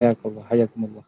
Hayakallah, hayakumullah.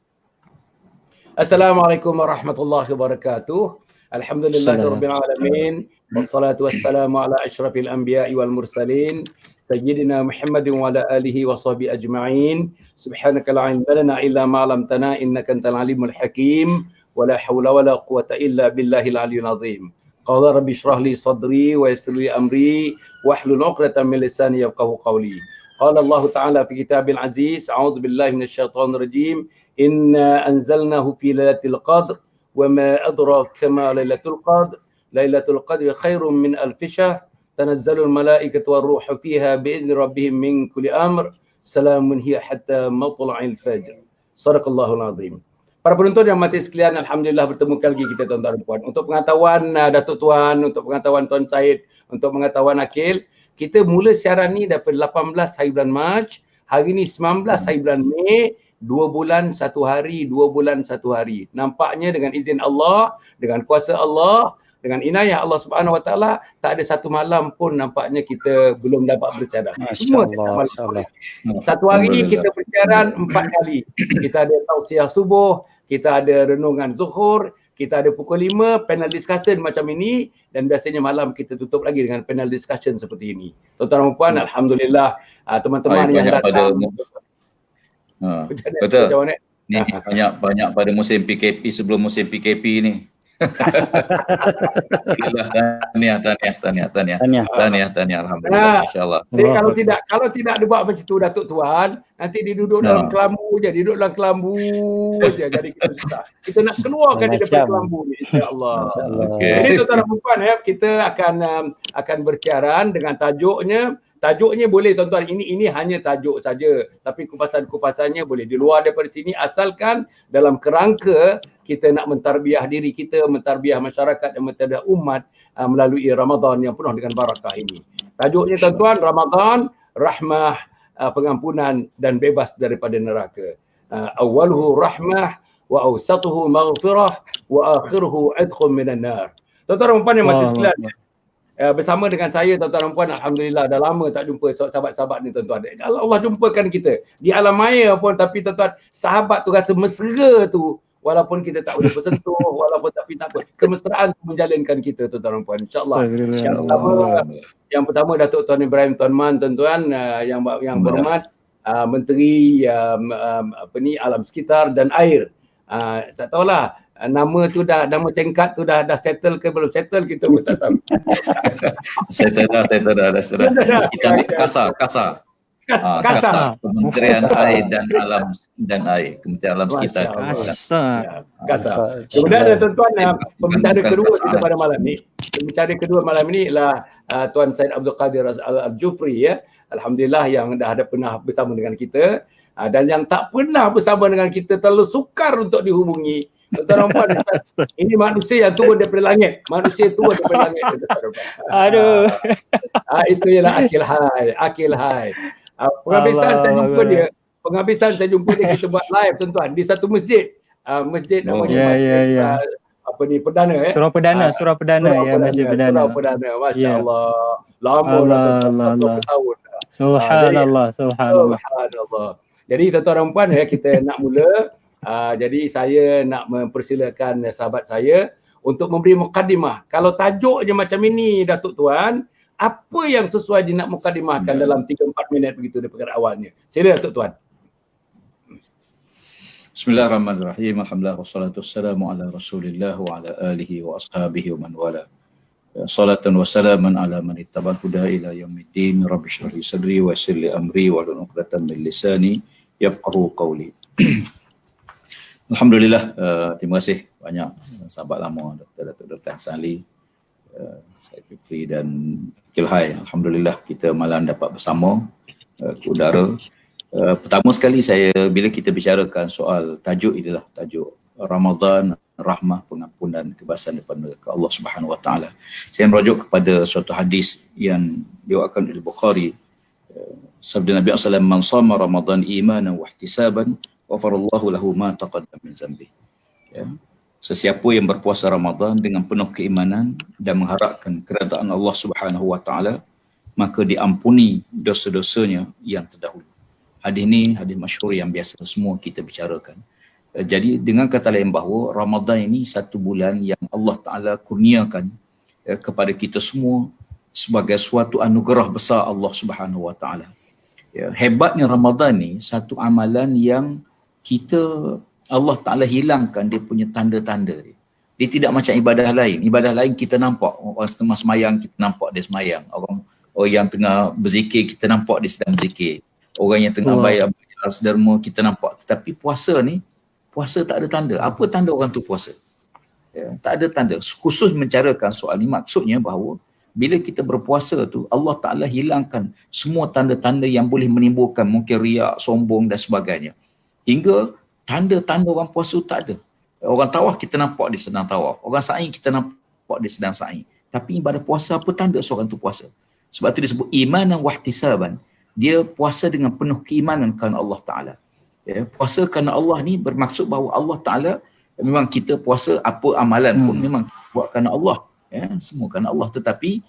Assalamualaikum warahmatullahi wabarakatuh. Alhamdulillahirabbil alamin. Wassalatu wassalamu ala asyrafil anbiya'i wal mursalin sayyidina Muhammadin wa ala alihi wa sahbihi ajma'in. Subhanaka la ilma lana illa ma 'allamtana innaka antal alimul hakim. Wa la haula wa la quwwata illa billahil aliyyil azim. Qala rabbi shrah li sadri wa yassir li amri wahlul 'uqdatam min lisani yafqahu qawli. Qala Allah Ta'ala fi kitabil aziz, a'udzu billahi minasyaitonir rajim. Inna anzalnahu fi lailatul qadr wa ma adraka ma lailatul qadr. Lailatul qadri khairum min alfi syahr. Tanazzalul malaikatu war ruhu fiha bi'izni rabbihim min kulli amr. Salamun hiya hatta matla'il fajr. Shadaqallahul azim. Para penonton yang mati sekalian, alhamdulillah bertemu lagi kita tuan-tuan dan puan. Untuk pengetahuan Datuk Tuan, untuk pengetahuan Tuan Syed, untuk pengetahuan Akil, kita mula siaran ni daripada 18 hari bulan Mac, hari ni 19 hari bulan Mei, 2 bulan 1 hari, 2 bulan 1 hari. Nampaknya dengan izin Allah, dengan kuasa Allah, dengan inayah Allah Subhanahu Wa Taala, tak ada satu malam pun nampaknya kita belum dapat bersiaran. Semua malam. Satu hari kita bersiaran 4 kali. Kita ada tausiah subuh, kita ada renungan zuhur, kita ada pukul 5 panel discussion macam ini, dan biasanya malam kita tutup lagi dengan panel discussion seperti ini. Tuan-tuan dan puan, alhamdulillah teman-teman yang datang. Betul. Ni banyak pada musim PKP, sebelum musim PKP ni. Tahniah alhamdulillah, insyaallah. Jadi kalau tidak dia buat macam tu Datuk Tuan, nanti dia duduk dalam kelambu je, jadi kita susah. Kita nak keluarkan dia daripada kelambu ni, insyaallah. Jadi tuan-tuan dan puan ya, kita akan bersiaran dengan Tajuknya boleh tuan-tuan, ini hanya tajuk saja, tapi kupasan-kupasannya boleh di luar daripada sini, asalkan dalam kerangka kita nak mentarbiah diri kita, mentarbiah masyarakat dan mentarbiah umat melalui Ramadan yang penuh dengan barakah ini. Tajuknya tuan-tuan, Ramadan, rahmah, pengampunan dan bebas daripada neraka. Awwaluhu rahmah wa awsatuhu maghfirah wa akhiruhu idkhul minan nar. Tuan-tuan dan puan yang mati sekalian, bersama dengan saya tuan-tuan dan puan, alhamdulillah dah lama tak jumpa sahabat-sahabat ni tuan-tuan. Allah jumpakan kita di alam maya pun, tapi tuan-tuan, sahabat tu rasa mesra tu, walaupun kita tak boleh bersentuh, walaupun tapi tak apa, kemesraan tu menjalinkan kita tuan-tuan dan puan, insyaallah. Yang pertama Datuk Tuan Ibrahim Tuan Man, tuan-tuan yang berhormat Menteri alam sekitar dan air. Tak tahulah nama tu nama cengkat tu dah settle ke belum settle, kita pun tak tahu. Settle dah. Kita ambil KASA. Kementerian Air dan Air, Kementerian Alam Sekitar. KASA. Kemudian ada tuan-tuan pembicara kedua kita pada malam ni. Pembicara kedua malam ini ialah Tuan Syed Abdul Qadir Al-Jufri ya. Alhamdulillah yang dah ada pernah bersama dengan kita, dan yang tak pernah bersama dengan kita terlalu sukar untuk dihubungi. Tuan-tuan dan puan, ini manusia yang turun daripada langit. Aduh. Itu ialah Akil Hai. Penghabisan saya jumpa dia, kita buat live tuan-tuan di satu masjid. Masjid namanya Perdana Surau Perdana ya, Masjid Perdana. Masya-Allah. Lama dah tahun. Subhanallah. Jadi tuan-tuan dan puan ya, kita nak mula. Jadi saya nak mempersilakan sahabat saya untuk memberi mukadimah. Kalau tajuknya macam ini Datuk Tuan, apa yang sesuai dia nak mukadimahkan dalam 3-4 minit begitu daripada awalnya. Sila Datuk Tuan. Bismillahirrahmanirrahim. Alhamdulillah wassalatu wassalamu ala Rasulillah wa ala alihi wa ashabihi wa man wala. Salatan wa salaman ala man ittaba'al huda ila yaumiddin. Rabbi shrah li sadri wa yassir li amri wa hlul 'uqdatam min lisani yafqahu qawli. Alhamdulillah, terima kasih banyak sahabat lama Dr. Hasan Ali, Syed Fitri dan Akil Hai. Alhamdulillah kita malam dapat bersama ke udara. Pertama sekali bila kita bicarakan soal tajuk inilah tajuk Ramadan, rahmah, pengampunan, kebebasan daripada Allah Subhanahu Wa Taala. Saya merujuk kepada suatu hadis yang diriwayatkan oleh Bukhari. Sabda Nabi sallallahu alaihi wasallam, "Man shama Ramadan imanan wa ihtisaban, ghafarallahu lahu ma taqaddama min zambi." Ya. Sesiapa yang berpuasa Ramadan dengan penuh keimanan dan mengharapkan keredaan Allah Subhanahu Wa Taala, maka diampuni dosa-dosanya yang terdahulu. Hadis ni hadis masyhur yang biasa semua kita bicarakan. Jadi dengan kata lain bahawa Ramadan ini satu bulan yang Allah Ta'ala kurniakan kepada kita semua sebagai suatu anugerah besar Allah Subhanahu Wa Ta'ala. Hebatnya Ramadan ni satu amalan yang kita Allah Ta'ala hilangkan dia punya tanda-tanda dia. Dia tidak macam ibadah lain. Ibadah lain kita nampak. Orang setengah semayang, kita nampak dia semayang. Orang yang tengah berzikir, kita nampak dia sedang berzikir. Orang yang tengah bayar derma, kita nampak. Tetapi puasa ni, puasa tak ada tanda. Apa tanda orang tu puasa? Tak ada tanda. Khusus mencarakan soal ni, maksudnya bahawa bila kita berpuasa tu, Allah Ta'ala hilangkan semua tanda-tanda yang boleh menimbulkan mungkin riak, sombong dan sebagainya. Hingga tanda-tanda orang puasa tak ada. Orang tawaf kita nampak dia sedang tawaf. Orang sa'i kita nampak dia sedang sa'i. Tapi ibadah puasa apa tanda seorang tu puasa? Sebab tu disebut imanan wahtisaban. Dia puasa dengan penuh keimanan kerana Allah Ta'ala. Puasa kerana Allah ni bermaksud bahawa Allah Ta'ala memang kita puasa apa amalan pun memang buat kerana Allah. Semua kerana Allah. Tetapi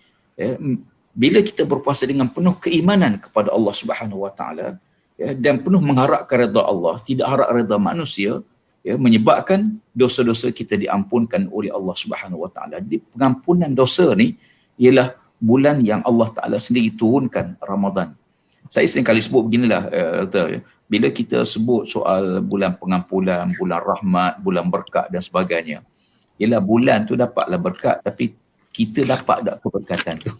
bila kita berpuasa dengan penuh keimanan kepada Allah Subhanahu Wa Ta'ala dan penuh mengharapkan redha Allah, tidak harap redha manusia, menyebabkan dosa-dosa kita diampunkan oleh Allah Subhanahu Wa Ta'ala. Jadi pengampunan dosa ni ialah bulan yang Allah Ta'ala sendiri turunkan Ramadan. Saya sering kali sebut beginilah, bila kita sebut soal bulan pengampunan, bulan rahmat, bulan berkat dan sebagainya, ialah bulan tu dapatlah berkat, tapi kita dapat tak keberkatan tu?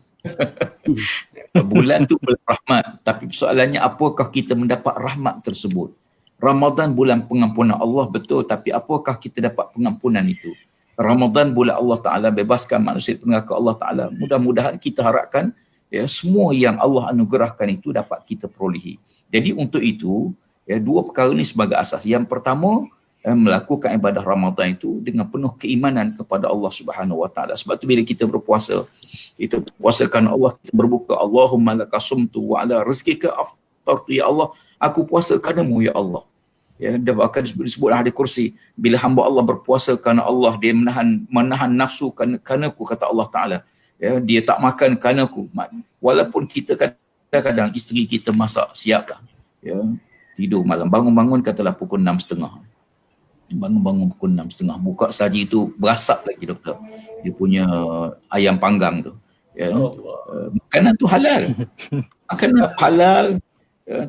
Bulan tu bulan rahmat, tapi soalannya apakah kita mendapat rahmat tersebut? Ramadan bulan pengampunan Allah, betul, tapi apakah kita dapat pengampunan itu? Ramadan bulan Allah Ta'ala bebaskan manusia neraka Allah Ta'ala. Mudah-mudahan kita harapkan semua yang Allah anugerahkan itu dapat kita perolehi. Jadi untuk itu, dua perkara ini sebagai asas. Yang pertama, melakukan ibadah Ramadan itu dengan penuh keimanan kepada Allah Subhanahu Wa Ta'ala. Sebab tu bila kita berpuasa, kita puasa kerana Allah, kita berbuka, Allahumma laka sumtu wa ala rizkika aftartu, ya Allah, aku puasa kerana-Mu ya Allah. Dia akan disebut hadis kursi, bila hamba Allah berpuasa kerana Allah, dia menahan nafsu kerana-Ku, kata Allah Ta'ala. Dia tak makan kerana-Ku. Walaupun kita kadang-kadang isteri kita masak siap dah, tidur malam, bangun-bangun katalah pukul 6.30. Bangun-bangun pukul 6.30, buka saji tu berasap lagi doktor, dia punya ayam panggang tu. Makanan tu halal, makanan halal,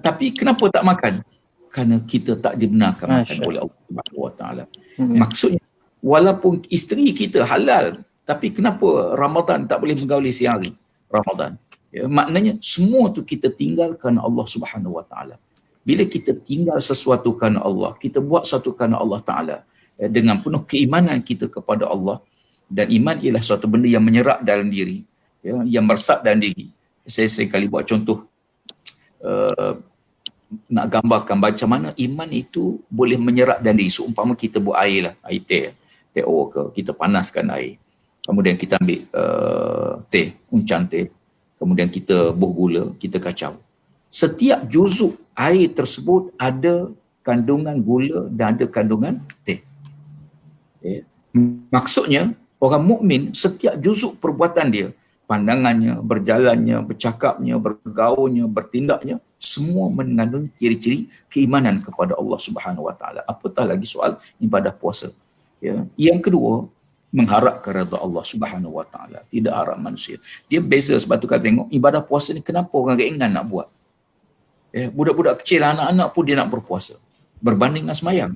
tapi kenapa tak makan? Kerana kita tak dibenarkan makan oleh Allah Subhanahu Wa Ta'ala. Maksudnya walaupun isteri kita halal, tapi kenapa Ramadan tak boleh menggauli siang hari Ramadan? Maknanya semua tu kita tinggal kerana Allah Subhanahu Wa Ta'ala. Bila kita tinggal sesuatu kerana Allah, kita buat sesuatu kerana Allah Ta'ala dengan penuh keimanan kita kepada Allah, dan iman ialah suatu benda yang menyerap dalam diri, yang meresap dalam diri. Saya kali buat contoh, nak gambarkan macam mana iman itu boleh menyerap dalam diri. Seumpama kita buat air lah, air teh ke, kita panaskan air, kemudian kita ambil teh, uncang teh, kemudian kita buh gula, kita kacau. Setiap juzuk air tersebut ada kandungan gula dan ada kandungan teh. Maksudnya orang mukmin setiap juzuk perbuatan dia, pandangannya, berjalannya, bercakapnya, bergaulnya, bertindaknya, semua mengandung ciri-ciri keimanan kepada Allah Subhanahu Wa Ta'ala. Apatah lagi soal ibadah puasa. Yang kedua, mengharapkan redha Allah Subhanahu Wa Ta'ala, tidak harap manusia. Dia beza. Sebab tu kita tengok ibadah puasa ni kenapa orang ringan nak buat. Budak-budak kecil, anak-anak pun dia nak berpuasa berbanding dengan semayang.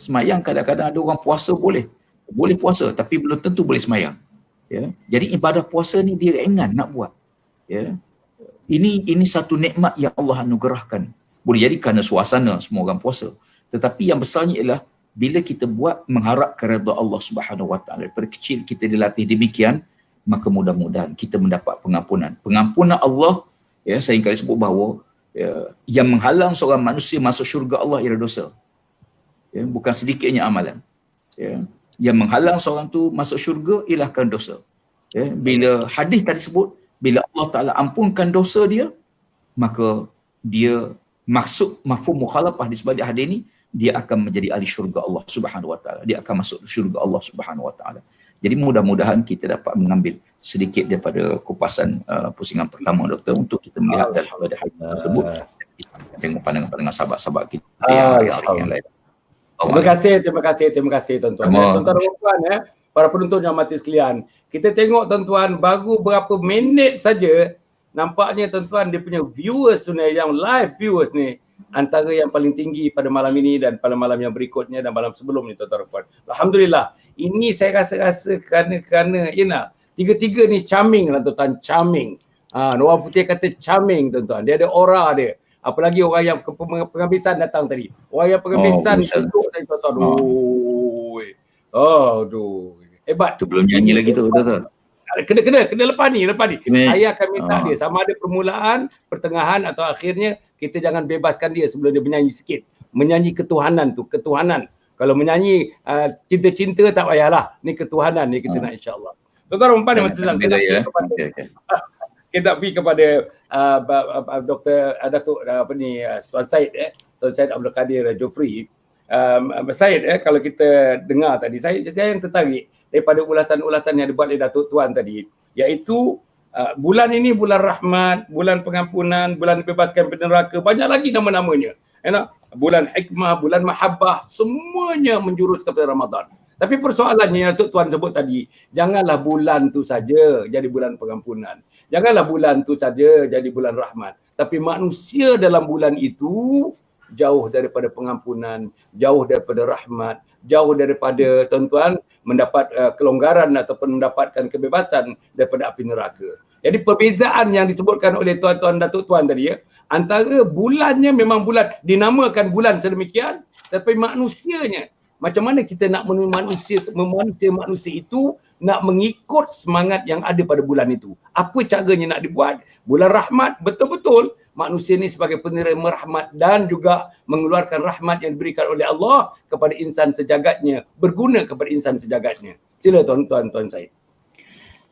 Semayang kadang-kadang ada orang puasa boleh puasa, tapi belum tentu boleh semayang. Jadi ibadah puasa ni dia ringan nak buat. Ini satu nikmat yang Allah anugerahkan. Boleh jadi kerana suasana semua orang puasa, tetapi yang besarnya ialah bila kita buat mengharapkan redha Allah Subhanahu Wa Ta'ala. Daripada kecil kita dilatih demikian, maka mudah-mudahan kita mendapat pengampunan. Pengampunan Allah, saya kali sebut bahawa yang menghalang seorang manusia masuk syurga Allah ialah dosa. Bukan sedikitnya amalan. Yang menghalang seorang tu masuk syurga ialah kerana dosa. Bila hadis tadi sebut, bila Allah Ta'ala ampunkan dosa dia, maka dia maksud mafhum mukhalafah di sebalik hadis ni, dia akan menjadi ahli syurga Allah Subhanahu Wa Ta'ala. Dia akan masuk syurga Allah Subhanahu Wa Ta'ala. Jadi mudah-mudahan kita dapat mengambil sedikit daripada kupasan pusingan pertama doktor untuk kita melihat daripada hadis tersebut dengan pandangan sahabat-sahabat kita yang lain. Terima kasih tuan-tuan. Tuan-tuan dan puan para penonton yang mati sekalian. Kita tengok tuan-tuan baru berapa minit saja nampaknya tuan-tuan dia punya viewers ni yang live viewers ni antara yang paling tinggi pada malam ini dan pada malam yang berikutnya dan malam sebelum ni tuan-tuan dan puan. Alhamdulillah. Ini saya rasa kerana tiga-tiga ni charming lah tuan-tuan, charming. Orang putih kata charming tuan-tuan. Dia ada aura dia. Apalagi orang yang pengambisan datang tadi. Orang yang pengambisan duduk tadi tuan-tuan. Aduh. Hebat. Tu belum nyanyi lagi tu tuan-tuan. Kena lepas ni. Saya akan minta dia sama ada permulaan, pertengahan atau akhirnya kita jangan bebaskan dia sebelum dia menyanyi sikit. Menyanyi ketuhanan tu, ketuhanan. Kalau menyanyi cinta-cinta tak payahlah. Ni ketuhanan ni kita nak insya-Allah. Tuan-tuan umpan kita pergi kepada Dr. Datuk Tuan Syed Tuan Syed Abdul Kadir Jofri. Syed kalau kita dengar tadi saya yang tertarik daripada ulasan-ulasan yang dibuat oleh Datuk Tuan tadi, iaitu bulan ini bulan rahmat, bulan pengampunan, bulan bebaskan dari neraka, banyak lagi nama-namanya. Bulan hikmah, bulan mahabbah, semuanya menjurus kepada Ramadan. Tapi persoalannya yang Datuk Tuan sebut tadi, janganlah bulan tu saja jadi bulan pengampunan. Janganlah bulan tu saja jadi bulan rahmat. Tapi manusia dalam bulan itu jauh daripada pengampunan, jauh daripada rahmat, jauh daripada tuan-tuan mendapat kelonggaran ataupun mendapatkan kebebasan daripada api neraka. Jadi perbezaan yang disebutkan oleh tuan-tuan Datuk Tuan tadi antara bulannya memang bulan, dinamakan bulan sedemikian, tapi manusianya macam mana kita nak manusia itu nak mengikut semangat yang ada pada bulan itu. Apa caranya nak dibuat? Bulan rahmat betul-betul manusia ni sebagai penerima rahmat dan juga mengeluarkan rahmat yang diberikan oleh Allah kepada insan sejagatnya, berguna kepada insan sejagatnya. Sila tuan-tuan Syed.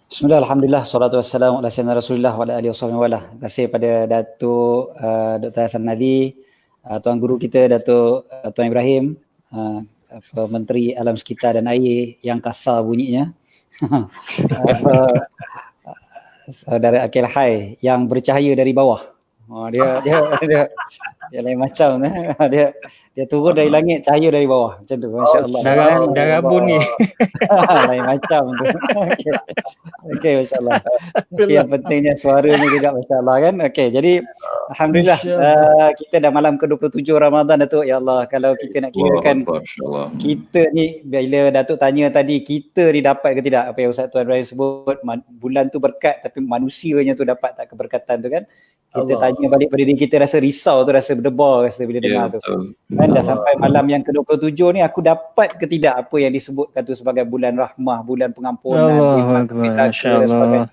Bismillah, alhamdulillah, salatu wassalamu ala sayyidina Rasulillah wa ala alihi wasallam. Terima kasih pada Datuk Dr. Hassan Nadi, tuan guru kita Datuk Tuan Ibrahim, Menteri Alam Sekitar dan Air yang kasar bunyinya. Saudara Akil Hai yang bercahaya dari bawah. Dia lain macam dia turun dari langit, cahaya dari bawah. Macam tu, masya-Allah. Dah rabun ni. Lain macam tu. Okey, masya-Allah. Yang pentingnya suaranya juga masya-Allah kan. Okey, jadi alhamdulillah kita dah malam ke-27 Ramadan Datuk. Ya Allah, kalau kita nak kirakan kita ni bila Datuk tanya tadi kita didapat ke tidak apa yang Ustaz Tuan Ibrahim sebut, bulan tu berkat tapi manusianya tu dapat tak keberkatan tu kan. Kita tanya balik pada diri kita, rasa risau tu, rasa berdebar rasa bila dengar tu. Dan dah sampai malam yang ke-27 ni aku dapat ke tidak apa yang disebutkan tu sebagai bulan rahmah, bulan pengampunan, Masya-Allah.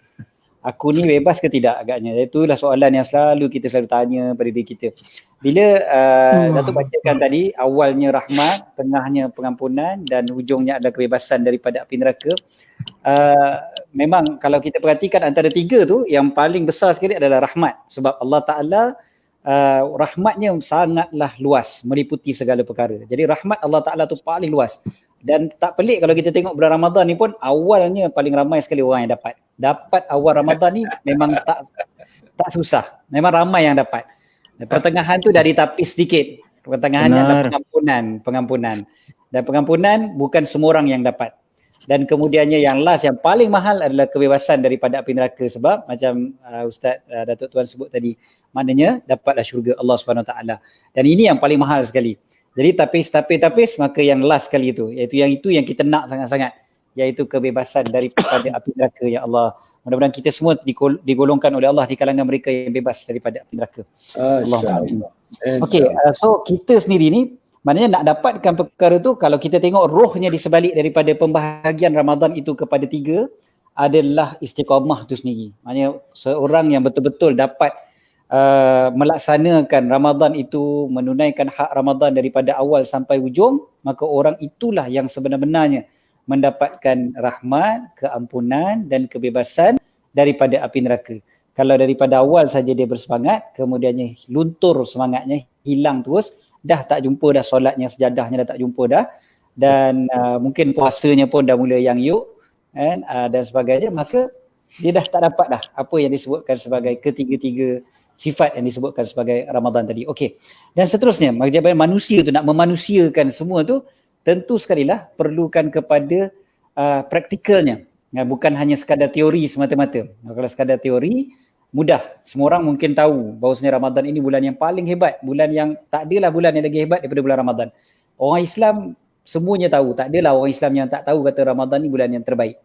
Aku ni bebas ke tidak agaknya? Itulah soalan yang kita selalu tanya pada diri kita. Bila Datuk bacakan tadi, awalnya rahmat, tengahnya pengampunan dan hujungnya adalah kebebasan daripada api neraka. Memang kalau kita perhatikan antara tiga tu, yang paling besar sekali adalah rahmat. Sebab Allah Ta'ala rahmatnya sangatlah luas, meliputi segala perkara. Jadi rahmat Allah Ta'ala tu paling luas. Dan tak pelik kalau kita tengok bulan Ramadan ni pun awalnya paling ramai sekali orang yang dapat awal Ramadan ni memang tak susah, memang ramai yang dapat. Pertengahan tu dah ditapis sedikit, pertengahannya adalah pengampunan dan pengampunan bukan semua orang yang dapat. Dan kemudiannya yang last, yang paling mahal adalah kebebasan daripada api neraka. Sebab macam Ustaz Datuk Tuan sebut tadi, maknanya dapatlah syurga Allah SWT. Dan ini yang paling mahal sekali. Jadi tapis, maka yang last sekali itu, iaitu yang kita nak sangat-sangat, iaitu kebebasan daripada api neraka. Ya Allah, mudah-mudahan kita semua digolongkan oleh Allah di kalangan mereka yang bebas daripada api neraka. Allahumma. Okey, so kita sendiri ni maknanya nak dapatkan perkara tu, kalau kita tengok rohnya di sebalik daripada pembahagian Ramadan itu kepada tiga adalah istiqamah tu sendiri. Maknanya seorang yang betul-betul dapat melaksanakan Ramadan itu, menunaikan hak Ramadan daripada awal sampai hujung, maka orang itulah yang sebenar-benarnya mendapatkan rahmat, keampunan dan kebebasan daripada api neraka. Kalau daripada awal saja dia bersemangat, kemudiannya luntur semangatnya, hilang terus, dah tak jumpa dah solatnya, sejadahnya dah tak jumpa dah, dan mungkin puasanya pun dah mula yang yuk, kan, dan sebagainya, maka dia dah tak dapat dah apa yang disebutkan sebagai ketiga-tiga sifat yang disebutkan sebagai Ramadan tadi. Okey. Dan seterusnya, manusia tu nak memanusiakan semua tu, tentu sekali lah perlukan kepada praktikalnya. Bukan hanya sekadar teori semata-mata. Kalau sekadar teori, mudah. Semua orang mungkin tahu bahawasanya Ramadan ini bulan yang paling hebat. Bulan yang tak adalah bulan yang lagi hebat daripada bulan Ramadan. Orang Islam semuanya tahu. Tak adalah orang Islam yang tak tahu kata Ramadan ni bulan yang terbaik.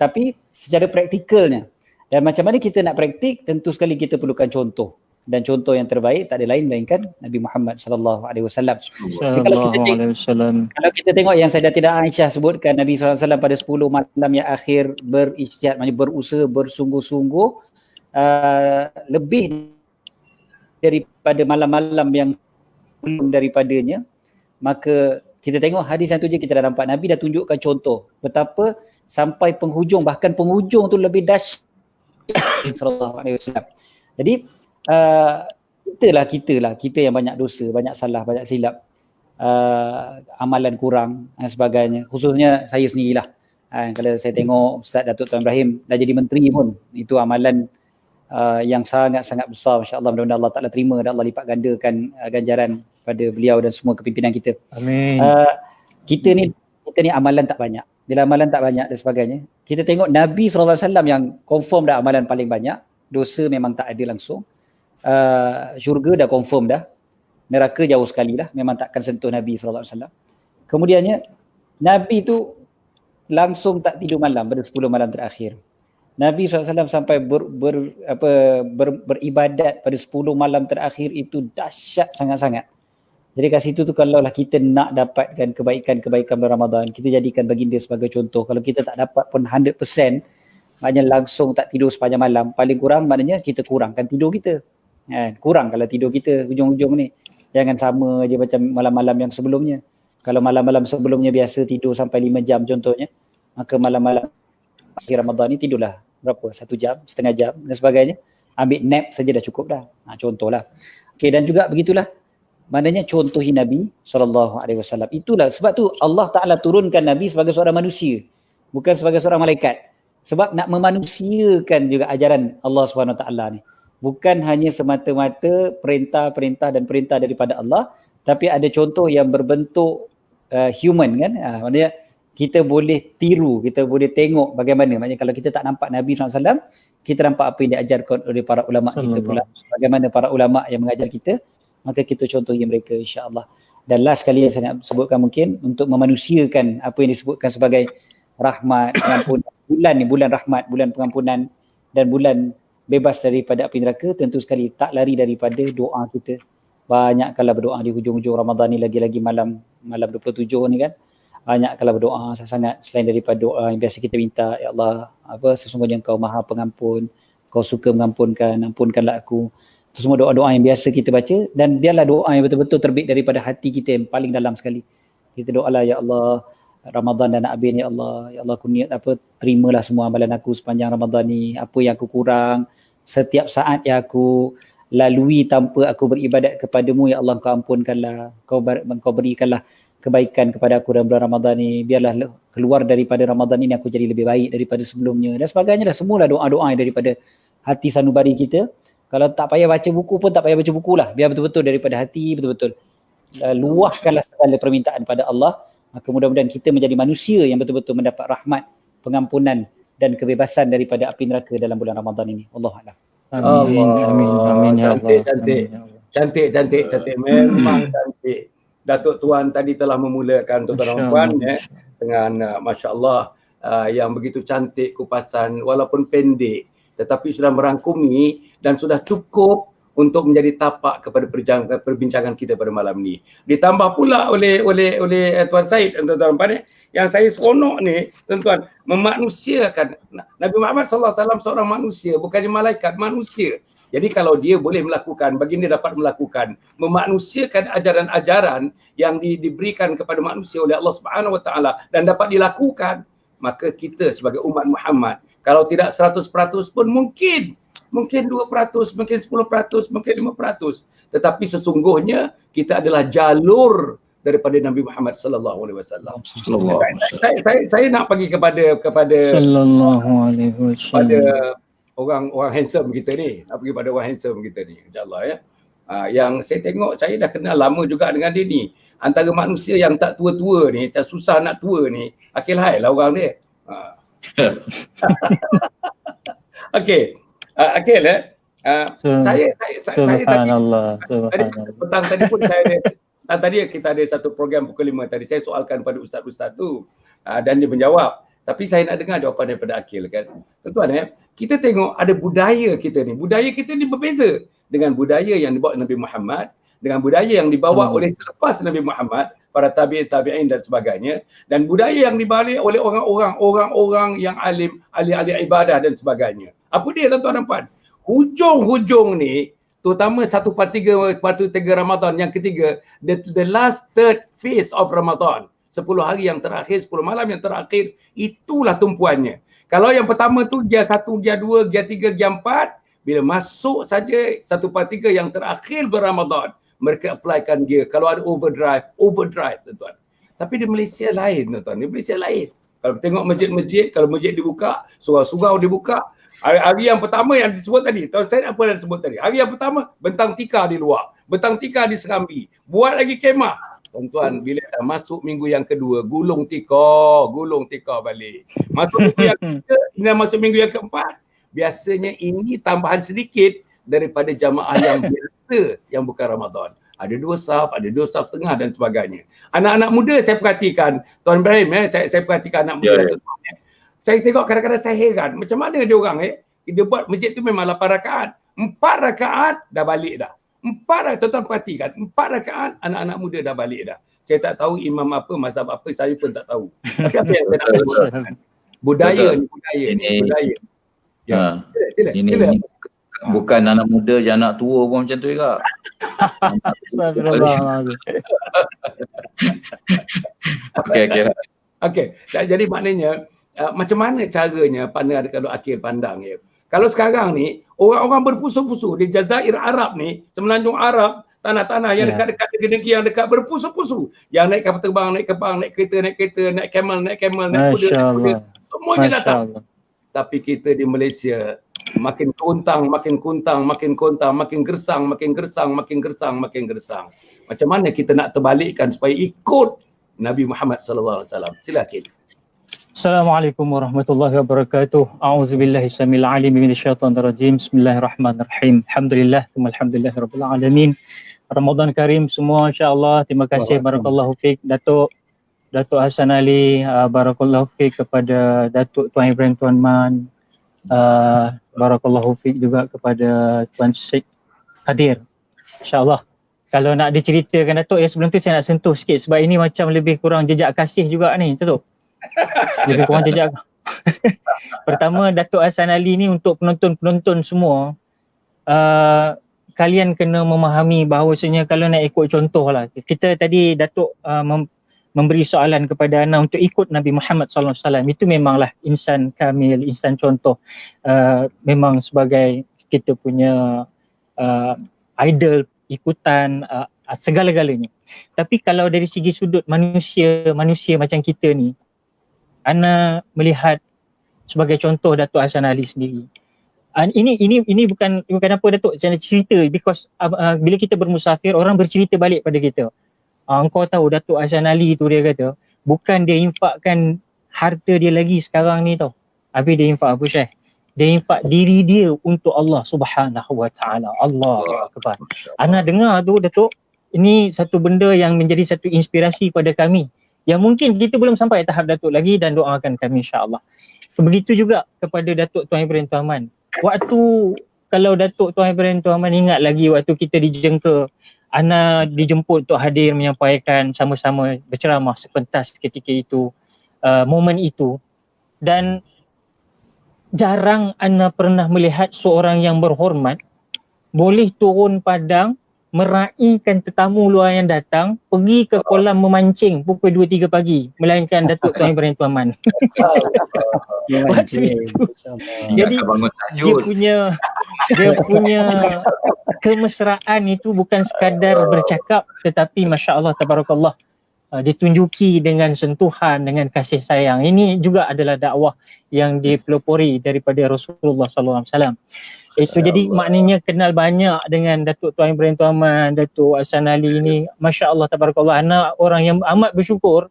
Tapi secara praktikalnya, dan macam mana kita nak praktik, tentu sekali kita perlukan contoh. Dan contoh yang terbaik tak ada lain melainkan Nabi Muhammad sallallahu alaihi wasallam. Kalau kita tengok yang Sayyidatina Aisyah sebutkan, Nabi SAW pada 10 malam yang akhir berijtihad, maksudnya berusaha bersungguh-sungguh lebih daripada malam-malam yang belum daripadanya. Maka kita tengok hadis yang tu je, kita dah nampak Nabi dah tunjukkan contoh betapa sampai penghujung, bahkan penghujung tu lebih dahsyat sallallahu alaihi wasallam. Jadi kita yang banyak dosa, banyak salah, banyak silap, amalan kurang dan sebagainya. Khususnya saya sendirilah. Kalau saya tengok Ustaz Datuk Tuan Ibrahim dah jadi menteri pun, itu amalan yang sangat-sangat besar, masya-Allah. Mudah-mudahan Allah Taala terima dan Allah lipat gandakan ganjaran pada beliau dan semua kepimpinan kita. Amin. Kita ni amalan tak banyak. Bila amalan tak banyak dan sebagainya, kita tengok Nabi SAW yang confirm dah amalan paling banyak, dosa memang tak ada langsung. Syurga dah confirm dah, neraka jauh sekali dah, memang takkan sentuh Nabi SAW. Kemudiannya Nabi tu langsung tak tidur malam pada 10 malam terakhir. Nabi SAW sampai beribadat pada 10 malam terakhir itu dahsyat sangat-sangat. Jadi kat situ tu, kalau lah kita nak dapatkan kebaikan-kebaikan bulan Ramadan, kita jadikan baginda sebagai contoh. Kalau kita tak dapat pun 100%, maknanya langsung tak tidur sepanjang malam, paling kurang maknanya kita kurangkan tidur kita. Kurang kalau tidur kita hujung-hujung ni. Jangan sama je macam malam-malam yang sebelumnya. Kalau malam-malam sebelumnya biasa tidur sampai 5 jam contohnya, maka malam-malam akhir Ramadan ni tidurlah berapa? 1 jam, setengah jam dan sebagainya. Ambil nap saja dah cukup dah. Contohlah. Okey, dan juga begitulah. Maknanya contohi Nabi SAW. Itulah sebab tu Allah Ta'ala turunkan Nabi sebagai seorang manusia, bukan sebagai seorang malaikat. Sebab nak memanusiakan juga ajaran Allah SWT ni. Bukan hanya semata-mata perintah-perintah dan perintah daripada Allah, tapi ada contoh yang berbentuk human kan. Maknanya kita boleh tiru, kita boleh tengok bagaimana. Maknanya kalau kita tak nampak Nabi SAW, kita nampak apa yang diajarkan oleh para ulama kita pula. Bagaimana para ulama yang mengajar kita, maka kita contohi mereka, insya-Allah. Dan last sekali yang saya nak sebutkan, mungkin untuk memanusiakan apa yang disebutkan sebagai rahmat, pengampunan. Bulan ni bulan rahmat, bulan pengampunan dan bulan bebas daripada api neraka, tentu sekali tak lari daripada doa kita. Banyak kala berdoa di hujung-hujung Ramadan ni, lagi-lagi malam 27 ni kan. Banyak kala berdoa sangat, selain daripada doa yang biasa kita minta, ya Allah, sesungguhnya Engkau Maha Pengampun, Kau suka mengampunkan, ampunkanlah aku. Itu semua doa-doa yang biasa kita baca, dan biarlah doa yang betul-betul terbit daripada hati kita yang paling dalam sekali. Kita doalah, ya Allah, Ramadan dan Abin, ya Allah aku niat terimalah semua amalan aku sepanjang Ramadan ni. Apa yang aku kurang, setiap saat yang aku lalui tanpa aku beribadat kepadamu, ya Allah, Kau ampunkanlah, Kau berikanlah kebaikan kepada aku dalam bulan Ramadan ni. Biarlah keluar daripada Ramadan ini aku jadi lebih baik daripada sebelumnya, dan sebagainya. Dah semualah doa-doa yang daripada hati sanubari kita. Kalau tak payah baca buku pun tak payah baca buku lah. Biar betul-betul daripada hati, betul-betul luahkanlah segala permintaan pada Allah. Maka mudah-mudahan kita menjadi manusia yang betul-betul mendapat rahmat, pengampunan dan kebebasan daripada api neraka dalam bulan Ramadan ini. Wallahualam. Amin. Cantik. Memang cantik. Datuk Tuan tadi telah memulakan tuan-tuan dan puan dengan masya-Allah yang begitu cantik kupasan, walaupun pendek tetapi sudah merangkumi dan sudah cukup untuk menjadi tapak kepada perbincangan kita pada malam ni. Ditambah pula oleh Tuan Said dan tuan-tuan puan, yang saya seronok ni tuan-tuan, memanusiakan Nabi Muhammad sallallahu alaihi wasallam seorang manusia, bukannya malaikat, manusia. Jadi kalau dia boleh melakukan, baginda dapat melakukan, memanusiakan ajaran-ajaran yang diberikan kepada manusia oleh Allah Subhanahu Wa Taala dan dapat dilakukan, maka kita sebagai umat Muhammad, kalau tidak 100% pun mungkin 2%, mungkin 10%, mungkin 5%. Tetapi sesungguhnya kita adalah jalur daripada Nabi Muhammad sallallahu alaihi wasallam. Sallallahu alaihi wasallam. Saya nak pergi kepada Sallallahu alaihi pada wasallam. orang handsome kita ni, nak pergi pada orang handsome kita ni, insya-Allah ya. Yang saya tengok, saya dah kenal lama juga dengan dia ni. Antara manusia yang tak tua-tua ni, tak susah nak tua ni, Akil Hai lah orang dia. Okey. Akil saya Subhanallah, tadi petang tadi pun tadi kita ada satu program pukul 5 tadi, saya soalkan pada ustaz-ustaz tu dan dia menjawab. Tapi saya nak dengar jawapan daripada Akil kan. Tuan-tuan kita tengok ada budaya kita ni. Budaya kita ni berbeza dengan budaya yang dibawa Nabi Muhammad, dengan budaya yang dibawa oleh selepas Nabi Muhammad, para tabi'in dan sebagainya, dan budaya yang dibalik oleh orang-orang yang alim, ahli-ahli ibadah dan sebagainya. Apa dia tuan-tuan dan puan? Hujung-hujung ni, terutama 1/3 Ramadan, yang ketiga, the last third phase of Ramadan. 10 hari yang terakhir, 10 malam yang terakhir, itulah tumpuannya. Kalau yang pertama tu Gia 1, Gia 2, Gia 3, Gia 4, bila masuk saja 1/3 yang terakhir berRamadan, mereka applykan dia. Kalau ada overdrive tuan-tuan. Tapi di Malaysia lain tuan-tuan, di Malaysia lain. Kalau tengok masjid-masjid, kalau masjid dibuka, surau-surau dibuka, hari yang pertama yang disebut tadi, tuan saya apa yang disebut tadi? Hari yang pertama, bentang tikar di luar, bentang tikar di Serambi, buat lagi kemah. Tuan-tuan, bila dah masuk minggu yang kedua, gulung tikar balik. Masuk minggu yang ketiga, dan masuk minggu yang keempat, biasanya ini tambahan sedikit daripada jamaah yang biasa yang bukan Ramadan. Ada 2 saf, ada 2 saf setengah dan sebagainya. Anak-anak muda saya perhatikan, Tuan Ibrahim saya perhatikan anak muda tu. Saya tengok kadang-kadang saya heran, macam mana dia orang dia buat masjid tu memang 8 rakaat. 4 rakaat dah balik dah. 4 rakaat, tuan-tuan perhatikan, 4 rakaat anak-anak muda dah balik dah. Saya tak tahu imam apa, mazhab apa, saya pun tak tahu. Tapi apa yang saya nak katakan? Budaya ni. Ya. Sila. Bukan anak muda je, anak tua pun macam tu juga. Astagfirullahaladzim. Okey. Jadi maknanya macam mana caranya kalau Akil pandang ya. Kalau sekarang ni orang-orang berpusu-pusu di Jazair Arab ni, semenanjung Arab, tanah-tanah yang dekat-dekat negeri yang dekat berpusu-pusu. Yang naik kapal terbang, naik kebang, naik kereta, naik camel, naik kuda. Semuanya datang. Tapi kita di Malaysia makin kontang, makin gersang. Macam mana kita nak terbalikkan supaya ikut Nabi Muhammad sallallahu alaihi wasallam? Silakan. Assalamualaikum warahmatullahi wabarakatuh. A'udzubillahi samil alim minasyaitonir rajim. Bismillahirrahmanirrahim. Alhamdulillah, rabbil alamin. Ramadan Karim semua insya-Allah. Terima kasih barakallahu fiik Datuk Hassan Ali, barakallahu fiik kepada Datuk Tuan Ibrahim Tuan Man. Barakallahu fiik juga kepada Tuan Syekh Kadir. Insya-Allah. Kalau nak diceritakan Datuk sebelum tu saya nak sentuh sikit sebab ini macam lebih kurang jejak kasih juga ni, Datuk. Lebih kurang jejak. Pertama, Datuk Hassan Ali ni untuk penonton-penonton semua, kalian kena memahami bahawasanya kalau nak ikut contoh lah. Kita tadi Datuk memberi soalan kepada Ana untuk ikut Nabi Muhammad SAW. Itu memanglah insan kamil, insan contoh. Memang sebagai kita punya idol, ikutan, segala-galanya. Tapi kalau dari segi sudut manusia macam kita ni, Ana melihat sebagai contoh Datuk Hassan Ali sendiri. Ini bukan apa Datuk, saya nak cerita because bila kita bermusafir orang bercerita balik pada kita. Engkau tahu Datuk Hassan Ali tu dia kata bukan dia infakkan harta dia lagi sekarang ni tau. Habis dia infak apa Syekh? Dia infak diri dia untuk Allah Subhanahu Wa Taala. Allah Akbar. Ana dengar tu Datuk, ini satu benda yang menjadi satu inspirasi pada kami. Yang mungkin kita belum sampai tahap Datuk lagi dan doakan kami insya-Allah. Begitu juga kepada Datuk Tuan Ibrahim Tuan Man. Kalau Datuk Tuan Ibrahim Tuan Man ingat lagi waktu kita dijengka, Ana dijemput untuk hadir menyampaikan sama-sama berceramah sepentas ketika itu, momen itu. Dan jarang Ana pernah melihat seorang yang berhormat boleh turun padang meraihkan tetamu luar yang datang, pergi ke kolam memancing pukul 2-3 pagi, melainkan Datuk Tuan Ibrahim Tuan Man. Waktu itu. Jadi dia punya kemesraan itu bukan sekadar bercakap, tetapi masya-Allah tabarakallah ditunjuki dengan sentuhan, dengan kasih sayang. Ini juga adalah dakwah yang dipelopori daripada Rasulullah sallallahu alaihi wasallam. Itu jadi maknanya kenal banyak dengan Datuk Tuan Ibrahim Tuaman, Datuk Hasan Ali ini, masya-Allah tabarakallah, anak orang yang amat bersyukur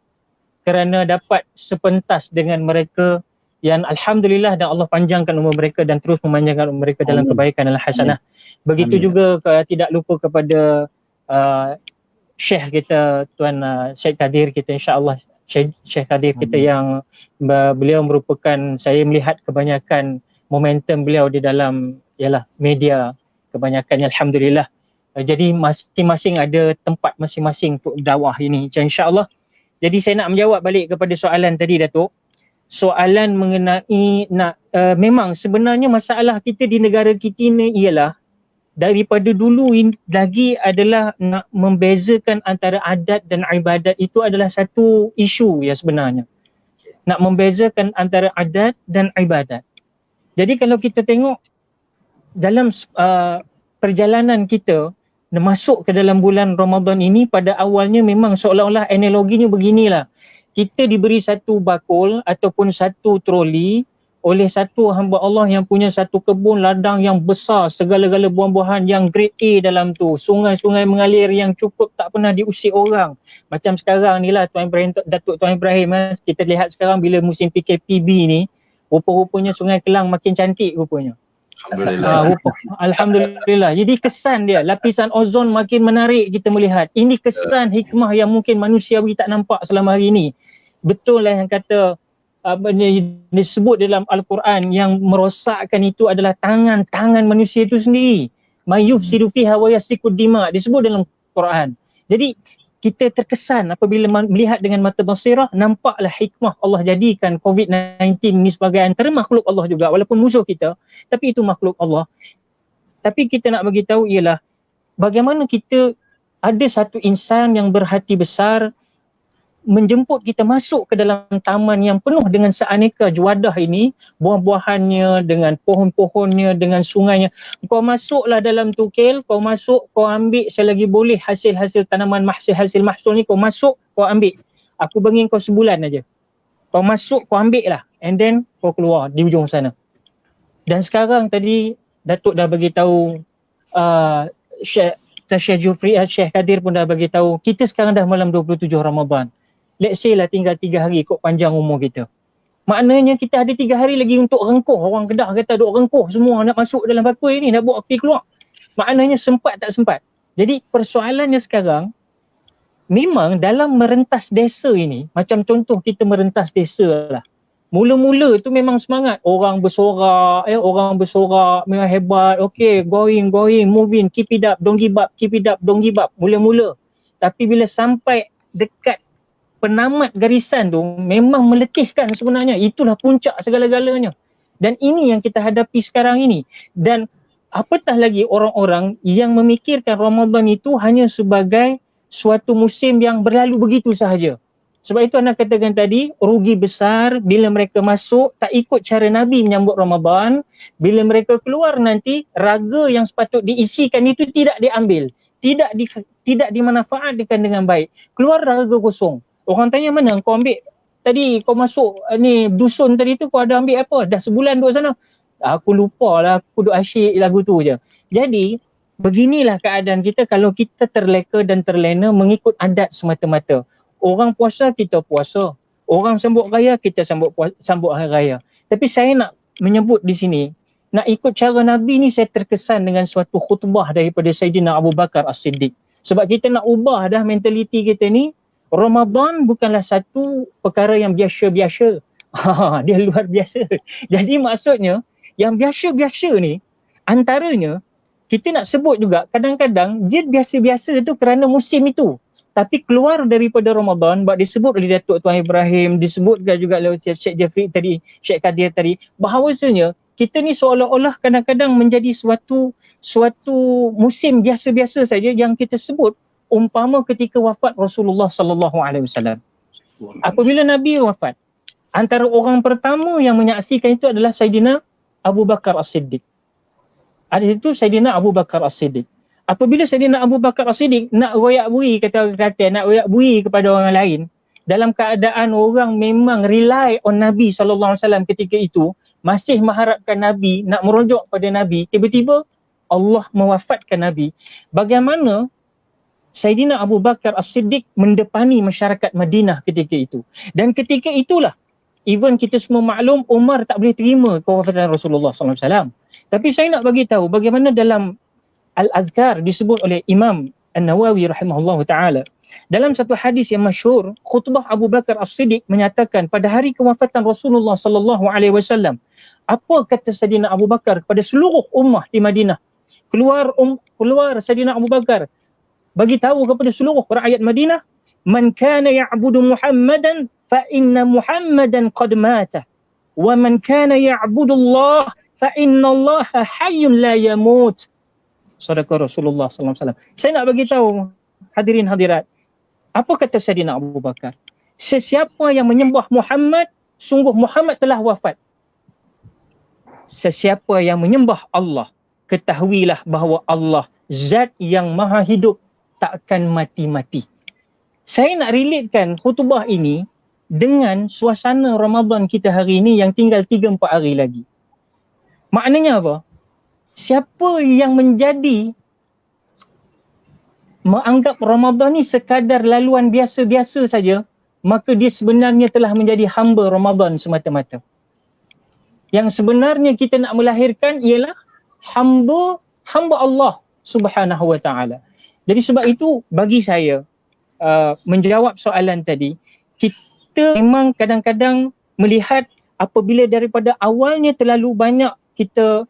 kerana dapat sepentas dengan mereka yang alhamdulillah, dan Allah panjangkan umur mereka dan terus memanjangkan umur mereka dalam kebaikan dan hasanah. Begitu juga tidak lupa kepada Syekh kita Tuan Syekh Kadir kita, insya-Allah Syekh Kadir kita yang beliau merupakan, saya melihat kebanyakan momentum beliau di dalam ialah media kebanyakannya, alhamdulillah. Jadi masing-masing ada tempat masing-masing untuk dakwah ini, insya-Allah. Jadi saya nak menjawab balik kepada soalan tadi, Datuk. Soalan mengenai memang sebenarnya masalah kita di negara kita ini ialah daripada dulu lagi adalah nak membezakan antara adat dan ibadat. Itu adalah satu isu ya sebenarnya. Nak membezakan antara adat dan ibadat. Jadi kalau kita tengok dalam perjalanan kita masuk ke dalam bulan Ramadan ini, pada awalnya memang seolah-olah analoginya beginilah. Kita diberi satu bakul ataupun satu troli oleh satu hamba Allah yang punya satu kebun ladang yang besar, segala-gala buah-buahan yang grade A dalam tu, sungai-sungai mengalir yang cukup tak pernah diusik orang. Macam sekarang ni lah Datuk Tuan Ibrahim, kita lihat sekarang bila musim PKPB ni, rupa-rupanya Sungai Kelang makin cantik rupanya. Alhamdulillah. Alhamdulillah. Jadi kesan dia, lapisan ozon makin menarik kita melihat. Ini kesan hikmah yang mungkin manusiawi tak nampak selama hari ini. Betul lah yang kata disebut dalam Al-Quran, yang merosakkan itu adalah tangan manusia itu sendiri. Mayufsidu fiha wa yasfikud dima, disebut dalam Quran. Jadi kita terkesan apabila melihat dengan mata basirah, nampaklah hikmah Allah jadikan COVID-19 ni sebagai antara makhluk Allah juga, walaupun musuh kita, tapi itu makhluk Allah. Tapi kita nak bagi tahu ialah bagaimana kita ada satu insan yang berhati besar menjemput kita masuk ke dalam taman yang penuh dengan seaneka juadah ini, buah-buahannya, dengan pohon-pohonnya, dengan sungainya. Kau masuklah dalam tu, Kel, kau masuk, kau ambil selagi boleh hasil-hasil tanaman, hasil mahsul ni kau masuk, kau ambil. Aku bagi kau sebulan aja. Kau masuk, kau ambil lah, and then kau keluar di ujung sana. Dan sekarang tadi Datuk dah bagi tahu, Syekh Jufri, Syekh Kadir pun dah bagi tahu, kita sekarang dah malam 27 Ramadan. Let's say lah tinggal 3 hari kot panjang umur kita. Maknanya kita ada 3 hari lagi untuk rengkuh. Orang Kedah kata duk rengkuh semua nak masuk dalam bakul ni, nak buat api keluar. Maknanya sempat tak sempat. Jadi persoalannya sekarang, memang dalam merentas desa ini, macam contoh kita merentas desa lah. Mula-mula tu memang semangat. Orang bersorak, memang hebat. Okay, going, moving, keep it up, don't give up, keep it up, don't give up. Mula-mula. Tapi bila sampai dekat penamat garisan tu, memang meletihkan sebenarnya. Itulah puncak segala-galanya. Dan ini yang kita hadapi sekarang ini. Dan apatah lagi orang-orang yang memikirkan Ramadan itu hanya sebagai suatu musim yang berlalu begitu sahaja. Sebab itu anak katakan tadi, rugi besar bila mereka masuk tak ikut cara Nabi menyambut Ramadan. Bila mereka keluar nanti, raga yang sepatut diisikan itu tidak diambil. Tidak dimanfaatkan dengan baik. Keluar raga kosong. Orang tanya, mana kau ambil tadi, kau masuk ni dusun tadi tu, kau ada ambil apa? Dah sebulan duduk sana. Aku lupa lah, aku duduk asyik lagu tu je. Jadi beginilah keadaan kita kalau kita terleka dan terlena mengikut adat semata-mata. Orang puasa, kita puasa. Orang sambut raya, kita sambut hari raya. Tapi saya nak menyebut di sini, nak ikut cara Nabi ni, saya terkesan dengan suatu khutbah daripada Sayyidina Abu Bakar As-Siddiq. Sebab kita nak ubah dah mentaliti kita ni. Ramadan bukanlah satu perkara yang biasa-biasa. Dia luar biasa. Jadi maksudnya, yang biasa-biasa ni, antaranya, kita nak sebut juga, kadang-kadang dia biasa-biasa tu kerana musim itu. Tapi keluar daripada Ramadan, sebab disebut oleh Datuk Tuan Ibrahim, disebutkan juga oleh Syekh Jafri tadi, Syekh Kadir tadi, bahawasanya kita ni seolah-olah kadang-kadang menjadi suatu musim biasa-biasa saja yang kita sebut umpama ketika wafat Rasulullah sallallahu alaihi wasallam. Apabila Nabi wafat, antara orang pertama yang menyaksikan itu adalah Sayyidina Abu Bakar As-Siddiq. Ada itu Sayyidina Abu Bakar As-Siddiq. apabila Sayyidina Abu Bakar As-Siddiq nak royak bui, nak royak bui kepada orang lain, dalam keadaan orang memang rely on Nabi SAW ketika itu, masih mengharapkan Nabi, nak merujuk pada Nabi, tiba-tiba Allah mewafatkan Nabi. Bagaimana Sayyidina Abu Bakar As-Siddiq mendepani masyarakat Madinah ketika itu. Dan ketika itulah, even kita semua maklum, Umar tak boleh terima kewafatan Rasulullah SAW. Tapi saya nak bagi tahu bagaimana dalam Al-Azkar disebut oleh Imam An-Nawawi rahimahullah ta'ala. Dalam satu hadis yang masyhur, khutbah Abu Bakar As-Siddiq menyatakan pada hari kewafatan Rasulullah SAW, apa kata Sayyidina Abu Bakar kepada seluruh ummah di Madinah? Keluar Sayyidina Abu Bakar bagi tahu kepada seluruh rakyat Madinah, man kana ya'budu Muhammadan fa inna Muhammadan qad mata wa man kana ya'budu Allah fa inna Allah hayyun la yamut. Sadaqah Rasulullah SAW. Saya nak bagi tahu hadirin hadirat, apa kata Sayyidina Abu Bakar? Sesiapa yang menyembah Muhammad, sungguh Muhammad telah wafat. Sesiapa yang menyembah Allah, ketahuilah bahawa Allah zat yang maha hidup, takkan mati-mati. Saya nak relatekan khutbah ini dengan suasana Ramadan kita hari ini yang tinggal 3-4 hari lagi. Maknanya apa? Siapa yang menganggap Ramadan ni sekadar laluan biasa-biasa saja, maka dia sebenarnya telah menjadi hamba Ramadan semata-mata. Yang sebenarnya kita nak melahirkan ialah hamba Allah Subhanahu wa ta'ala. Jadi sebab itu bagi saya menjawab soalan tadi, kita memang kadang-kadang melihat apabila daripada awalnya terlalu banyak kita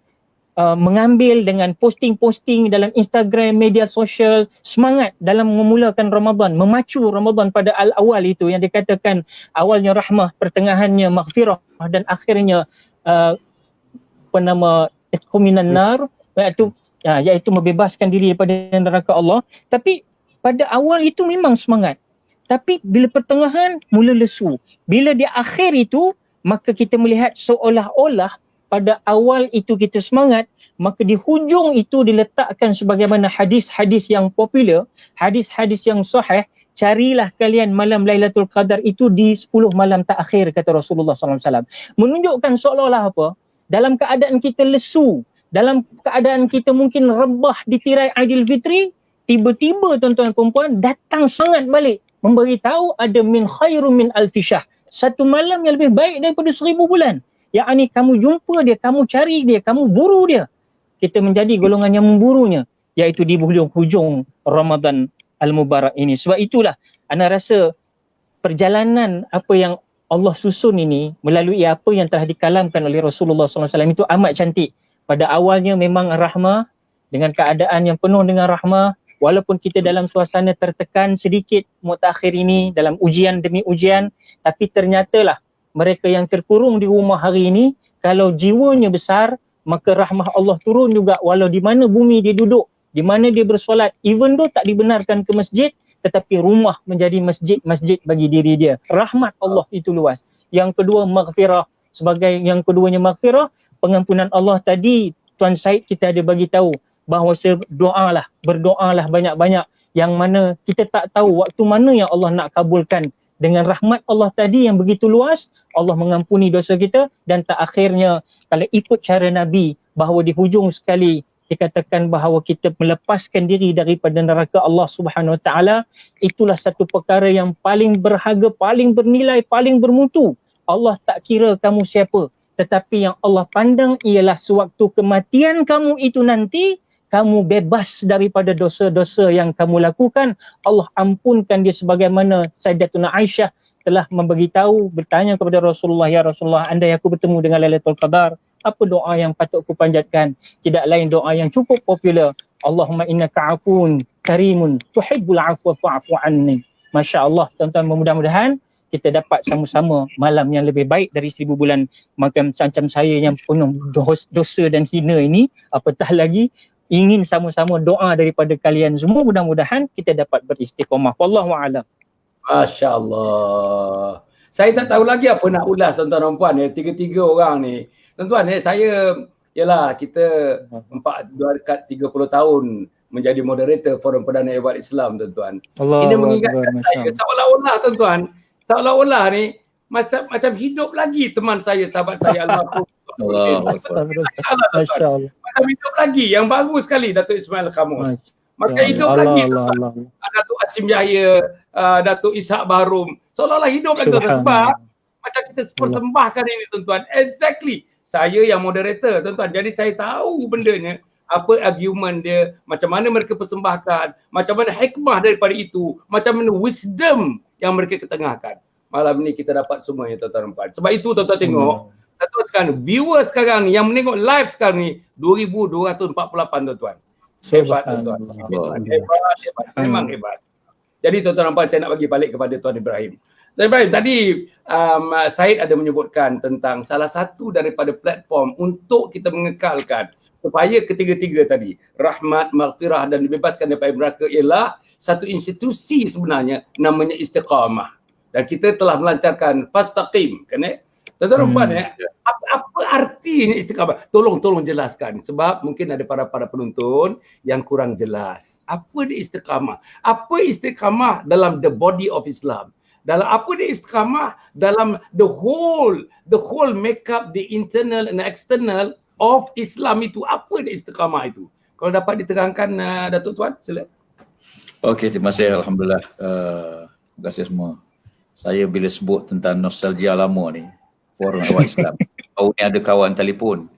mengambil dengan posting-posting dalam Instagram, media sosial, semangat dalam memulakan Ramadan, memacu Ramadan pada al-awal itu yang dikatakan awalnya rahmah, pertengahannya maghfirah dan akhirnya minan nar, iaitu membebaskan diri daripada neraka Allah. Tapi pada awal itu memang semangat. Tapi bila pertengahan mula lesu. Bila di akhir itu, maka kita melihat seolah-olah pada awal itu kita semangat, maka di hujung itu diletakkan sebagaimana hadis-hadis yang popular, hadis-hadis yang sahih, carilah kalian malam Lailatul Qadar itu di 10 malam terakhir, kata Rasulullah SAW. Menunjukkan seolah-olah apa? Dalam keadaan kita lesu, dalam keadaan kita mungkin rebah di tirai Aidilfitri, tiba-tiba tuan-tuan perempuan datang sangat balik, memberitahu ada min khairum min alfisyahr, satu malam yang lebih baik daripada 1000 bulan. Yakni kamu jumpa dia, kamu cari dia, kamu buru dia. Kita menjadi golongan yang memburunya, iaitu di hujung Ramadan Al-Mubarak ini. Sebab itulah ana rasa perjalanan apa yang Allah susun ini melalui apa yang telah dikalamkan oleh Rasulullah SAW itu amat cantik. Pada awalnya memang rahmah, dengan keadaan yang penuh dengan rahmah, walaupun kita dalam suasana tertekan sedikit mutakhir ini dalam ujian demi ujian, tapi ternyatalah mereka yang terkurung di rumah hari ini, kalau jiwanya besar, maka rahmah Allah turun juga walau di mana bumi dia duduk, di mana dia bersolat, even though tak dibenarkan ke masjid, tetapi rumah menjadi masjid bagi diri dia. Rahmat Allah itu luas. Yang kedua maghfirah. Sebagai yang keduanya maghfirah, pengampunan Allah tadi Tuan Syed kita ada bagi tahu bahawa berdoalah banyak-banyak, yang mana kita tak tahu waktu mana yang Allah nak kabulkan. Dengan rahmat Allah tadi yang begitu luas, Allah mengampuni dosa kita, dan tak akhirnya kalau ikut cara Nabi bahawa di hujung sekali dikatakan bahawa kita melepaskan diri daripada neraka Allah Subhanahu Wa Taala, itulah satu perkara yang paling berharga, paling bernilai, paling bermutu. Allah tak kira kamu siapa, tetapi yang Allah pandang ialah sewaktu kematian kamu itu nanti, kamu bebas daripada dosa-dosa yang kamu lakukan. Allah ampunkan dia, sebagaimana Sayyidatuna Aisyah telah bertanya kepada Rasulullah, ya Rasulullah, andai aku bertemu dengan Lailatul Qadar, apa doa yang patut aku panjatkan? Tidak lain doa yang cukup popular, Allahumma innaka afun karimun tuhibbul afwa fa'fu anni. Masya Allah, tuan-tuan, mudah-mudahan kita dapat sama-sama malam yang lebih baik dari 1000 bulan. Macam saya yang penuh dosa dan hina ini, apatah lagi ingin sama-sama doa daripada kalian semua, mudah-mudahan kita dapat beristiqamah. Wallahu a'lam. Masya Allah. Saya tak tahu lagi apa nak ulas tuan-tuan dan puan, tiga-tiga orang ni. Tuan-tuan, saya ialah kita dekat 30 tahun menjadi moderator Forum Perdana Ehwal Islam, tuan-tuan. Allah Ini mengingatkan saya seolah-olah, tuan-tuan, seolah-olah ni macam hidup lagi teman saya, sahabat saya almarhum. Masya Allah. Macam hidup lagi, yang baru sekali Datuk Ismail Khamus. Maka hidup lagi Datuk Hashim Yahya, Datuk Ishak Baharum. Seolah-olah hidup lagi, tuan-tuan. Sebab macam kita persembahkan ini, tuan-tuan. Exactly. Saya yang moderator, tuan-tuan. Jadi saya tahu bendanya, apa argument dia, macam mana mereka persembahkan, macam mana hikmah daripada itu, macam mana wisdom yang mereka ketengahkan. Malam ni kita dapat semuanya, tuan-tuan. Sebab itu tuan-tuan tengok, tuan-tuan, viewer sekarang yang menengok live sekarang ni 2248, tuan-tuan. Hebat, tuan-tuan. Hebat. Memang hebat. Jadi tuan-tuan, saya nak bagi balik kepada Tuan Ibrahim. Tuan Ibrahim, tadi Syed ada menyebutkan tentang salah satu daripada platform untuk kita mengekalkan supaya ketiga-tiga tadi, rahmat, maghfirah dan dibebaskan daripada neraka, ialah satu institusi sebenarnya namanya Istiqamah. Dan kita telah melancarkan Fastaqim, kan eh? Tuan-tuan, apa artinya Istiqamah? Tolong jelaskan, sebab mungkin ada para penonton yang kurang jelas. Apa dia Istiqamah? Apa Istiqamah dalam the body of Islam? Dalam apa dia Istiqamah dalam the whole make up the internal and external of Islam itu? Apa dia Istiqamah itu? Kalau dapat diterangkan Datuk Tuan, sila. Okey, terima kasih. Alhamdulillah. Terima kasih semua. Saya bila sebut tentang nostalgia lama ni, Forum Ehwal Islam, baru ni ada kawan telefon.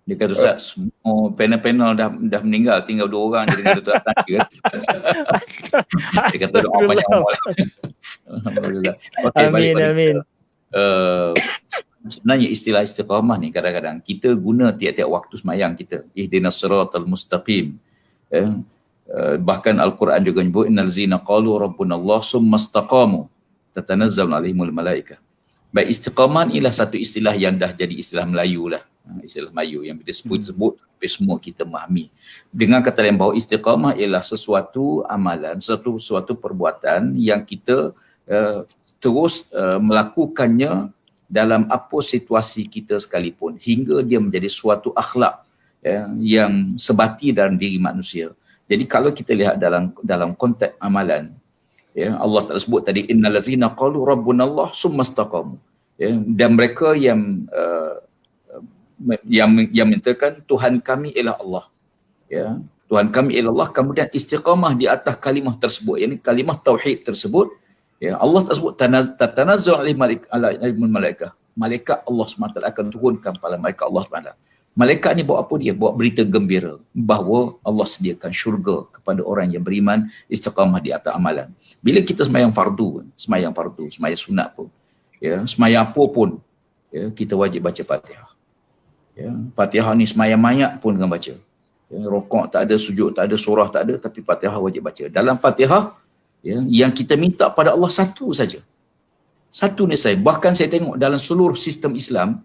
Dia kata, Ustaz, semua panel-panel dah meninggal, tinggal 2 orang je dengan Dr. Atan. Dia kata doa banyak amal. Alhamdulillah. Okay, amin. Sebenarnya istilah istiqamah ni kadang-kadang kita guna tiap-tiap waktu semayang kita. Ihdinas siratal mustaqim. Bahkan Al-Quran juga menyebut innal ladzina qalu rabbunallah summa istaqamu tatanazzalu alaihimul malaikah. Baik, istiqamah ialah satu istilah yang dah jadi istilah Melayu lah. Istilah Melayu yang bila sebut tapi semua kita memahami. Dengan kata lain bahawa istiqamah ialah sesuatu amalan, suatu perbuatan yang kita terus melakukannya dalam apa situasi kita sekalipun hingga dia menjadi suatu akhlak yang sebati dalam diri manusia. Jadi kalau kita lihat dalam konteks amalan, Allah Ta'ala sebut tadi innal ladzina qalu rabbunallah summa istaqamu, dan mereka yang menyatakan Tuhan kami ialah Allah, Tuhan kami ialah Allah, kemudian istiqamah di atas kalimah tersebut, yakni kalimah tauhid tersebut, Allah tersebut tatanazzalu alaihimul malaikah, malaikat Allah SWT akan turunkan pada malaikat Allah SWT. Malaikat ni buat apa dia? Buat berita gembira bahawa Allah sediakan syurga kepada orang yang beriman, istiqamah di atas amalan. Bila kita semayang fardu, semayang sunat pun, semayang apa pun, kita wajib baca Fatihah. Fatihah ni semayang mayat pun dengan baca. Rokok tak ada, sujud tak ada, surah tak ada, tapi Fatihah wajib baca. Dalam Fatihah, yang kita minta pada Allah satu saja. Satu ni saya. Bahkan saya tengok dalam seluruh sistem Islam,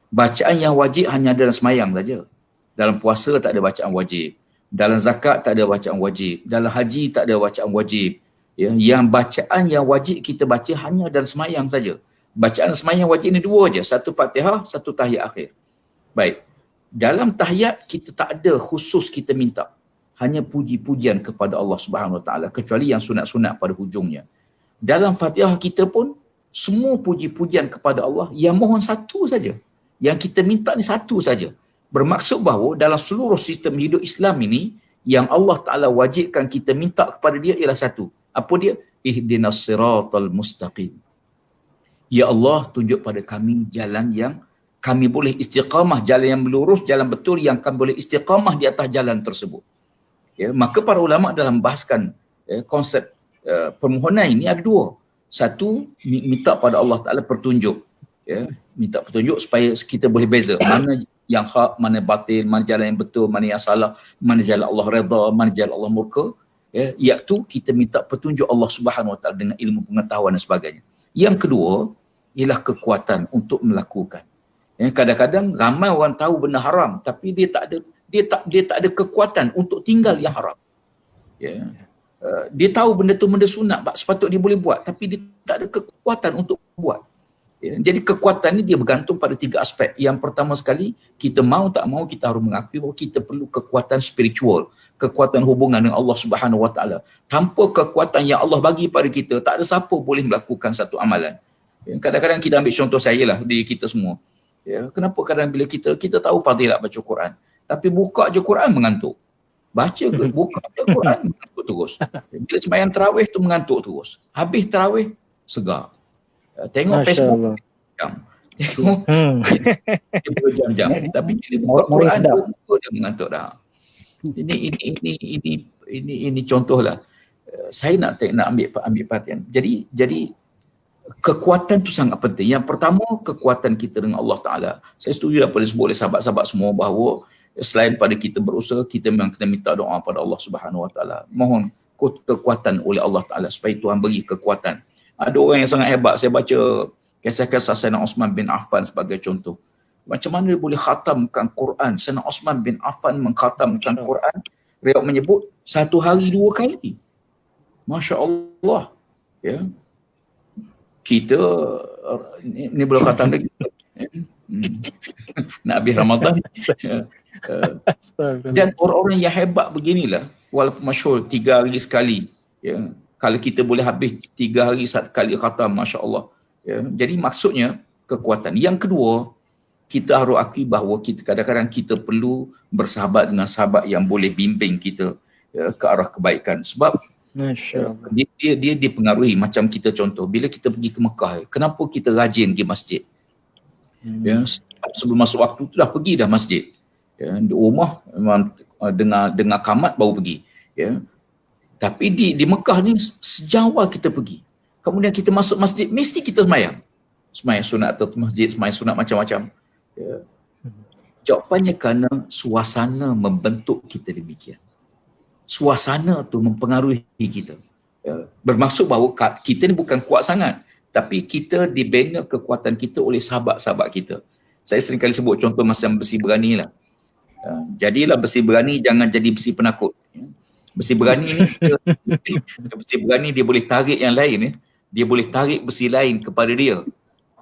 bacaan yang wajib hanya dalam semayang saja. Dalam puasa tak ada bacaan wajib. Dalam zakat tak ada bacaan wajib. Dalam haji tak ada bacaan wajib. Yang bacaan yang wajib kita baca hanya dalam semayang saja. Bacaan semayang wajib ni 2 je. Satu Fatihah, satu tahiyat akhir. Baik. Dalam tahiyat kita tak ada khusus kita minta. Hanya puji-pujian kepada Allah Subhanahu Wa Taala, kecuali yang sunat-sunat pada hujungnya. Dalam Fatihah kita pun semua puji-pujian kepada Allah, yang mohon satu saja. Yang kita minta ni satu saja. Bermaksud bahawa dalam seluruh sistem hidup Islam ini, yang Allah Ta'ala wajibkan kita minta kepada dia ialah satu. Apa dia? Ihdinas siratal mustaqim. Ya Allah, tunjuk pada kami jalan yang kami boleh istiqamah, jalan yang lurus, jalan betul yang kami boleh istiqamah di atas jalan tersebut. Maka para ulama dalam bahaskan konsep permohonan ini ada 2. Satu, minta pada Allah Ta'ala petunjuk. Minta petunjuk supaya kita boleh beza mana yang hak, mana batil, mana jalan yang betul, mana yang salah, mana jalan Allah redha, mana jalan Allah murka. Iaitu kita minta petunjuk Allah Subhanahu Wa Taala dengan ilmu pengetahuan dan sebagainya. Yang kedua ialah kekuatan untuk melakukan. Kadang-kadang ramai orang tahu benda haram tapi dia tak ada kekuatan untuk tinggal yang haram. Dia tahu benda tu benda sunat, sepatutnya dia boleh buat, tapi dia tak ada kekuatan untuk buat. Ya, jadi kekuatan ni dia bergantung pada 3 aspek. Yang pertama sekali, kita mau tak mau kita harus mengakui bahawa kita perlu kekuatan spiritual, kekuatan hubungan dengan Allah Subhanahu Wa Taala. Tanpa kekuatan yang Allah bagi pada kita, tak ada siapa boleh melakukan satu amalan. Ya, kadang-kadang kita ambil contoh saya lah, di kita semua. Ya, kenapa kadang bila kita tahu fadilat baca Quran, tapi buka je Quran mengantuk. Baca ke buka je Quran mengantuk terus. Bila sembahyang tarawih tu mengantuk terus. Habis tarawih segar. Tengok Masya Facebook Allah. jam. Tengok dia berjam-jam. Tapi bila buka Murid Quran sedap. dia mengantuk dah. Ini contohlah. Saya nak ambil perhatian. Jadi kekuatan tu sangat penting. Yang pertama, kekuatan kita dengan Allah Ta'ala. Saya setuju apa disebut oleh sahabat-sahabat semua bahawa selain pada kita berusaha, kita memang kena minta doa pada Allah Subhanahu Wa Ta'ala. Mohon kekuatan oleh Allah Ta'ala supaya Tuhan beri kekuatan. Ada orang yang sangat hebat. Saya baca kisah-kisah Sayyidina Osman bin Affan sebagai contoh. Macam mana dia boleh khatamkan Quran? Sayyidina Osman bin Affan mengkhatamkan Quran. Riwayat menyebut 1 hari 2 kali. Masya Allah. Ya. Kita ni belum khatam lagi. Nak habis Ramadan. Dan orang-orang yang hebat beginilah, walaupun masyhur 3 hari sekali, ya, kalau kita boleh habis 3 hari 1 kali khatam, Masya Allah. Ya, jadi maksudnya kekuatan. Yang kedua, kita harus akui bahawa kita kadang-kadang kita perlu bersahabat dengan sahabat yang boleh bimbing kita, ya, ke arah kebaikan. Sebab dia dipengaruhi. Macam kita contoh, bila kita pergi ke Mekah, kenapa kita rajin pergi masjid? Ya, sebelum masuk waktu tu dah masjid. Ya, di rumah memang dengar kamat baru pergi. Ya. Tapi di Mekah ni sejak awal kita pergi. Kemudian kita masuk masjid, mesti kita semayang. Semayang sunat atau masjid, semayang sunat macam-macam. Ya. Jawapannya kerana suasana membentuk kita demikian. Suasana tu mempengaruhi kita. Ya. Bermaksud bahawa kita ni bukan kuat sangat, tapi kita dibina kekuatan kita oleh sahabat-sahabat kita. Saya sering kali sebut contoh macam besi berani lah. Jadilah besi berani, jangan jadi besi penakut. Besi berani ni, besi berani dia boleh tarik yang lain, ya. Dia boleh tarik besi lain kepada dia.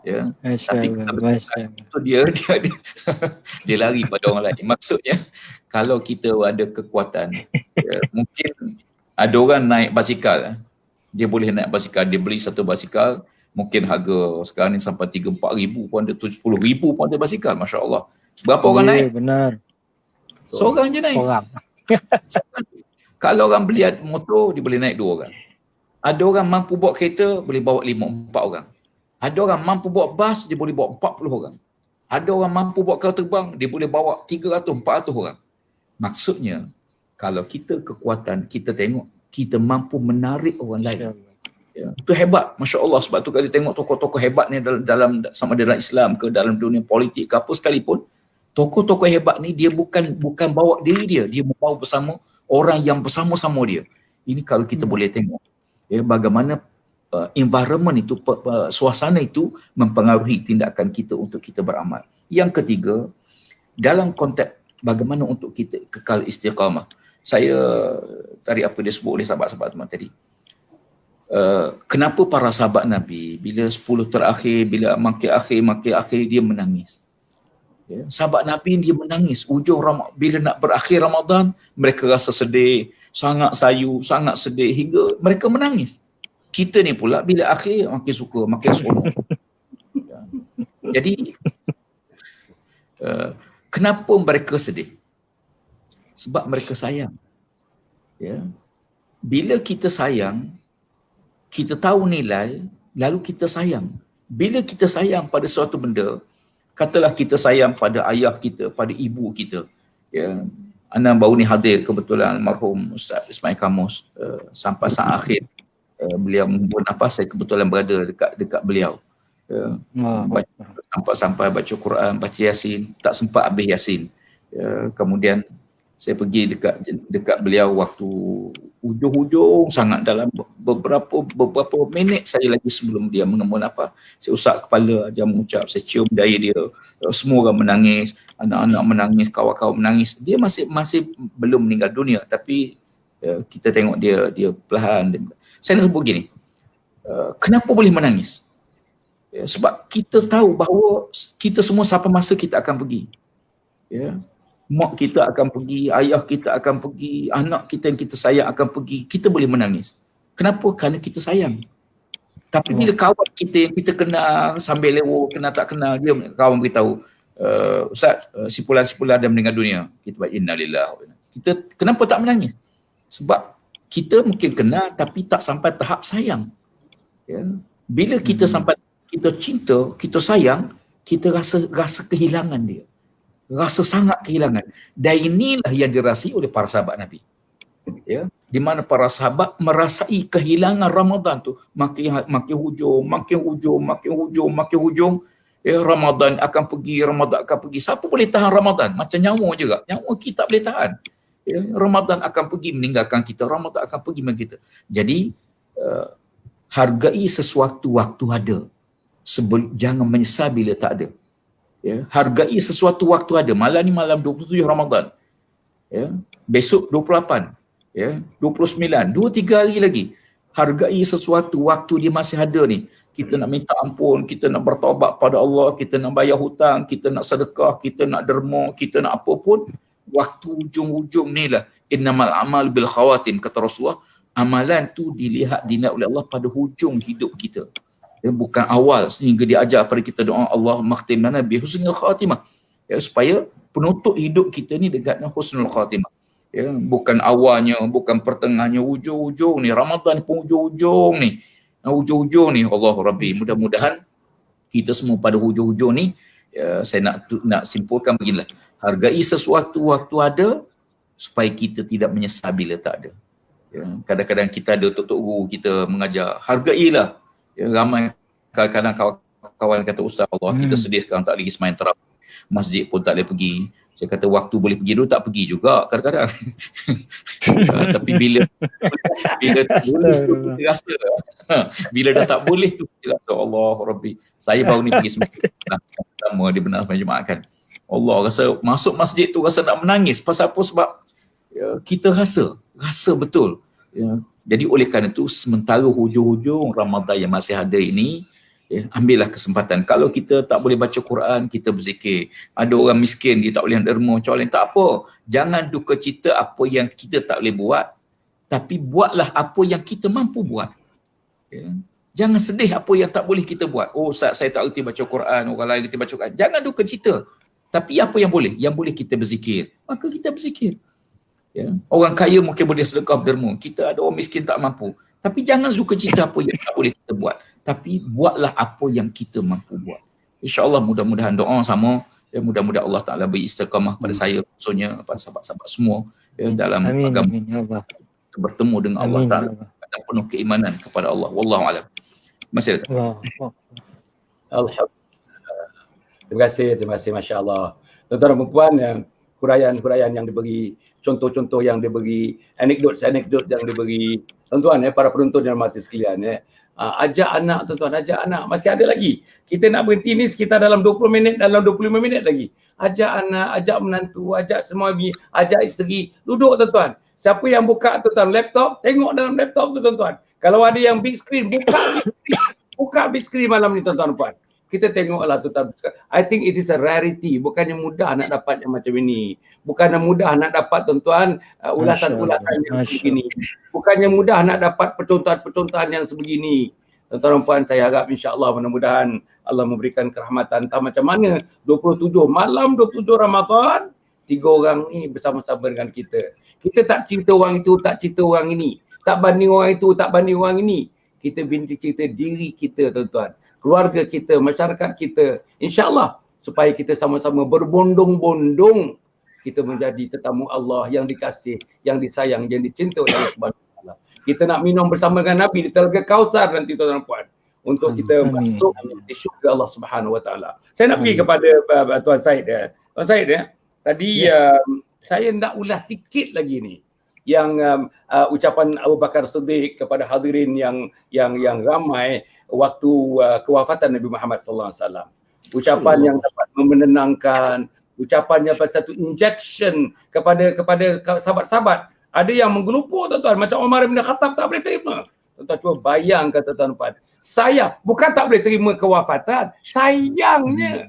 Ya. Tapi kalau itu dia lari pada orang lain. Maksudnya kalau kita ada kekuatan, ya, mungkin ada orang naik basikal, dia boleh naik basikal, dia beli satu basikal, mungkin harga sekarang ni sampai 3-4 ribu pun ada, 10 ribu pun ada basikal, Masya Allah. Berapa orang naik? Benar. Seorang je naik. Kalau orang beli motor, dia boleh naik 2 orang. Ada orang mampu bawa kereta, boleh bawa 5-4 orang. Ada orang mampu bawa bas, dia boleh bawa 40 orang. Ada orang mampu bawa kapal terbang, dia boleh bawa 300-400 orang. Maksudnya, kalau kita kekuatan, kita tengok, kita mampu menarik orang lain. Ya, itu hebat, Masya Allah. Sebab tu kalau tengok tokoh-tokoh hebat ni dalam sama dalam Islam ke dalam dunia politik ke apa sekalipun, tokoh-tokoh hebat ni dia bukan bawa diri dia membawa bersama orang yang bersama-sama dia. Ini kalau kita boleh tengok, ya, bagaimana environment itu, suasana itu mempengaruhi tindakan kita untuk kita beramal. Yang ketiga, dalam konteks bagaimana untuk kita kekal istiqamah. Saya tarik apa dia sebut oleh sahabat-sahabat teman tadi. Kenapa para sahabat Nabi bila 10 terakhir, bila makin akhir dia menangis. Ya, sahabat Nabi dia menangis. Bila nak berakhir Ramadan, mereka rasa sedih, sangat sayu, sangat sedih hingga mereka menangis. Kita ni pula bila akhir makin suka, makin seronok. Ya. Jadi kenapa mereka sedih? Sebab mereka sayang. Ya. Bila kita sayang, kita tahu nilai, lalu kita sayang. Bila kita sayang pada suatu benda, katalah kita sayang pada ayah kita, pada ibu kita. Ya. Ana baru ni hadir kebetulan almarhum Ustaz Ismail Kamus, sampai saat akhir beliau membuat nafas, saya kebetulan berada dekat beliau. Ya. Sampai baca Quran, baca Yasin, tak sempat habis Yasin. Ya. Kemudian saya pergi dekat beliau waktu hujung-hujung sangat, dalam beberapa minit saya lagi sebelum dia mengemun apa, saya usap kepala, dia mengucap, saya cium dahi dia, semua orang menangis, anak-anak menangis, kawan-kawan menangis. Dia masih belum meninggal dunia, tapi kita tengok dia perlahan. Saya nak sebut gini, kenapa boleh menangis? Sebab kita tahu bahawa kita semua sampai masa kita akan pergi. Ya. Mak kita akan pergi, ayah kita akan pergi, anak kita yang kita sayang akan pergi. Kita boleh menangis. Kenapa? Kerana kita sayang. Tapi bila kawan kita yang kita kenal sambil lewat, kenal tak kenal, dia kawan beritahu, Ustaz, sipulan-sipulan dah meninggal dunia. Kita buat innalillah. Kita kenapa tak menangis? Sebab kita mungkin kenal tapi tak sampai tahap sayang. Ya. Bila kita sampai kita cinta, kita sayang, kita rasa kehilangan dia. Rasa sangat kehilangan. Dan inilah yang dirasai oleh para sahabat Nabi. Ya, di mana para sahabat merasai kehilangan Ramadan tu, makin hujung, ya, Ramadan akan pergi. Siapa boleh tahan Ramadan? Macam nyawa juga. Nyawa kita tak boleh tahan. Ya, Ramadan akan pergi meninggalkan kita, Ramadan akan pergi meninggalkan kita. Jadi hargai sesuatu waktu ada. Jangan menyesal bila tak ada. Ya, hargai sesuatu waktu ada. Malam ni malam 27 Ramadan. Ya, besok 28. Ya, 29, 2-3 hari lagi. Hargai sesuatu waktu dia masih ada ni. Kita nak minta ampun, kita nak bertaubat pada Allah, kita nak bayar hutang, kita nak sedekah, kita nak derma, kita nak apa pun. Waktu ujung-ujung ni lah. Innamal amal bil khawatim, kata Rasulullah. Amalan tu dilihat oleh Allah pada hujung hidup kita. Ya, bukan awal sehingga dia ajar pada kita doa Allah makhtim lana bi husnul khatimah. Ya, supaya penutup hidup kita ni dekatnya husnul khatimah. Ya, bukan awalnya, bukan pertengahnya, hujung-hujung ni. Ramadan pun hujung-hujung ni. Hujung-hujung ni, Allah Rabbi. Mudah-mudahan kita semua pada hujung-hujung ni, ya, saya nak simpulkan beginilah. Hargai sesuatu waktu ada supaya kita tidak menyesal bila tak ada. Ya, kadang-kadang kita ada tok guru kita mengajar, hargailah. Ya, ramai kadang-kadang kawan-kawan kata, Ustaz Allah, kita sedih sekarang tak lagi semain terawih. Masjid pun tak boleh pergi. Saya kata waktu boleh pergi dulu tak pergi juga kadang-kadang. Tapi bila boleh tu kita rasa. Bila dah tak boleh tu kita rasa Allah Rabbi. Saya baru ni pergi semalam pertama di benar semalam Jumaat kan. Allah rasa masuk masjid tu rasa nak menangis. Pasal apa? Sebab ya, kita rasa betul. Ya. Jadi oleh kerana itu sementara hujung-hujung Ramadan yang masih ada ini, ya, ambillah kesempatan. Kalau kita tak boleh baca Quran, kita berzikir. Ada orang miskin, dia tak boleh derma, macam tak apa. Jangan duka cita apa yang kita tak boleh buat, tapi buatlah apa yang kita mampu buat. Ya. Jangan sedih apa yang tak boleh kita buat. Oh Ustaz, saya tak erti baca Quran, orang lain erti baca Quran. Jangan duka cita. Tapi apa yang boleh? Yang boleh kita berzikir. Maka kita berzikir. Ya. Orang kaya mungkin boleh sedekah derma. Kita ada orang miskin tak mampu. Tapi jangan duka cita apa yang tak boleh kita buat. Tapi buatlah apa yang kita mampu buat. InsyaAllah mudah-mudahan doa sama. Ya, mudah-mudahan Allah Ta'ala beri istiqamah pada saya, khususnya pada sahabat-sahabat semua. Ya, dalam agama kita bertemu dengan Allah Ta'ala. Dan penuh keimanan kepada Allah. Wallahu'alam. Masih ada. Alhamdulillah. Terima kasih, Masya Allah. Tuan-tuan dan puan, yang huraian yang diberi, contoh-contoh yang diberi, anekdot yang diberi. Tuan-tuan, para penonton yang mati sekalian, ajak anak tuan-tuan, ajak anak. Masih ada lagi. Kita nak berhenti ni sekitar dalam 20 minit, dalam 25 minit lagi. Ajak anak, ajak menantu, ajak semua, ajak isteri. Duduk tuan-tuan. Siapa yang buka tuan-tuan laptop, tengok dalam laptop tu tuan-tuan. Kalau ada yang big screen, buka big screen malam ni tuan-tuan puan. Kita tengoklah tuan-tuan. I think it is a rarity. Bukannya mudah nak dapat yang macam ini. Bukannya mudah nak dapat tuan-tuan ulasan-ulasan yang sebegini. Bukannya mudah nak dapat percontohan-percontohan yang sebegini. Tuan-tuan dan puan, saya harap insya-Allah mudah-mudahan Allah memberikan kerahmatan. Entah macam mana 27 malam 27 Ramadan, 3 orang ni bersama-sama dengan kita. Kita tak cerita orang itu, tak cerita orang ini. Tak banding orang itu, tak banding orang ini. Kita binti cerita diri kita tuan-tuan. Keluarga kita, masyarakat kita, insya-Allah supaya kita sama-sama berbondong-bondong kita menjadi tetamu Allah yang dikasih, yang disayang, yang dicinta oleh Allah Subhanahu Wa Taala. Kita nak minum bersama dengan Nabi di Telaga Kausar nanti tuan-tuan dan puan untuk kita masuk di syurga Allah Subhanahu Wa Taala. Saya nak pergi kepada Tuan Said ya. Tuan Said ya, tadi saya nak ulas sikit lagi ni yang ucapan Abu Bakar Siddiq kepada hadirin yang ramai waktu kewafatan Nabi Muhammad sallallahu alaihi wasallam. Ucapan yang dapat menenangkan, ucapannya satu injection kepada sahabat-sahabat. Ada yang menggelupur tuan-tuan, macam Umar bin Khattab tak boleh terima. Tuan-tuan cuba bayangkan tuan-tuan, sayang, bukan tak boleh terima kewafatan, sayangnya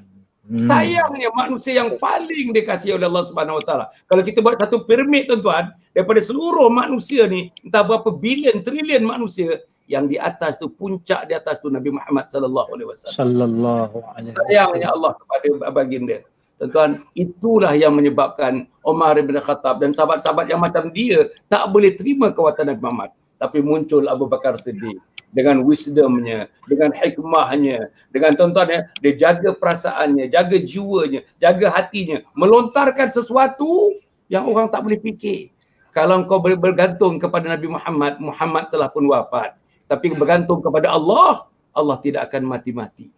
manusia yang paling dikasihi oleh Allah Subhanahu Wa Taala. Kalau kita buat satu piramid tuan-tuan, daripada seluruh manusia ni, entah berapa bilion, trilion manusia, yang di atas tu, puncak di atas tu Nabi Muhammad sallallahu alaihi wasallam. Sallallahu alaihi wasallam. Sayangnya Allah kepada baginda. Tuan-tuan, itulah yang menyebabkan Umar bin Khattab dan sahabat-sahabat yang macam dia tak boleh terima kewafatan Nabi Muhammad. Tapi muncul Abu Bakar Siddiq dengan wisdomnya, dengan hikmahnya, dengan tuan-tuan ya, dia jaga perasaannya, jaga jiwanya, jaga hatinya, melontarkan sesuatu yang orang tak boleh fikir. Kalau kau bergantung kepada Nabi Muhammad, Muhammad telah pun wafat. Tapi bergantung kepada Allah, Allah tidak akan mati-mati.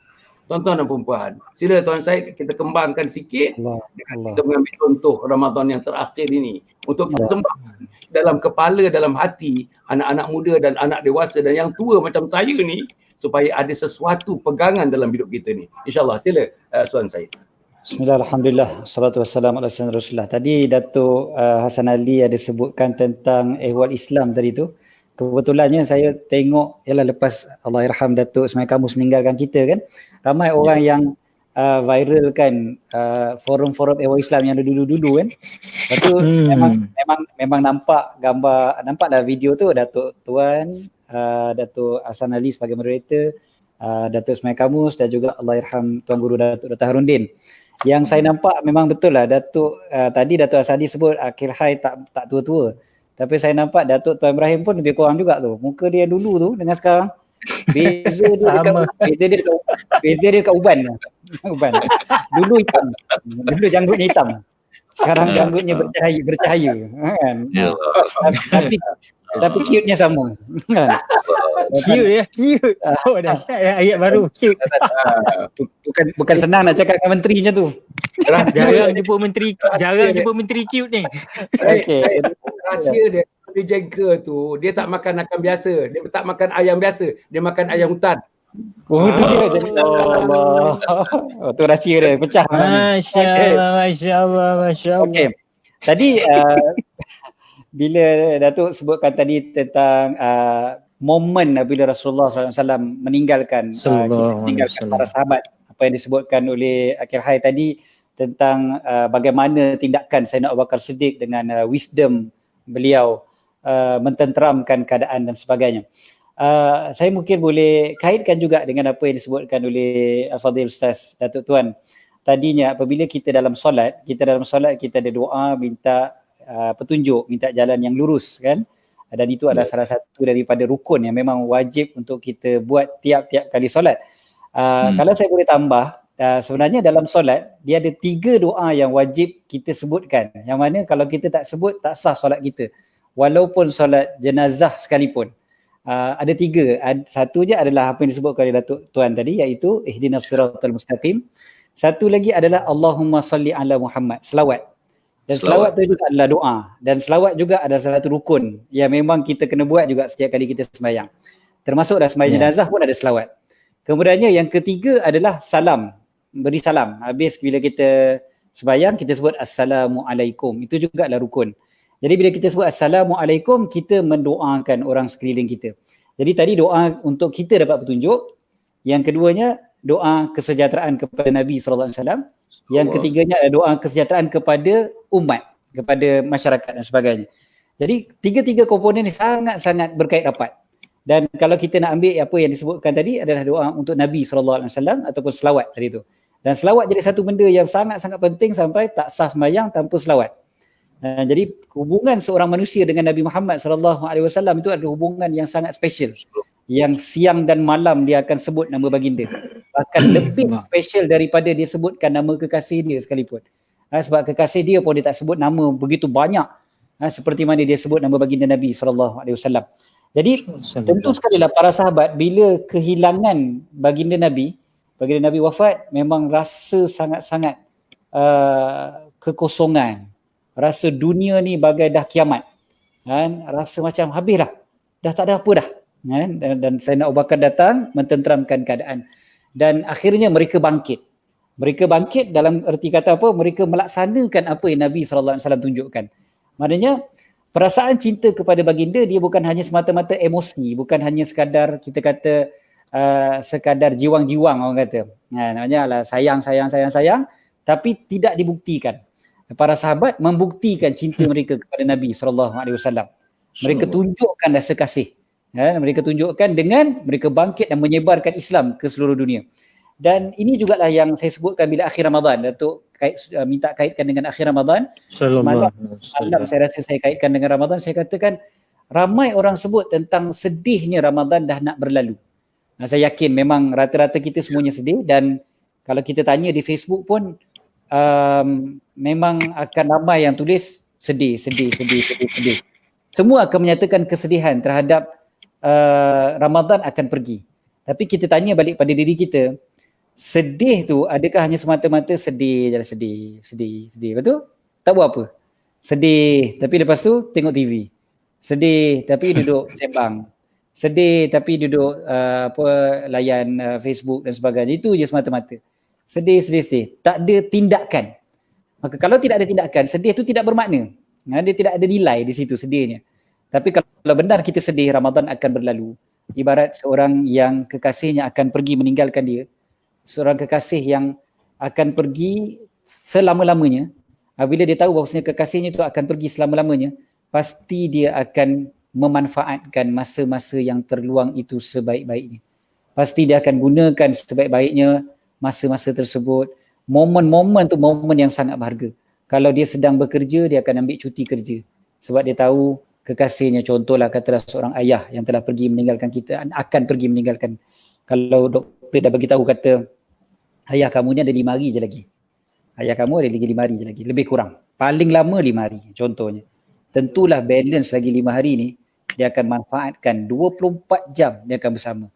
Tuan-tuan dan puan-puan, sila Tuan Syed kita kembangkan sikit dengan kita mengambil contoh Ramadan yang terakhir ini untuk sembah dalam kepala, dalam hati anak-anak muda dan anak dewasa dan yang tua macam saya ni, supaya ada sesuatu pegangan dalam hidup kita ni. InsyaAllah, sila Tuan Syed. Bismillah, alhamdulillah, salatu wassalamu ala sayyidina Rasulullah. Tadi Datuk Hasan Ali ada sebutkan tentang ehwal Islam tadi tu. Kebetulannya saya tengok, ialah lepas Allahyarham Datuk Ismail Kamus meninggalkan kita kan, ramai orang yang viralkan forum-forum ehwal Islam yang dulu-dulu kan. Lepas tu memang nampak gambar, nampaklah video tu Datuk Tuan, Datuk Hasan Ali sebagai moderator, Datuk Ismail Kamus dan juga Allahyarham Tuan Guru Datuk Dr. Harundin. Yang saya nampak memang betul lah Datuk, tadi Datuk Hasan Ali sebut Akhil Hai tak tua-tua. Tapi saya nampak Datuk Tuan Ibrahim pun lebih kurang juga tu. Muka dia dulu tu dengan sekarang. Beza dia dekat uban. Dulu hitam. Dulu janggutnya hitam. Sekarang janggutnya bercahaya. Kan? Tapi cute-nya sama. Kan? Cute ya, cute. Oh dahsyat ya, ayat baru, cute. Bukan senang nak cakap dengan menterinya tu. Jarang jumpa menteri cute ni. Okey. Rahsia dia jengka tu, dia tak makan biasa, dia tak makan ayam biasa, dia makan ayam hutan. Oh tu dia. Allah. Oh, tu rahsia dia pecah. Masya-Allah. Okey. Tadi bila Datuk sebutkan tadi tentang momen bila Rasulullah SAW meninggalkan para sahabat, apa yang disebutkan oleh Akhil Hai tadi tentang bagaimana tindakan Sayyidina Abu Bakar Siddiq dengan wisdom beliau mententeramkan keadaan dan sebagainya. Saya mungkin boleh kaitkan juga dengan apa yang disebutkan oleh Al-Fadhil Ustaz Datuk Tuan. Tadinya apabila kita dalam solat kita ada doa minta petunjuk, minta jalan yang lurus kan. Dan itu adalah salah satu daripada rukun yang memang wajib untuk kita buat tiap-tiap kali solat. Kalau saya boleh tambah, sebenarnya dalam solat dia ada 3 doa yang wajib kita sebutkan. Yang mana kalau kita tak sebut tak sah solat kita. Walaupun solat jenazah sekalipun. Ada 3. Satu je adalah apa yang disebutkan oleh Datuk Tuan tadi, iaitu ihdinas siratal mustaqim. Satu lagi adalah Allahumma salli ala Muhammad, selawat. Dan selawat tu juga adalah doa. Dan selawat juga adalah salah satu rukun yang memang kita kena buat juga setiap kali kita sembahyang. Termasuk dah sembahyang jenazah pun ada selawat. Kemudiannya yang ketiga adalah salam. Beri salam. Habis bila kita sembahyang kita sebut Assalamualaikum. Itu juga adalah rukun. Jadi bila kita sebut Assalamualaikum, kita mendoakan orang sekeliling kita. Jadi tadi doa untuk kita dapat petunjuk. Yang keduanya doa kesejahteraan kepada Nabi SAW. Yang ketiganya adalah doa kesejahteraan kepada umat, kepada masyarakat dan sebagainya. Jadi 3 komponen ni sangat-sangat berkait rapat. Dan kalau kita nak ambil apa yang disebutkan tadi adalah doa untuk Nabi SAW ataupun selawat tadi tu. Dan selawat jadi satu benda yang sangat-sangat penting sampai tak sah sembahyang tanpa selawat. Jadi hubungan seorang manusia dengan Nabi Muhammad SAW itu adalah hubungan yang sangat special. Yang siang dan malam dia akan sebut nama baginda. Bahkan lebih special daripada dia sebutkan nama kekasih dia sekalipun. Sebab kekasih dia pun dia tak sebut nama begitu banyak. Seperti mana dia sebut nama baginda Nabi SAW. Jadi tentu sekali lah para sahabat bila kehilangan baginda Nabi wafat, memang rasa sangat-sangat kekosongan. Rasa dunia ni bagai dah kiamat. Rasa macam habislah. Dah tak ada apa dah. Dan Sayyidina Abu Bakar datang mententeramkan keadaan. Dan akhirnya mereka bangkit. Mereka bangkit dalam erti kata apa? Mereka melaksanakan apa yang Nabi SAW tunjukkan. Maknanya perasaan cinta kepada baginda dia bukan hanya semata-mata emosi, bukan hanya sekadar kita kata sekadar jiwang-jiwang orang kata. Namanya lah sayang tapi tidak dibuktikan. Para sahabat membuktikan cinta mereka kepada Nabi SAW. Mereka tunjukkan rasa kasih. Mereka tunjukkan dengan mereka bangkit dan menyebarkan Islam ke seluruh dunia. Dan ini jugalah yang saya sebutkan bila akhir Ramadan. Datuk minta kaitkan dengan akhir Ramadan. Semalam saya rasa saya kaitkan dengan Ramadan. Saya katakan ramai orang sebut tentang sedihnya Ramadan dah nak berlalu. Saya yakin memang rata-rata kita semuanya sedih, dan kalau kita tanya di Facebook pun memang akan ramai yang tulis sedih. Semua akan menyatakan kesedihan terhadap Ramadan akan pergi. Tapi kita tanya balik pada diri kita, sedih tu adakah hanya semata-mata sedih, betul? Tak buat apa. Sedih tapi lepas tu tengok TV. Sedih tapi duduk sembang. Sedih tapi duduk layan Facebook dan sebagainya. Itu je semata-mata. Sedih. Tak ada tindakan. Maka kalau tidak ada tindakan, sedih tu tidak bermakna. Dia tidak ada nilai di situ sedihnya. Tapi kalau benar kita sedih, Ramadan akan berlalu. Ibarat seorang yang kekasihnya akan pergi meninggalkan dia. Seorang kekasih yang akan pergi selama-lamanya. Bila dia tahu bahawasanya kekasihnya itu akan pergi selama-lamanya, pasti dia akan memanfaatkan masa-masa yang terluang itu sebaik-baiknya. Pasti dia akan gunakan sebaik-baiknya masa-masa tersebut. Momen-momen tu momen yang sangat berharga. Kalau dia sedang bekerja, dia akan ambil cuti kerja. Sebab dia tahu kekasihnya, contohlah katalah seorang ayah yang telah pergi meninggalkan kita, akan pergi meninggalkan. Kalau doktor dah beritahu kata, ayah kamu ni ada 5 hari je lagi. Ayah kamu ada lagi 5 hari je lagi. Lebih kurang. Paling lama 5 hari contohnya. Tentulah balance lagi 5 hari ni, dia akan manfaatkan 24 jam dia akan bersama.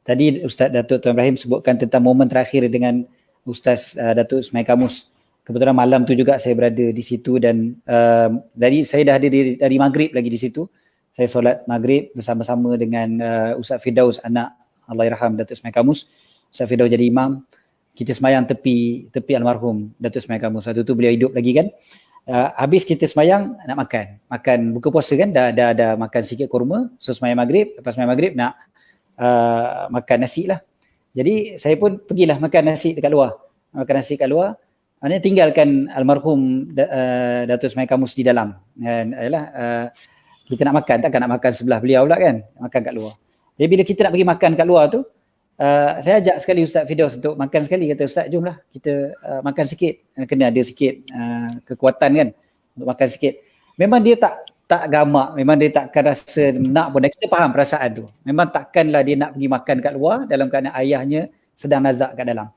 Tadi Ustaz Datuk Tuan Ibrahim sebutkan tentang momen terakhir dengan Ustaz Datuk Ismail Kamus. Kebetulan malam tu juga saya berada di situ, dan saya dah ada dari maghrib lagi di situ. Saya solat maghrib bersama-sama dengan Ustaz Firdaus, anak Allahyarham Datuk Ismail Kamus. Ustaz Firdaus jadi imam. Kita semayang tepi almarhum Datuk Ismail Kamus. Waktu tu beliau hidup lagi kan. Habis kita semayang nak makan buka puasa kan, dah makan sikit kurma. So semayang maghrib, lepas semayang maghrib nak makan nasi lah. Jadi saya pun pergilah makan nasi dekat luar. Maknanya tinggalkan almarhum Datuk Ismail Kamus di dalam. Kita nak makan, takkan nak makan sebelah beliau pula kan, makan kat luar. Jadi bila kita nak pergi makan kat luar tu, saya ajak sekali Ustaz Firdaus untuk makan sekali. Kata Ustaz, jomlah kita makan sikit. Kena ada sikit kekuatan kan untuk makan sikit. Memang dia tak gamak, memang dia takkan rasa nak pun. Kita faham perasaan tu. Memang takkanlah dia nak pergi makan kat luar dalam keadaan ayahnya sedang nazak kat dalam.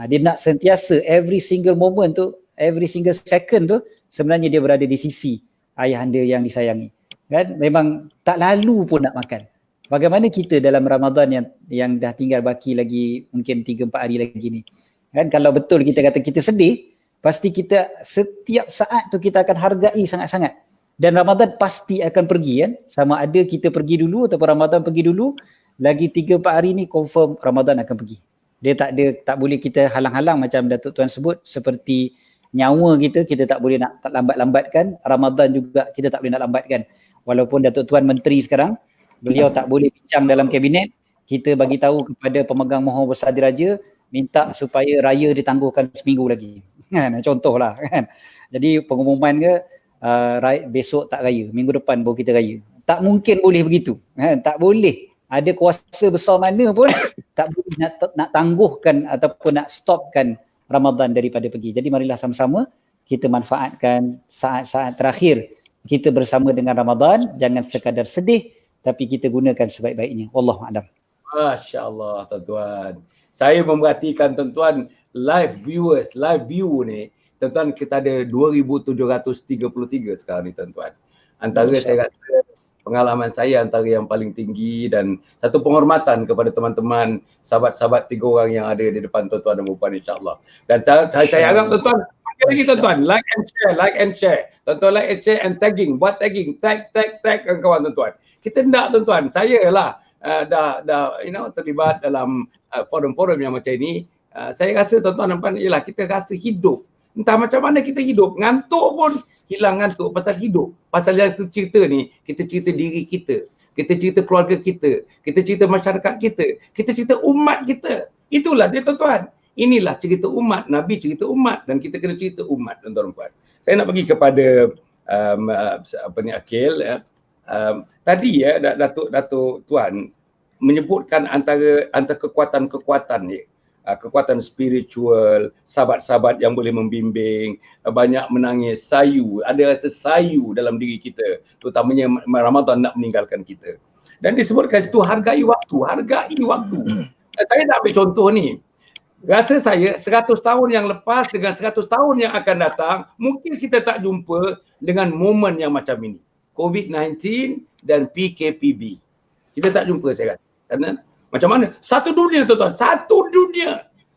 Dia nak sentiasa every single moment tu, every single second tu sebenarnya dia berada di sisi ayahanda yang disayangi. Kan? Memang tak lalu pun nak makan. Bagaimana kita dalam Ramadan yang dah tinggal baki lagi mungkin 3-4 hari lagi ni. Kan kalau betul kita kata kita sedih, pasti kita setiap saat tu kita akan hargai sangat-sangat. Dan Ramadan pasti akan pergi kan. Sama ada kita pergi dulu ataupun Ramadan pergi dulu, lagi 3-4 hari ni confirm Ramadan akan pergi. Dia tak boleh kita halang-halang macam Datuk Tuan sebut, seperti nyawa kita tak boleh nak lambat-lambatkan. Ramadan juga kita tak boleh nak lambatkan. Walaupun Datuk Tuan Menteri sekarang, beliau tak boleh bincang dalam kabinet, kita bagi tahu kepada pemegang Mahkamah Besar Diraja minta supaya raya ditangguhkan seminggu lagi. Kan, contohlah kan. Jadi pengumuman ke besok tak raya, minggu depan baru kita raya. Tak mungkin boleh begitu. Kan? Tak boleh. Ada kuasa besar mana pun tak boleh nak tangguhkan ataupun nak stopkan Ramadan daripada pergi. Jadi marilah sama-sama kita manfaatkan saat-saat terakhir kita bersama dengan Ramadan. Jangan sekadar sedih, tapi kita gunakan sebaik-baiknya. Wallahu'alam. Masya-Allah tuan-tuan. Saya memperhatikan tuan-tuan live view ni. Tuan-tuan kita ada 2,733 sekarang ni tuan-tuan. Antara saya rasa pengalaman saya antara yang paling tinggi, dan satu penghormatan kepada teman-teman sahabat-sahabat 3 orang yang ada di depan tuan-tuan dan puan insya-Allah. Dan saya harap tuan-tuan lagi tuan-tuan like and share. Tuan-tuan like and share and tagging, buat tagging, tag kawan-kawan tuan-tuan. Kita nak tuan-tuan, saya lah dah terlibat dalam forum-forum yang macam ini. Saya rasa tuan-tuan nampak ialah kita rasa hidup. Entah macam mana kita hidup, ngantuk pun hilang ngantuk pasal hidup. Pasal yang tu cerita ni, kita cerita diri kita. kita cerita keluarga kita cerita masyarakat kita cerita umat kita. Itulah dia tuan-tuan. Inilah cerita umat, Nabi cerita umat dan kita kena cerita umat tuan-tuan dan puan. Saya nak pergi kepada Akil ya. Tadi ya Datuk Tuan menyebutkan antara kekuatan-kekuatan ni, kekuatan spiritual, sahabat-sahabat yang boleh membimbing, banyak menangis, sayu, ada rasa sayu dalam diri kita, terutamanya Ramadan nak meninggalkan kita. Dan disebutkan situ hargai waktu. Saya nak ambil contoh ni. Rasa saya 100 tahun yang lepas dengan 100 tahun yang akan datang, mungkin kita tak jumpa dengan momen yang macam ini. COVID-19 dan PKPB. Kita tak jumpa saya kata. Karena macam mana? Satu dunia tuan-tuan.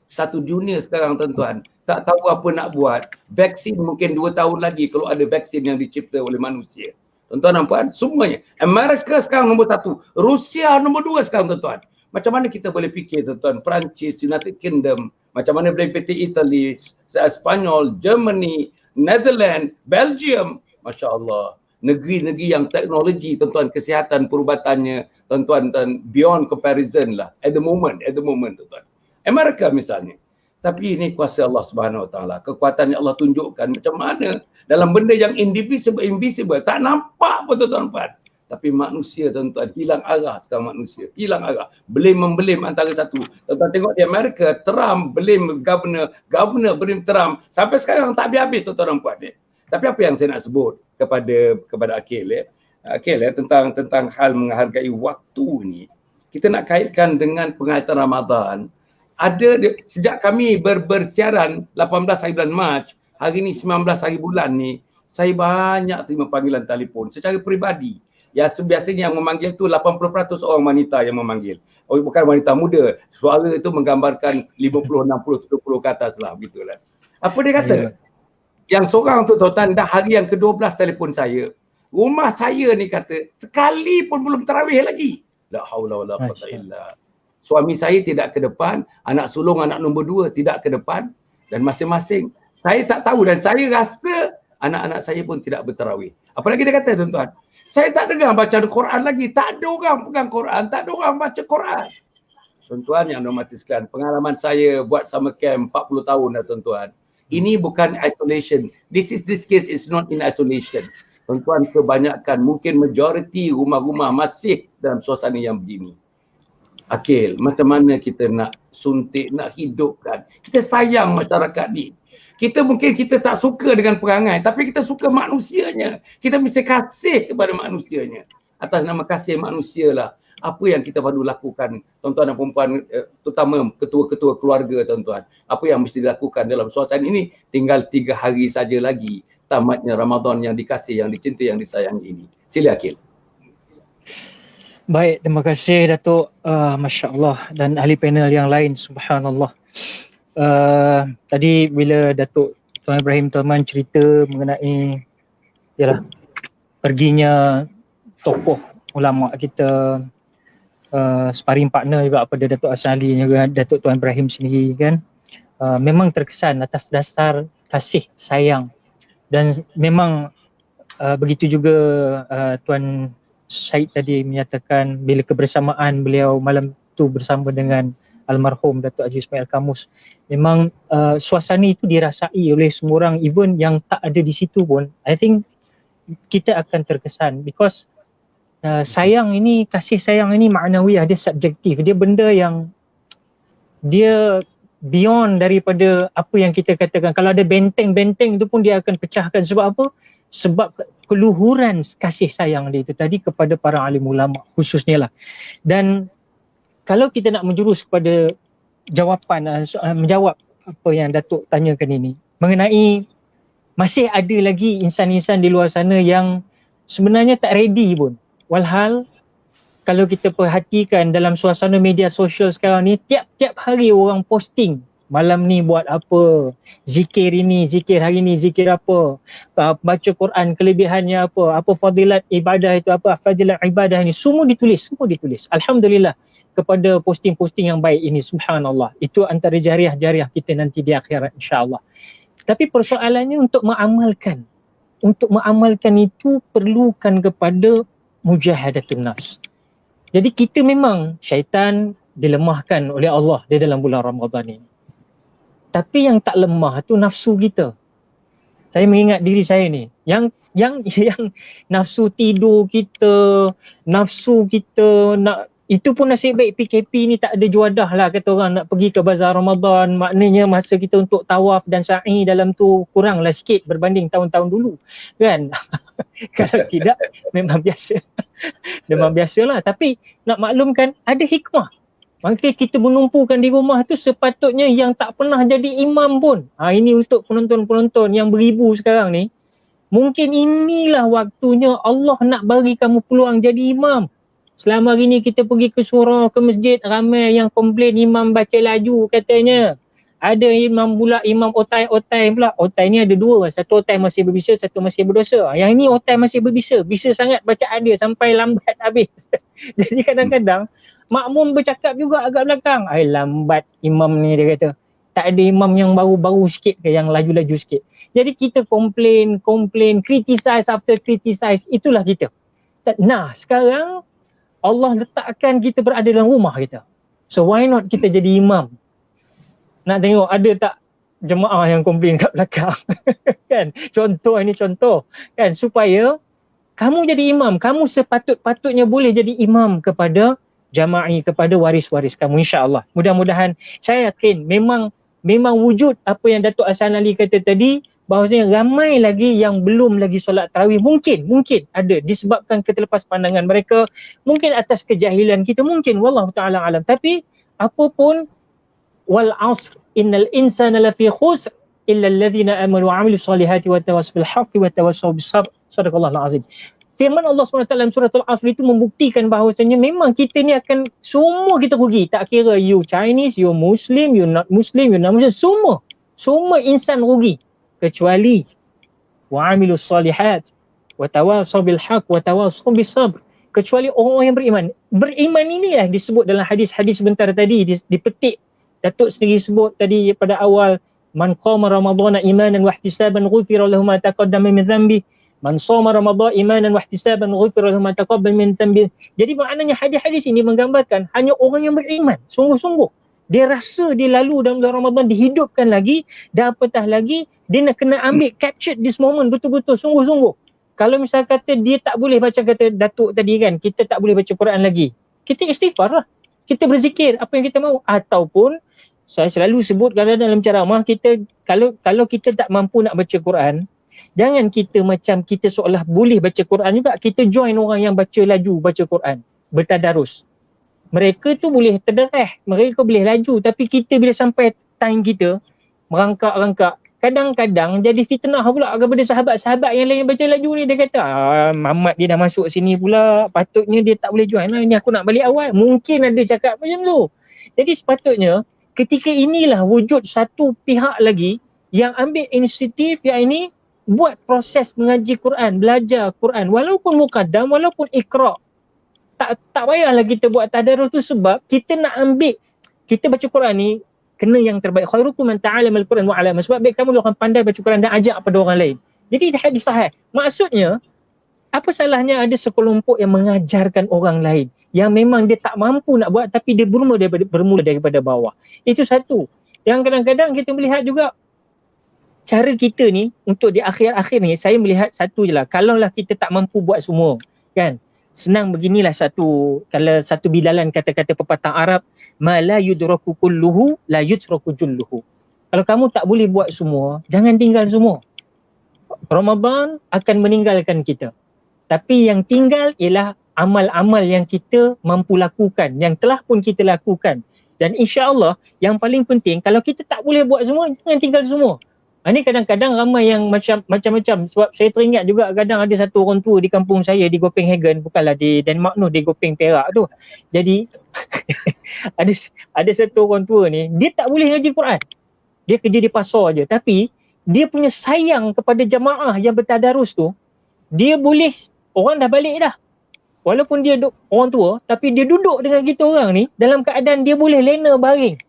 Satu dunia sekarang tuan-tuan. Tak tahu apa nak buat. Vaksin mungkin 2 tahun lagi kalau ada vaksin yang dicipta oleh manusia. Tuan-tuan dan puan, semuanya. Amerika sekarang nombor 1. Rusia nombor 2 sekarang tuan-tuan. Macam mana kita boleh fikir tuan-tuan, Perancis, United Kingdom, macam mana boleh PT Italy, Spanyol, Germany, Netherlands, Belgium, Masya Allah. Negeri-negeri yang teknologi tuan-tuan, kesihatan, perubatannya tuan-tuan, beyond comparison lah. At the moment tuan-tuan. Amerika misalnya. Tapi ini kuasa Allah Subhanahu Wa Taala. Kekuatan yang Allah tunjukkan macam mana dalam benda yang invisible, tak nampak pun tuan-tuan. Tapi manusia tuan-tuan hilang arah sekarang manusia. Hilang arah. Belim-membelim antara satu. Tuan-tuan tengok di Amerika, Trump belim governor belim Trump. Sampai sekarang tak habis-habis tuan-tuan dan puan. Tapi apa yang saya nak sebut kepada Akil Akil tentang hal menghargai waktu ni. Kita nak kaitkan dengan penghayatan Ramadan. Sejak kami bersiaran 18 hari bulan Mac, hari ni 19 hari bulan ni, saya banyak terima panggilan telefon secara peribadi. Ya, biasanya yang memanggil tu 80% orang wanita yang memanggil. Oh, bukan wanita muda. Suara itu menggambarkan 50, 60, 70 ke atas lah. Begitulah. Apa dia kata? Yang seorang tu tuan-tuan dah hari yang ke-12 telefon saya. Rumah saya ni kata, sekali pun belum tarawih lagi. La haula wala quwwata illa. Suami saya tidak ke depan, anak sulung, anak nombor 2 tidak ke depan. Dan masing-masing, saya tak tahu dan saya rasa anak-anak saya pun tidak bertarawih. Apa lagi dia kata tuan-tuan? Saya tak dengar baca Quran lagi. Tak ada orang pegang Quran. Tak ada orang baca Quran. Tuan-tuan yang dirahmati sekalian, pengalaman saya buat summer camp 40 tahun dah tuan-tuan. Ini bukan isolation. This case is not in isolation. Tuan-tuan, kebanyakan, mungkin majoriti rumah-rumah masih dalam suasana yang begini. Akil, macam mana kita nak suntik, nak hidupkan? Kita sayang masyarakat ni. Mungkin kita tak suka dengan perangai, tapi kita suka manusianya. Kita mesti kasih kepada manusianya. Atas nama kasih manusia lah apa yang kita perlu lakukan, tuan-tuan dan perempuan, terutama ketua-ketua keluarga tuan-tuan. Apa yang mesti dilakukan dalam suasana ini? Tinggal 3 hari saja lagi tamatnya Ramadan yang dikasih, yang dicinta, yang disayangi ini. Sila Akil. Baik, terima kasih Datuk. Masya Allah, dan ahli panel yang lain, subhanallah. Tadi bila Datuk Tuan Ibrahim Toman cerita mengenai perginya tokoh ulama kita, sparring partner juga pada Datuk Hassan Ali juga Datuk Tuan Ibrahim sendiri kan, memang terkesan atas dasar kasih sayang. Dan memang begitu juga Tuan Syed tadi menyatakan bila kebersamaan beliau malam tu bersama dengan almarhum Datuk Haji Ismail Kamus, memang suasana itu dirasai oleh semua orang, even yang tak ada di situ pun. I think kita akan terkesan because sayang ini, kasih sayang ini maknawiyah, dia subjektif, dia benda yang dia beyond daripada apa yang kita katakan. Kalau ada benteng-benteng itu pun dia akan pecahkan. Sebab apa? Sebab keluhuran kasih sayang dia itu tadi kepada para alim ulama khususnya lah. Dan kalau kita nak menjurus kepada jawapan, menjawab apa yang Datuk tanyakan ini, mengenai masih ada lagi insan-insan di luar sana yang sebenarnya tak ready pun. Walhal kalau kita perhatikan dalam suasana media sosial sekarang ni, tiap-tiap hari orang posting malam ni buat apa, zikir ini, zikir hari ni, zikir apa, baca Quran kelebihannya apa fadilat ibadah itu apa, fadilat ibadah ini, semua ditulis. Alhamdulillah kepada posting-posting yang baik ini, subhanallah. Itu antara jariah-jariah kita nanti di akhirat insya-Allah. Tapi persoalannya untuk mengamalkan itu perlukan kepada mujahadatun nafs. Jadi kita memang syaitan dilemahkan oleh Allah di dalam bulan Ramadan ini. Tapi yang tak lemah tu nafsu kita. Saya mengingat diri saya ni, yang nafsu tidur kita, nafsu kita nak, itu pun nasib baik PKP ni tak ada juadah lah kata orang nak pergi ke bazar Ramadan. Maknanya masa kita untuk tawaf dan sa'i dalam tu kuranglah sikit berbanding tahun-tahun dulu kan. Kalau tidak memang biasa. Memang biasalah, tapi nak maklumkan ada hikmah. Maka kita menumpukan di rumah tu sepatutnya yang tak pernah jadi imam pun. Ini untuk penonton-penonton yang beribu sekarang ni. Mungkin inilah waktunya Allah nak bagi kamu peluang jadi imam. Selama hari ni kita pergi ke surau, ke masjid, ramai yang komplain imam baca laju katanya. Ada imam pula, imam otai pula. Otai ni ada dua, satu otai masih berbisa, satu masih berdosa. Yang ini otai masih berbisa, bisa sangat bacaan dia sampai lambat habis. Jadi kadang-kadang makmum bercakap juga agak belakang. Lambat imam ni dia kata. Tak ada imam yang baru-baru sikit ke, yang laju-laju sikit. Jadi kita complain, criticize after criticize, itulah kita. Nah sekarang Allah letakkan kita berada dalam rumah kita. So why not kita jadi imam? Nak tengok ada tak jemaah yang komplain kat belakang. Kan? Contoh kan, supaya kamu jadi imam, kamu sepatut-patutnya boleh jadi imam kepada jama'i, kepada waris-waris kamu, insya-Allah. Mudah-mudahan, saya yakin memang wujud apa yang Datuk Hasan Ali kata tadi, bahawasanya ramai lagi yang belum lagi solat tarawih, mungkin ada disebabkan ketelepas pandangan mereka, mungkin atas kejahilan kita, mungkin wallahu taala alam. Tapi apapun, wal asr innal insana lafi khusr illa alladhina amanu wa amilus solihati wa tawassaw bil haqqi wa tawassaw bis sabr. Sadaqallahul azim. Firman Allah SWT dalam surah Al-Asr itu membuktikan bahawasanya memang kita ni akan, semua kita rugi. Tak kira you Chinese, you Muslim, you not Muslim, semua insan rugi. Kecuali wa amilus solihat wa tawassaw bil haqq wa tawassaw bis sabr. Kecuali orang-orang yang beriman. Beriman inilah disebut dalam hadis-hadis sebentar tadi, dipetik. Datuk sendiri sebut tadi pada awal, man qama ramadhana imanan wa ihtisaban ghufira lahu ma taqaddama min dhanbi. Man shoma ramadhana imanan wa ihtisaban ghufira lahu ma taqaddama min dhanbi. Jadi maknanya hadis-hadis ini menggambarkan hanya orang yang beriman sungguh-sungguh, dia rasa dia lalu dalam bulan Ramadan dihidupkan lagi, dan apatah lagi dia nak kena ambil capture this moment betul-betul sungguh-sungguh. Kalau misal kata dia tak boleh baca, kata Datuk tadi kan, kita tak boleh baca Quran lagi, kita istighfar lah, kita berzikir apa yang kita mahu. Ataupun saya selalu sebut dalam ceramah kita, kalau kita tak mampu nak baca Quran, jangan kita macam kita seolah boleh baca Quran juga, kita join orang yang baca laju baca Quran, bertadarus. Mereka tu boleh terderah, mereka boleh laju, tapi kita bila sampai time kita merangkak-rangkak, kadang-kadang jadi fitnah pula kepada sahabat-sahabat yang lain baca laju ni. Dia kata, Muhammad dia dah masuk sini pula, patutnya dia tak boleh join lah, ni aku nak balik awal. Mungkin ada cakap macam tu. Jadi sepatutnya ketika inilah wujud satu pihak lagi yang ambil inisiatif, yang ini buat proses mengaji Quran, belajar Quran, walaupun muqaddam, walaupun iqra'. Tak payahlah kita buat tadarus tu, sebab kita nak ambil, kita baca Quran ni kena yang terbaik. Khairukum man ta'allama al-Quran wa 'allama. Sebab baik kamu akan pandai baca Quran dan ajak pada orang lain. Jadi hadis sahih. Maksudnya, apa salahnya ada sekelompok yang mengajarkan orang lain yang memang dia tak mampu nak buat, tapi dia bermula daripada bawah. Itu satu. Yang kadang-kadang kita melihat juga cara kita ni untuk di akhir-akhir ni, saya melihat satu je lah. Kalaulah kita tak mampu buat semua, kan? Senang beginilah kalau satu bidalan kata-kata pepatah Arab, ma la yudraku kulluhu la yutraku julluhu. Kalau kamu tak boleh buat semua, jangan tinggal semua. Ramadan akan meninggalkan kita. Tapi yang tinggal ialah amal-amal yang kita mampu lakukan, yang telah pun kita lakukan. Dan insya-Allah yang paling penting, kalau kita tak boleh buat semua, jangan tinggal semua. Ini kadang-kadang ramai yang macam-macam. Sebab saya teringat juga kadang ada satu orang tua di kampung saya di Copenhagen, bukanlah di Denmark no, di Gopeng Perak tu. Jadi ada satu orang tua ni, dia tak boleh ngaji Quran. Dia kerja di pasar je, tapi dia punya sayang kepada jemaah yang bertadarus tu, dia boleh, orang dah balik dah. Walaupun dia orang tua, tapi dia duduk dengan kita orang ni dalam keadaan dia boleh lena baring.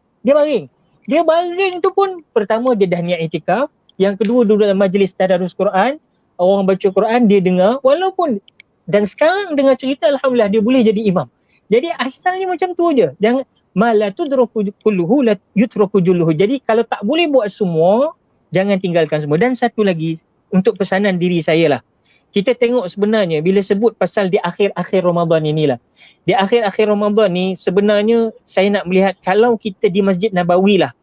Dia baring tu pun, pertama dia dah niat iktikaf, yang kedua duduk dalam majlis tadarus Quran, orang baca Quran dia dengar, walaupun Dan sekarang dengar cerita alhamdulillah dia boleh jadi imam. Jadi asalnya macam tu je. Jangan mala tudraku kulluhu la yutraku julluhu. Jadi kalau tak boleh buat semua, jangan tinggalkan semua. Dan satu lagi untuk pesanan diri saya lah. Kita tengok sebenarnya bila sebut pasal di akhir-akhir Ramadan inilah. Di akhir-akhir Ramadan ni sebenarnya saya nak melihat kalau kita di Masjid Nabawi lah.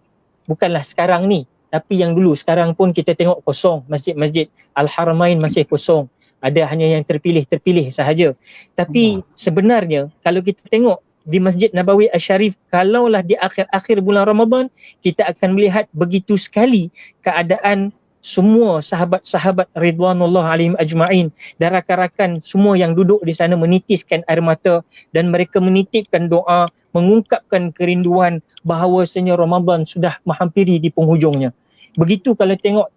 Bukanlah sekarang ni. Tapi yang dulu, sekarang pun kita tengok kosong. Masjid-masjid Al-Haramain masih kosong. Ada hanya yang terpilih sahaja. Tapi sebenarnya kalau kita tengok di Masjid Nabawi Asy-Syarif, kalaulah di akhir-akhir bulan Ramadan, kita akan melihat begitu sekali keadaan semua sahabat-sahabat ridwanullah alaihim ajma'in dan rakan-rakan semua yang duduk di sana menitiskan air mata dan mereka menitipkan doa, mengungkapkan kerinduan bahawasanya Ramadan sudah menghampiri di penghujungnya. Begitu kalau tengok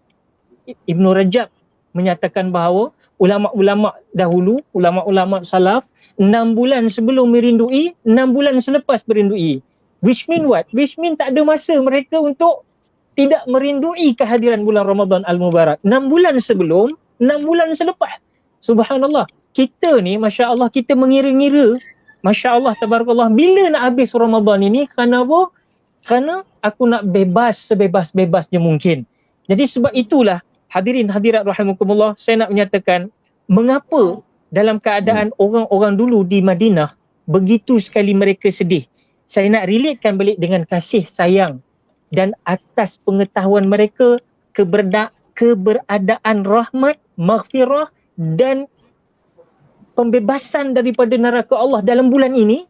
Ibn Rajab menyatakan bahawa ulama-ulama dahulu, ulama-ulama salaf 6 bulan sebelum merindui, 6 bulan selepas merindui. Which mean what? Which mean tak ada masa mereka untuk tidak merindui kehadiran bulan Ramadan Al-Mubarak. 6 bulan sebelum, 6 bulan selepas. Subhanallah. Kita ni, Masya Allah, kita mengira-ngira, Masya Allah, Tabarakallah, bila nak habis Ramadan ini, kerana apa? Kerana aku nak bebas sebebas-bebasnya mungkin. Jadi sebab itulah, hadirin hadirat rahimakumullah, saya nak menyatakan mengapa dalam keadaan orang-orang dulu di Madinah begitu sekali mereka sedih. Saya nak relatekan balik dengan kasih sayang dan atas pengetahuan mereka keberadaan rahmat, maghfirah dan pembebasan daripada neraka Allah dalam bulan ini.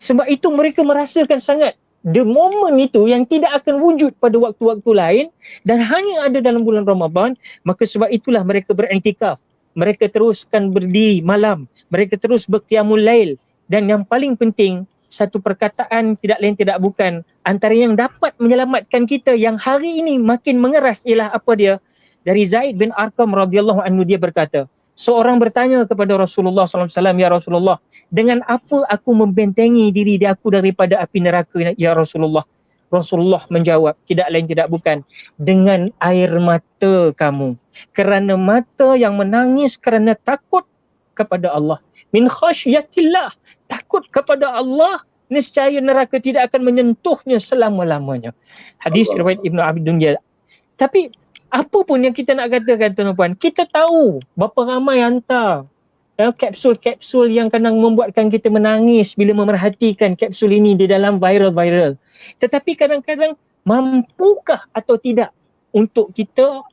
Sebab itu mereka merasakan sangat the moment itu yang tidak akan wujud pada waktu-waktu lain dan hanya ada dalam bulan Ramadan. Maka sebab itulah mereka beriktikaf. Mereka teruskan berdiri malam. Mereka terus berqiyamul lail. Dan yang paling penting, satu perkataan tidak lain tidak bukan antara yang dapat menyelamatkan kita yang hari ini makin mengeras ialah apa dia? Dari Zaid bin Arqam radhiyallahu anhu, dia berkata, seorang bertanya kepada Rasulullah SAW, ya Rasulullah, dengan apa aku membentengi diri aku daripada api neraka, ya Rasulullah? Rasulullah menjawab, tidak lain tidak bukan, dengan air mata kamu. Kerana mata yang menangis kerana takut kepada Allah. Min khasyatillah, takut kepada Allah, niscaya neraka tidak akan menyentuhnya selama-lamanya. Hadis riwayat Ibn Abi Dunya. Tapi apa pun yang kita nak katakan tuan-tuan, kita tahu berapa ramai hantar kapsul-kapsul yang kadang membuatkan kita menangis bila memerhatikan kapsul ini di dalam viral. Tetapi kadang-kadang mampukah atau tidak untuk kita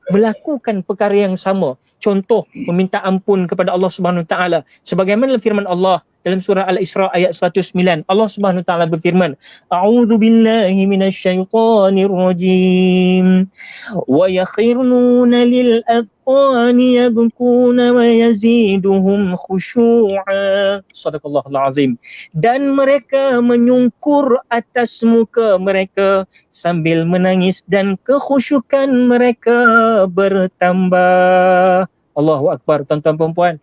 melakukan perkara yang sama? Contoh, meminta ampun kepada Allah Subhanahu Wa Taala. Sebagaimana firman Allah dalam surah Al-Isra ayat 109, Allah Subhanahu Wa Taala berfirman, A'udzu billahi minasyaitonir rajim. Wa yakhrununa lil adqani yabkuna wa yaziduhum khusyu'a. Sadaqallahul azim. Dan mereka menyungkur atas muka mereka sambil menangis dan kekhusyukan mereka bertambah. Allahu Akbar, tuan-tuan perempuan.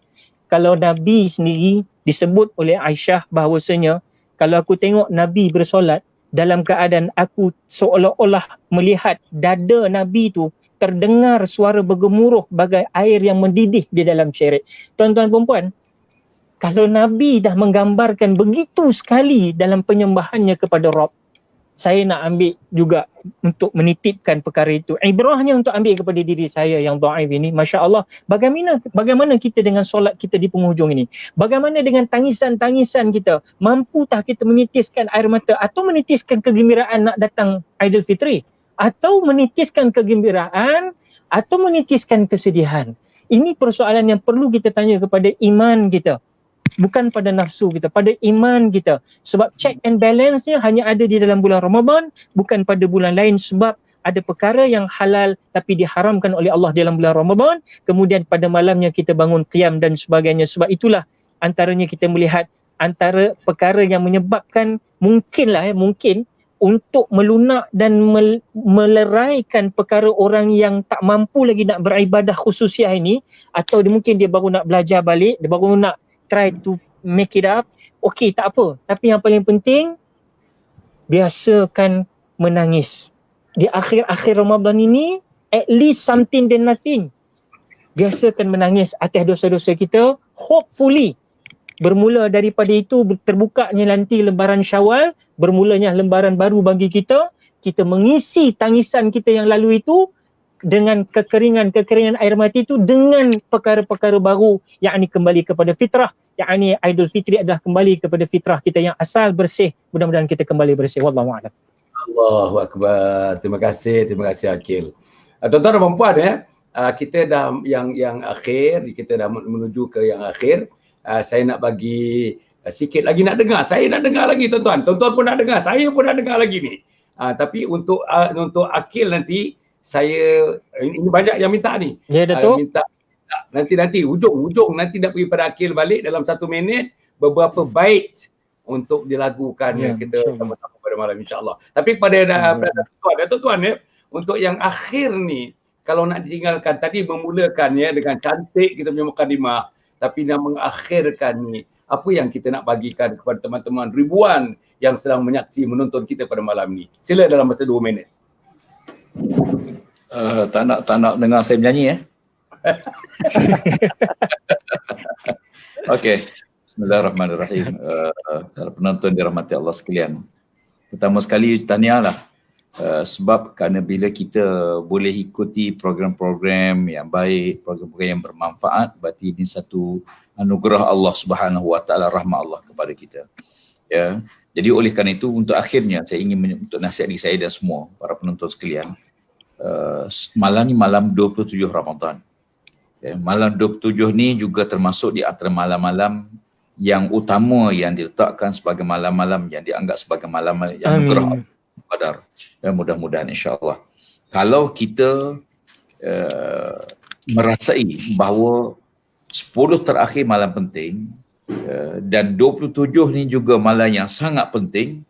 Kalau Nabi sendiri disebut oleh Aisyah bahawasanya kalau aku tengok Nabi bersolat dalam keadaan aku seolah-olah melihat dada Nabi tu terdengar suara bergemuruh bagai air yang mendidih di dalam syirik. Tuan-tuan perempuan, kalau Nabi dah menggambarkan begitu sekali dalam penyembahannya kepada Rabb, saya nak ambil juga untuk menitipkan perkara itu. Ibrahnya untuk ambil kepada diri saya yang dhaif ini. Masya Allah, bagaimana kita dengan solat kita di penghujung ini? Bagaimana dengan tangisan-tangisan kita? Mampu tak kita menitiskan air mata atau menitiskan kegembiraan nak datang Aidilfitri? Atau menitiskan kegembiraan atau menitiskan kesedihan? Ini persoalan yang perlu kita tanya kepada iman kita. Bukan pada nafsu kita, pada iman kita. Sebab check and balance-nya hanya ada di dalam bulan Ramadan, bukan pada bulan lain. Sebab ada perkara yang halal tapi diharamkan oleh Allah dalam bulan Ramadan. Kemudian pada malamnya kita bangun qiyam dan sebagainya. Sebab itulah antaranya kita melihat antara perkara yang menyebabkan mungkin untuk melunak dan meleraikan perkara orang yang tak mampu lagi nak beribadah khususiah ini, atau mungkin dia baru nak belajar balik, dia baru nak try to make it up. Okey, tak apa. Tapi yang paling penting, biasakan menangis. Di akhir-akhir Ramadan ini, at least something than nothing. biasakan menangis atas dosa-dosa kita. Hopefully bermula daripada itu terbukanya nanti lembaran Syawal, bermulanya lembaran baru bagi kita. Kita mengisi tangisan kita yang lalu itu dengan kekeringan air mata itu dengan perkara-perkara baru, yakni kembali kepada fitrah, yakni Aidul Fitri adalah kembali kepada fitrah kita yang asal bersih. Mudah-mudahan kita kembali bersih. Wallahu a'lam. Allahu Akbar. Terima kasih Akil. Tuan-tuan dan puan kita dah yang akhir, kita dah menuju ke yang akhir. Saya nak bagi sikit lagi nak dengar. Saya nak dengar lagi tuan-tuan. Tuan-tuan pun nak dengar, saya pun nak dengar lagi ni. Tapi untuk Akil nanti saya ini banyak yang minta ni. Ya Datuk. Minta nanti hujung nanti nak pergi pada Akil balik dalam 1 minit beberapa bait untuk dilagukan kita sama-sama pada malam insya-Allah. Tapi pada tuan-tuan untuk yang akhir ni kalau nak ditinggalkan tadi memulakan dengan cantik kita punya mukadimah, tapi nak mengakhirkan ni apa yang kita nak bagikan kepada teman-teman ribuan yang sedang menonton kita pada malam ni. Sila dalam masa 2 minit. Tak nak dengar saya menyanyi Okey. Bismillahirrahmanirrahim. Penonton dirahmati Allah sekalian. Pertama sekali tahniahlah sebab kerana bila kita boleh ikuti program-program yang baik, program-program yang bermanfaat, berarti ini satu anugerah Allah Subhanahu Wa Taala, rahmat Allah kepada kita. Ya. Jadi oleh kerana itu untuk akhirnya saya ingin untuk nasihat diri saya dan semua para penonton sekalian. Malam ni malam 27 Ramadan. Malam 27 ni juga termasuk di antara malam-malam yang utama yang diletakkan sebagai malam-malam yang dianggap sebagai malam yang anugerah Qadar. Mudah-mudahan insya-Allah. Kalau kita merasai bahawa 10 terakhir malam penting dan 27 ni juga malam yang sangat penting,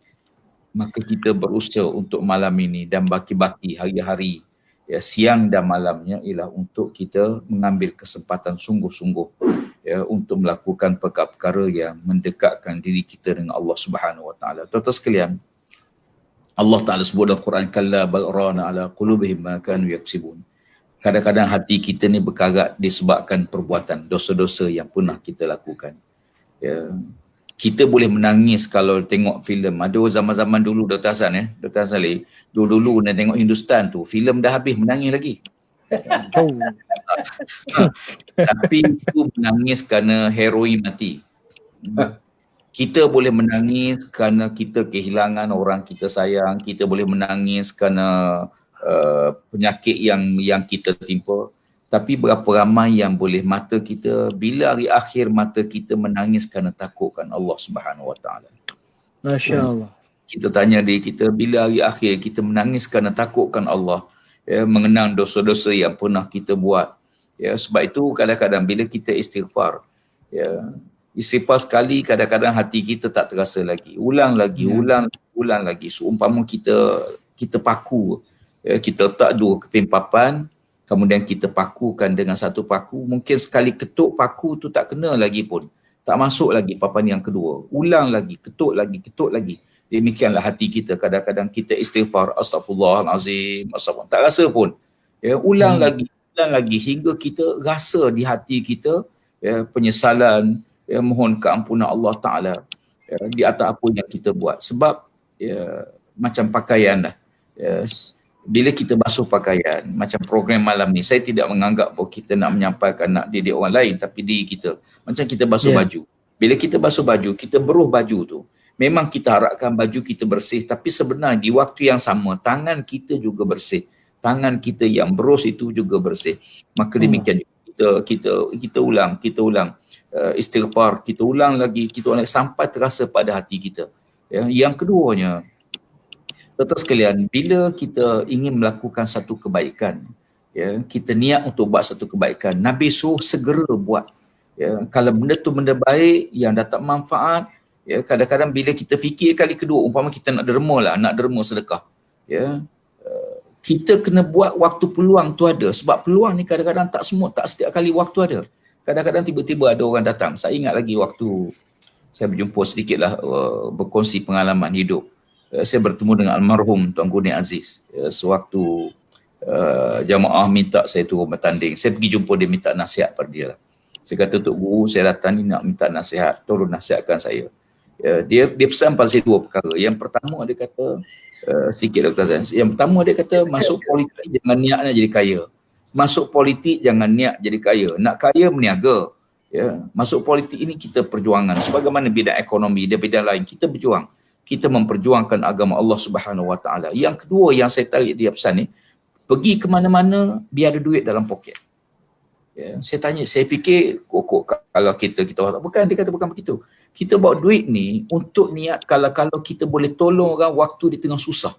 maka kita berusaha untuk malam ini dan baki-baki hari-hari siang dan malamnya ialah untuk kita mengambil kesempatan sungguh-sungguh untuk melakukan perkara-perkara yang mendekatkan diri kita dengan Allah Subhanahu Wa Taala. Tuan-tuan sekalian, Allah Taala sebut dalam Quran, kalla bal rana ala qulubihim ma kanu yaksibun. Kadang-kadang hati kita ni berkarat disebabkan perbuatan dosa-dosa yang pernah kita lakukan. Kita boleh menangis kalau tengok filem. Ada zaman-zaman dulu Dr. Hasan Dr. Saleh, dulu nak tengok Hindustan tu, filem dah habis menangis lagi. Tapi itu menangis kerana heroin mati. Kita boleh menangis kerana kita kehilangan orang kita sayang, kita boleh menangis kerana penyakit yang kita timpa. Tapi berapa ramai yang boleh mata kita bila hari akhir mata kita menangis kerana takutkan Allah Subhanahu Wa Taala. Masya-Allah. Kita tanya diri kita bila hari akhir kita menangis kerana takutkan Allah, mengenang dosa-dosa yang pernah kita buat. Sebab itu kadang-kadang bila kita istighfar, istighfar sekali kadang-kadang hati kita tak terasa lagi. Ulang lagi. Seumpama kita paku, kita letak 2 keping papan. Kemudian kita pakukan dengan satu paku, mungkin sekali ketuk paku tu tak kena lagi pun. Tak masuk lagi papan yang kedua. Ulang lagi, ketuk lagi. Demikianlah hati kita. Kadang-kadang kita istighfar, astagfirullahalazim, astagfirullah. Tak rasa pun. Ulang lagi hingga kita rasa di hati kita penyesalan, mohon keampunan Allah Ta'ala di atas apa yang kita buat. Sebab macam pakaian lah. Bila kita basuh pakaian, macam program malam ni, saya tidak menganggap bahawa kita nak menyampaikan, nak didik orang lain, tapi diri kita. Macam kita basuh baju. Bila kita basuh baju, kita beruh baju tu. Memang kita harapkan baju kita bersih, tapi sebenarnya di waktu yang sama, tangan kita juga bersih. Tangan kita yang berus itu juga bersih. Maka demikian kita ulang istighfar, kita ulang lagi sampai terasa pada hati kita. Yang keduanya, tuan-tuan sekalian, bila kita ingin melakukan satu kebaikan, kita niat untuk buat satu kebaikan, Nabi suruh segera buat. Kalau benda tu benda baik yang dapat manfaat, kadang-kadang bila kita fikir kali kedua, umpama kita nak derma sedekah, kita kena buat waktu peluang tu ada. Sebab peluang ni kadang-kadang tak setiap kali waktu ada. Kadang-kadang tiba-tiba ada orang datang. Saya ingat lagi waktu saya berjumpa sedikitlah berkongsi pengalaman hidup. Saya bertemu dengan almarhum Tuan Guni Aziz sewaktu jamaah minta saya turun bertanding. Saya pergi jumpa dia, minta nasihat pada dia lah. Saya kata, Tok Guru, saya datang ni nak minta nasihat, tolong nasihatkan saya. Dia pesan pada saya 2 perkara. Yang pertama dia kata, sikit Dr. Azan. Yang pertama dia kata, masuk politik jangan niatnya jadi kaya. Masuk politik jangan niat jadi kaya. Nak kaya berniaga. Ya, masuk politik ini kita perjuangan. Sebagaimana bidang ekonomi dan bidang lain, kita berjuang. Kita memperjuangkan agama Allah Subhanahu Wa Taala. Yang kedua yang saya tarik dia pesan ni, pergi ke mana-mana biar ada duit dalam poket. Ya, saya tanya, saya fikir kalau kita bukan, dia kata bukan begitu. Kita bawa duit ni untuk niat kalau kita boleh tolong orang waktu di tengah susah.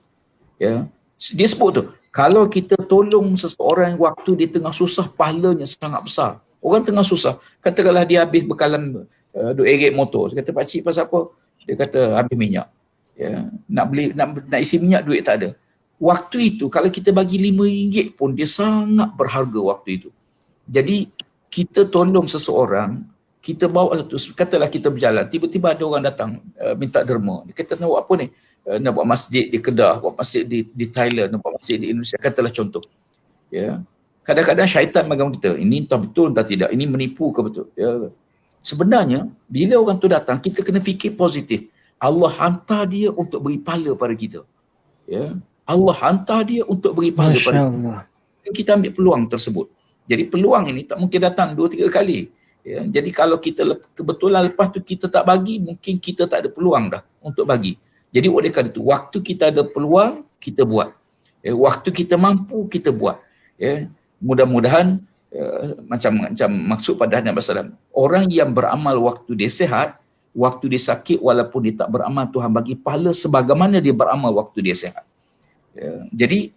Ya. Dia sebut tu, kalau kita tolong seseorang waktu di tengah susah, pahalanya sangat besar. Orang tengah susah, katakanlah dia habis bekalan RM2 motor. Saya kata, Pak Cik pasal apa? Dia kata habis minyak. Ya, nak isi minyak duit tak ada. Waktu itu kalau kita bagi RM5 pun dia sangat berharga waktu itu. Jadi kita tolong seseorang, kita bawa satu, katalah kita berjalan, tiba-tiba ada orang datang minta derma. Dia kata nak buat apa ni? Nak buat masjid di Kedah, buat masjid di Thailand, nak buat masjid di Indonesia, katalah contoh. Ya. Kadang-kadang syaitan bagi kita, ini entah betul entah tidak, ini menipu ke betul. Ya. Sebenarnya bila orang tu datang, kita kena fikir positif. Allah hantar dia untuk beri pahala pada kita. Ya. Allah hantar dia untuk beri pahala pada kita. Kita ambil peluang tersebut. Jadi peluang ini tak mungkin datang 2-3 kali. Ya, jadi kalau kita kebetulan lepas tu kita tak bagi, mungkin kita tak ada peluang dah untuk bagi. Jadi oleh kerana itu, waktu kita ada peluang, kita buat. Ya, waktu kita mampu, kita buat. Ya, mudah-mudahan macam maksud pada Nabi SAW, orang yang beramal waktu dia sihat, waktu dia sakit, walaupun dia tak beramal, Tuhan bagi pahala sebagaimana dia beramal waktu dia sihat. Ya, jadi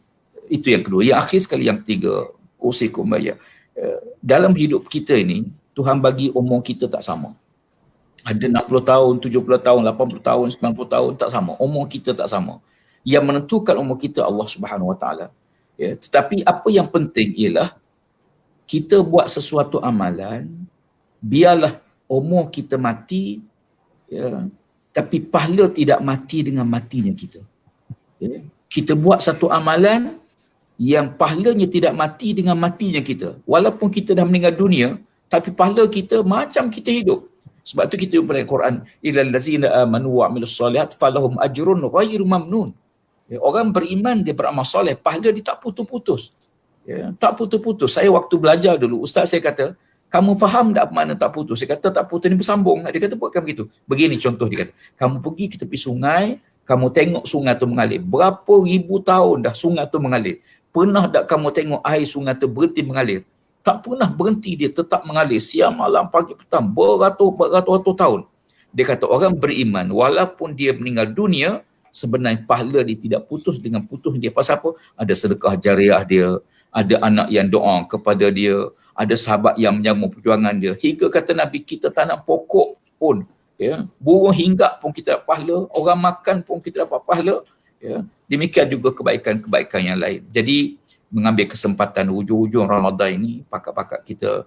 itu yang kedua. Yang akhir sekali, yang ketiga, usikum bayar. Dalam hidup kita ini, Tuhan bagi umur kita tak sama. Ada 60 tahun, 70 tahun, 80 tahun, 90 tahun, tak sama. Umur kita tak sama. Yang menentukan umur kita Allah Subhanahu Wa Taala. Ya, tetapi apa yang penting ialah kita buat sesuatu amalan, biarlah umur kita mati, ya, tapi pahala tidak mati dengan matinya kita. Ya. Kita buat satu amalan yang pahalanya tidak mati dengan matinya kita. Walaupun kita dah meninggal dunia, tapi pahala kita macam kita hidup. Sebab tu kita jumpa dalam Quran, illal ladzina amanu wa amilus solihat falahum ajrun ghairu mamnun. Ya, orang beriman, dia beramal soleh, pahala dia tak putus-putus. Ya, tak putus-putus. Saya waktu belajar dulu, ustaz saya kata, kamu faham tak apa makna tak putus? Saya kata tak putus ni bersambung. Dia kata bukan begitu. Begini contoh dia kata, kamu pergi ke tepi sungai, kamu tengok sungai tu mengalir. Berapa ribu tahun dah sungai tu mengalir. Pernah tak kamu tengok air sungai tu berhenti mengalir? Tak pernah berhenti, dia tetap mengalir. Siang, malam, pagi, petang, beratus-ratus tahun. Dia kata orang beriman, walaupun dia meninggal dunia, sebenarnya pahala dia tidak putus dengan putus dia. Pasal apa? Ada sedekah jariah dia, ada anak yang doa kepada dia, ada sahabat yang menyambung perjuangan dia. Hingga kata Nabi, kita tanam pokok pun, ya, burung hinggap pun kita dapat pahala, orang makan pun kita dapat pahala. Ya. Demikian juga kebaikan-kebaikan yang lain. Jadi mengambil kesempatan hujung-hujung Ramadan ini, pakak-pakak kita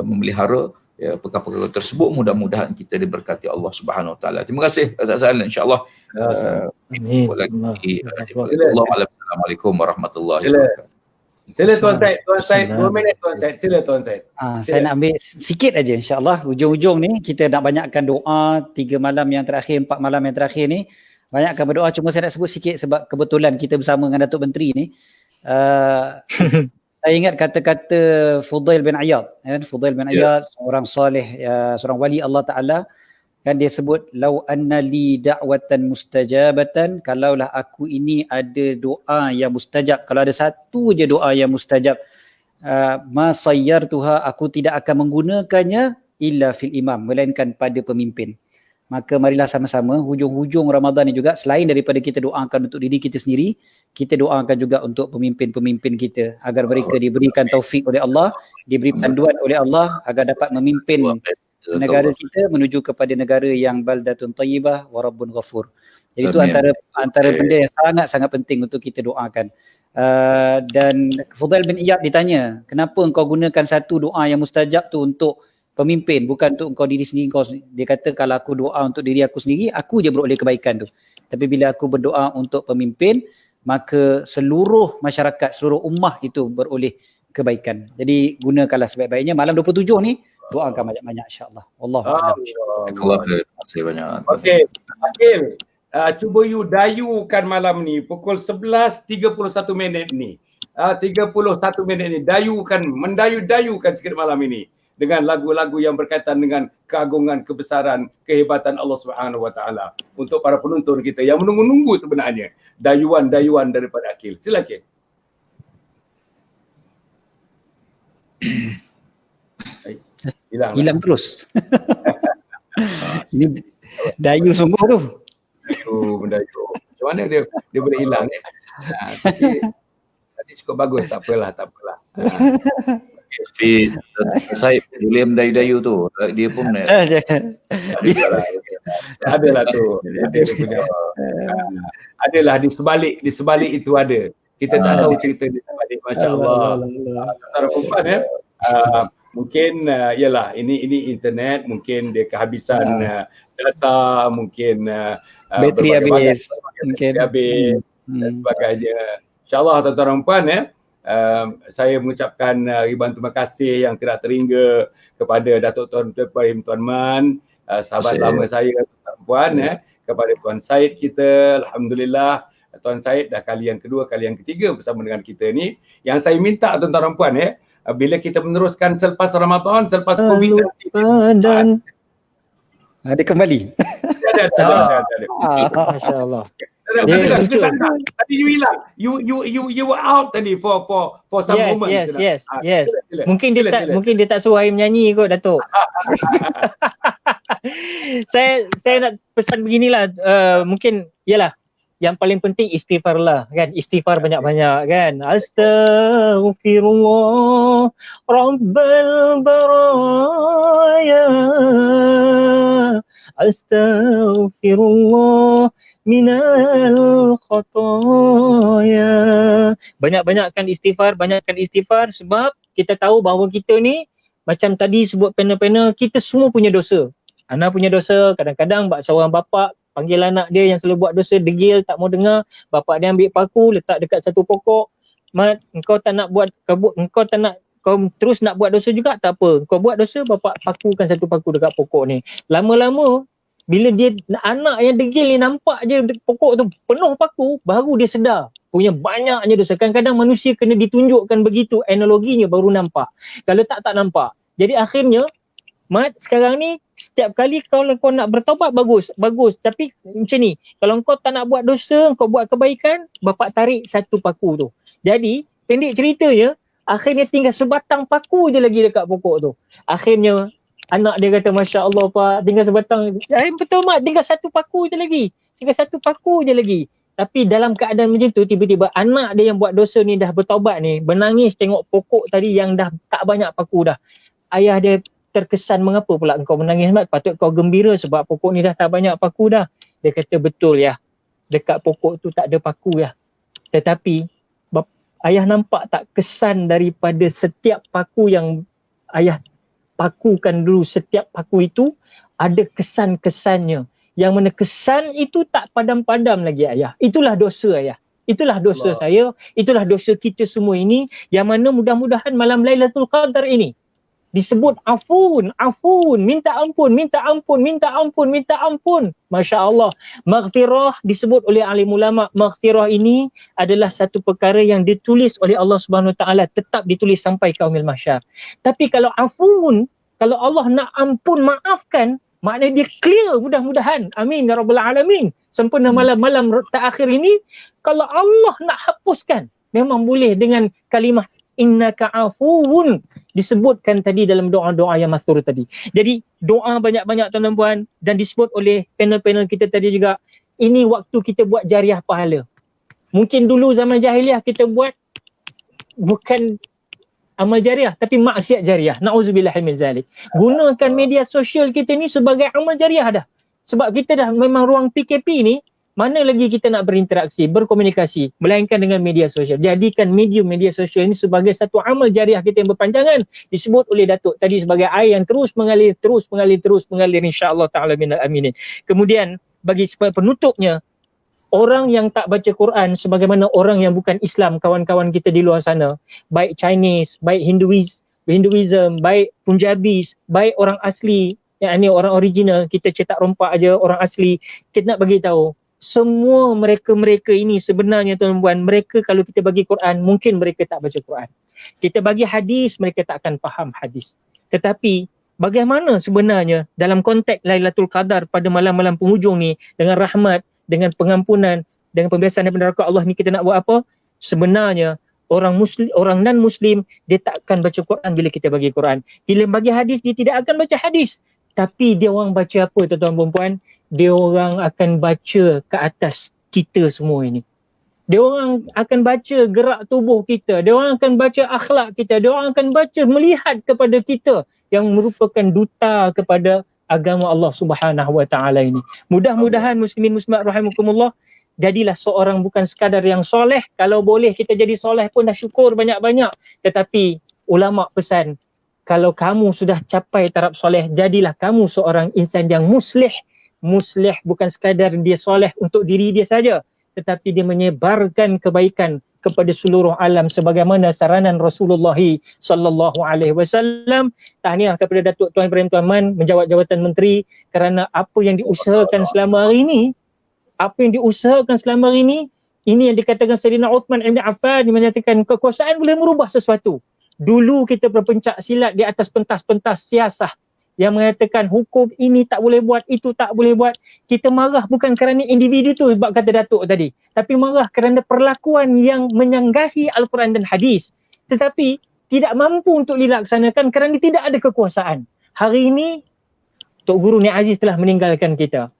memelihara ya, perkara-perkara tersebut, mudah-mudahan kita diberkati Allah Subhanahu Wa Taala. Terima kasih atas soalan, insya-Allah. Assalamualaikum warahmatullahi wabarakatuh. Sila Tuan Said, 2 minit Tuan Said. Sila Tuan Said. Saya nak ambil sikit aja, insya-Allah. Hujung-hujung ni kita nak banyakkan doa 3 malam yang terakhir, 4 malam yang terakhir ni. Banyakkan berdoa, cuma saya nak sebut sikit sebab kebetulan kita bersama dengan Datuk Menteri ni. Saya ingat kata-kata Fudail bin Iyad, kan? Fudail bin Iyad, seorang soleh, seorang wali Allah Ta'ala, kan dia sebut, lau anna li da'watan mustajabatan, kalaulah aku ini ada doa yang mustajab, kalau ada satu je doa yang mustajab, ma sayyartuha, aku tidak akan menggunakannya illa fil imam, melainkan pada pemimpin. Maka marilah sama-sama hujung-hujung Ramadan ni juga, selain daripada kita doakan untuk diri kita sendiri, kita doakan juga untuk pemimpin-pemimpin kita agar mereka diberikan taufik oleh Allah, diberi panduan oleh Allah agar dapat memimpin negara kita menuju kepada negara yang baldatun tayyibah wa rabbun ghafur. Jadi itu antara benda yang sangat-sangat penting untuk kita doakan. Dan Fudail bin Iyad ditanya, kenapa engkau gunakan satu doa yang mustajab tu untuk pemimpin, bukan untuk engkau diri sendiri? Dia kata, kalau aku doa untuk diri aku sendiri, aku je beroleh kebaikan tu. Tapi bila aku berdoa untuk pemimpin, maka seluruh masyarakat, seluruh ummah itu beroleh kebaikan. Jadi gunakanlah sebaik-baiknya. Malam 27 ni doakan banyak-banyak insya-Allah. Wallahu a'lam. Terima kasih banyak. Okey, Akil, cuba you dayukan malam ni pukul 11.31 minit ni. 31 minit ni mendayukan sikit malam ini dengan lagu-lagu yang berkaitan dengan keagungan, kebesaran, kehebatan Allah Subhanahu Wa Taala untuk para penonton kita yang menunggu-nunggu sebenarnya dayuan-dayuan daripada Akil. Sila Akil. Hilang terus. Ini dayu sungguh tu. Mendayu. Macam mana dia boleh hilang ya? Tadi cukup bagus, tak apalah. Tapi saya boleh mendayu-dayu tu. Dia pun adalah tu. Adalah di sebalik itu ada. Kita tak tahu cerita di sebalik. Masya-Allah. Antara perempuan ya. Mungkin yalah ini internet, mungkin dia kehabisan data, mungkin bateri habis, mungkin habis dan sebagainya. InsyaAllah tuan-tuan dan puan ya, saya mengucapkan ribuan terima kasih yang tidak terhingga kepada Datuk Tuan Ibrahim Tuan Man, sahabat lama saya tuan puan ya, kepada Tuan Syed kita. Alhamdulillah Tuan Syed dah kali yang kedua, kali yang ketiga bersama dengan kita ni. Yang saya minta tuan-tuan dan puan ya, bila kita meneruskan selepas Ramadan, selepas Covid dan ada kembali. Ada. Masya-Allah. Tadi you hilang. You were out tadi for some moments. Yes. Mungkin dia tak suruh saya menyanyi kot, Datuk. saya nak pesan beginilah, mungkin yalah, yang paling penting istighfar lah kan, istighfar banyak-banyak kan. Astaghfirullah Rabbal baraya, astaghfirullah minal khataya. Banyakkan istighfar sebab kita tahu bahawa kita ni macam tadi sebut panel-panel, kita semua punya dosa. Ana punya dosa, kadang-kadang seorang bapa panggil anak dia yang selalu buat dosa, degil, tak mau dengar, bapak dia ambil paku letak dekat satu pokok. Mat, kau terus nak buat dosa juga, tak apa. Kau buat dosa, bapak pakukan satu paku dekat pokok ni. Lama-lama bila anak yang degil ni nampak je pokok tu penuh paku, baru dia sedar punya banyaknya dosa. Kadang-kadang manusia kena ditunjukkan begitu analoginya baru nampak. Kalau tak nampak. Jadi akhirnya Mat, sekarang ni setiap kali kalau kau nak bertaubat bagus. Tapi macam ni, kalau kau tak nak buat dosa, kau buat kebaikan, bapak tarik satu paku tu. Jadi pendek ceritanya, akhirnya tinggal sebatang paku je lagi dekat pokok tu. Akhirnya anak dia kata, Masya Allah Pak, tinggal sebatang. Betul Mat, tinggal satu paku je lagi. Tapi dalam keadaan macam tu, tiba-tiba anak dia yang buat dosa ni dah bertaubat ni, menangis tengok pokok tadi yang dah tak banyak paku dah. Ayah dia terkesan, mengapa pula engkau menangis Mat? Patut kau gembira sebab pokok ni dah tak banyak paku dah. Dia kata, betul ya, dekat pokok tu tak ada paku ya. Tetapi ayah nampak tak kesan daripada setiap paku yang ayah pakukan dulu, setiap paku itu ada kesan-kesannya. Yang mana kesan itu tak padam-padam lagi ayah. Itulah dosa ayah. Itulah dosa saya, itulah dosa kita semua ini, yang mana mudah-mudahan malam Lailatul Qadar ini disebut afun, minta ampun. Masya Allah. Maghfirah disebut oleh alim ulama. Maghfirah ini adalah satu perkara yang ditulis oleh Allah Subhanahu Wa Taala, tetap ditulis sampai yaumil mahsyar. Tapi kalau afun, kalau Allah nak ampun, maafkan, maknanya dia clear mudah-mudahan. Amin ya rabbal alamin. Sempena malam-malam terakhir ini, kalau Allah nak hapuskan, memang boleh dengan kalimah innaka afuwun, disebutkan tadi dalam doa-doa yang masyhur tadi. Jadi doa banyak-banyak tuan-tuan puan, dan disebut oleh panel-panel kita tadi juga, ini waktu kita buat jariah pahala. Mungkin dulu zaman jahiliah kita buat bukan amal jariah tapi maksiat jariah. Nauzubillah min zalik. Gunakan media sosial kita ni sebagai amal jariah dah. Sebab kita dah memang ruang PKP ni, mana lagi kita nak berinteraksi, berkomunikasi, melainkan dengan media sosial. Jadikan medium media sosial ini sebagai satu amal jariah kita yang berpanjangan. Disebut oleh Datuk tadi sebagai air yang terus mengalir insya-Allah ta'ala minal aminin. Kemudian bagi penutupnya, Orang yang tak baca Quran sebagaimana orang yang bukan Islam, kawan-kawan kita di luar sana, baik Chinese, baik Hinduism, baik Punjabis, baik orang asli, yang ini orang original, kita cetak rompak aja orang asli, kita nak bagi tahu semua mereka ini sebenarnya tuan-tuan, mereka kalau kita bagi Quran, mungkin mereka tak baca Quran. Kita bagi hadis, mereka tak akan faham hadis. Tetapi bagaimana sebenarnya dalam konteks Lailatul Qadar pada malam-malam penghujung ni, dengan rahmat, dengan pengampunan, dengan pembebasan daripada neraka Allah ni, kita nak buat apa? Sebenarnya orang muslim, orang non muslim, dia tak akan baca Quran bila kita bagi Quran. Bila bagi hadis, dia tidak akan baca hadis. Tapi dia orang baca apa tuan-tuan dan puan? Dia orang akan baca ke atas kita semua ini. Dia orang akan baca gerak tubuh kita. Dia orang akan baca akhlak kita. Dia orang akan baca melihat kepada kita yang merupakan duta kepada agama Allah Subhanahu Wa Taala ini. Mudah-mudahan muslimin muslimat rahimakumullah, jadilah seorang bukan sekadar yang soleh. Kalau boleh kita jadi soleh pun dah syukur banyak-banyak. Tetapi ulama pesan, kalau kamu sudah capai taraf soleh, jadilah kamu seorang insan yang muslih. Muslih bukan sekadar dia soleh untuk diri dia saja, tetapi dia menyebarkan kebaikan kepada seluruh alam sebagaimana saranan Rasulullah sallallahu alaihi wasallam. Tahniah kepada Datuk Tuan Ibrahim Tuan Man menjawat jawatan menteri kerana apa yang diusahakan selama hari ini, ini yang dikatakan Sayyidina Uthman Ibn Affan, yang menyatakan kekuasaan boleh merubah sesuatu. Dulu kita berpencak silat di atas pentas-pentas siasah yang mengatakan hukum ini tak boleh buat, itu tak boleh buat. Kita marah bukan kerana individu tu, sebab kata Datuk tadi, tapi marah kerana perlakuan yang menyanggahi Al-Quran dan hadis, tetapi tidak mampu untuk dilaksanakan kerana tidak ada kekuasaan. Hari ini Tok Guru Nik Aziz telah meninggalkan kita.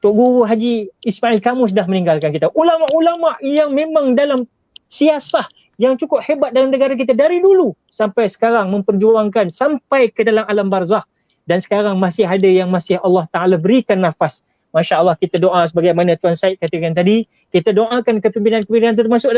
Tok Guru Haji Ismail Kamus dah meninggalkan kita. Ulama-ulama yang memang dalam siasah yang cukup hebat dalam negara kita dari dulu sampai sekarang memperjuangkan sampai ke dalam alam barzakh, dan sekarang masih ada yang masih Allah Ta'ala berikan nafas. Masya Allah, kita doa sebagaimana Tuan Syed katakan tadi, kita doakan kepimpinan-kepimpinan termasuk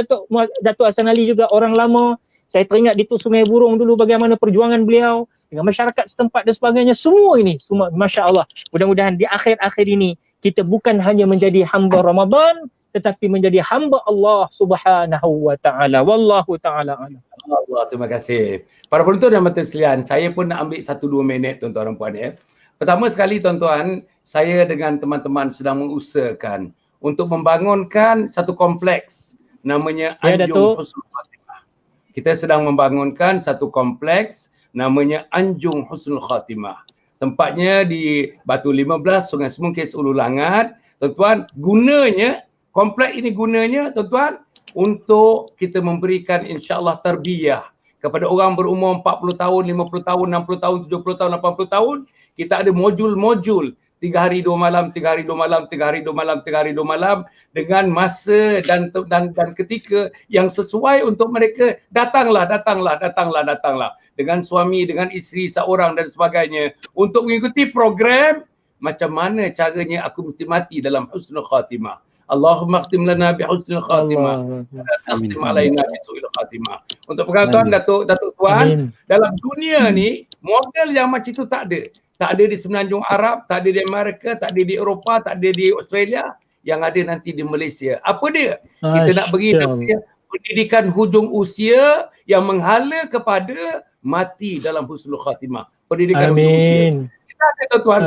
Datuk Hasan Ali juga, orang lama. Saya teringat di Sungai Burung dulu bagaimana perjuangan beliau dengan masyarakat setempat dan sebagainya. Semua ini, semua Masya Allah. Mudah-mudahan di akhir-akhir ini kita bukan hanya menjadi hamba Ramadan, tetapi menjadi hamba Allah Subhanahu Wa Ta'ala. Wallahu ta'ala a'lam. Allah, terima kasih. Para penonton dan mata sekalian, saya pun nak ambil 1-2 minit tuan-tuan dan puan ya. Pertama sekali tuan-tuan, saya dengan teman-teman sedang mengusahakan untuk membangunkan satu kompleks namanya Anjung Husnul Khatimah. Kita sedang membangunkan satu kompleks namanya Anjung Husnul Khatimah. Tempatnya di Batu 15, Sungai Semungkis, Ulu Langat. Tuan-tuan, gunanya, kompleks ini gunanya tuan-tuan, untuk kita memberikan insya-Allah tarbiyah kepada orang berumur 40 tahun, 50 tahun, 60 tahun, 70 tahun, 80 tahun. Kita ada modul-modul 3 hari 2 malam, 3 hari 2 malam, 3 hari 2 malam, 3 hari 2 malam dengan masa dan ketika yang sesuai untuk mereka. Datanglah dengan suami, dengan isteri seorang dan sebagainya untuk mengikuti program macam mana caranya aku mesti mati dalam husnul khatimah. Allahumma khtim lana bi husnil khatimah. Khtim alaina bi su'il khatimah. Untuk pengetahuan Datuk Tuan, dalam dunia ni model yang macam itu tak ada. Tak ada di Semenanjung Arab, tak ada di Amerika, tak ada di Eropah, tak ada di Australia. Yang ada nanti di Malaysia. Apa dia? Kita nak beri pendidikan hujung usia yang menghala kepada mati dalam husnul khatimah. Pendidikan hujung usia. Kita ada tuan-tuan,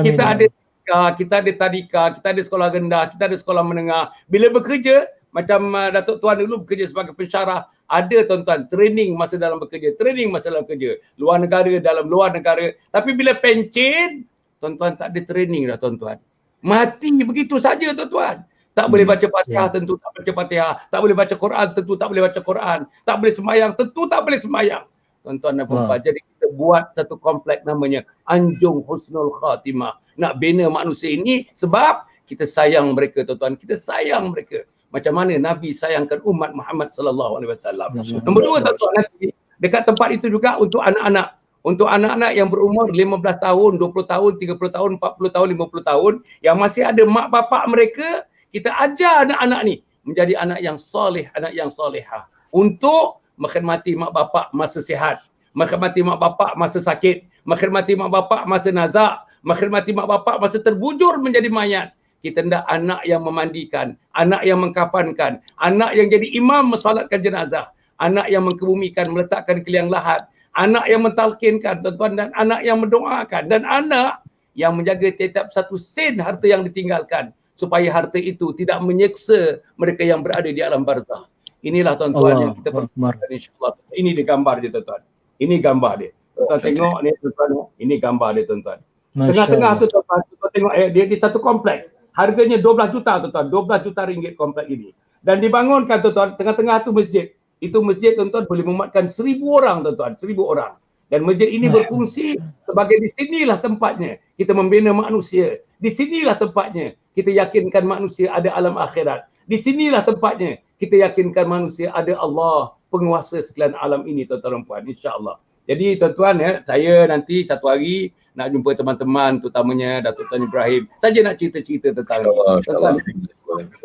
kita ada tadika, kita ada sekolah rendah, kita ada sekolah menengah. Bila bekerja, macam Datuk Tuan dulu bekerja sebagai pensyarah, ada tuan-tuan training masa dalam bekerja, training masa dalam kerja, luar negara, dalam luar negara. Tapi bila pencen, tuan-tuan tak ada training dah tuan-tuan. Mati begitu saja tuan-tuan. Tak boleh baca Fatihah, tentu tak baca Fatihah. Tak boleh baca Quran, tentu tak boleh baca Quran. Tak boleh sembahyang, tentu tak boleh sembahyang. Tuan-tuan dan puan-puan, jadi kita buat satu kompleks namanya Anjung Husnul Khatimah. Nak bina manusia ini sebab kita sayang mereka tuan-tuan, kita sayang mereka. Macam mana Nabi sayangkan umat Muhammad sallallahu alaihi wasallam. Nombor 2 tuan-tuan, nanti dekat tempat itu juga untuk anak-anak. Untuk anak-anak yang berumur 15 tahun, 20 tahun, 30 tahun, 40 tahun, 50 tahun yang masih ada mak bapak mereka, kita ajar anak-anak ni menjadi anak yang soleh, anak yang solehah. Untuk menghormati mak bapak masa sihat, menghormati mak bapak masa sakit, menghormati mak bapak masa nazak, menghormati mak bapak masa terbujur menjadi mayat. kita hendak anak yang memandikan, anak yang mengkafankan, anak yang jadi imam mensolatkan jenazah, anak yang mengkebumikan, meletakkan ke liang lahat, anak yang mentalkinkan tuan-tuan, dan anak yang mendoakan, dan anak yang menjaga setiap satu sen harta yang ditinggalkan supaya harta itu tidak menyeksa mereka yang berada di alam barzah. Inilah tuan-tuan yang kita perlukan, insya-Allah. Ini dia gambar dia tuan-tuan. Ini gambar dia. Tuan tengok ni tuan-tuan, ini gambar dia tuan-tuan. Tengah-tengah tu tuan-tuan, tengok dia di satu kompleks. Harganya 12 juta tuan-tuan, 12 juta ringgit kompleks ini. Dan dibangunkan tuan-tuan, tengah-tengah tu masjid. Itu masjid tuan-tuan boleh memuatkan 1,000 orang tuan-tuan, 1,000 orang. Dan masjid ini berfungsi sebagai di sinilah tempatnya kita membina manusia. Di sinilah tempatnya kita yakinkan manusia ada alam akhirat. Di sinilah tempatnya kita yakinkan manusia ada Allah, penguasa sekalian alam ini tuan-tuan dan puan, insya-Allah. Jadi tuan-tuan ya, saya nanti satu hari nak jumpa teman-teman terutamanya Datuk Tan Ibrahim. Saja nak cerita-cerita tentang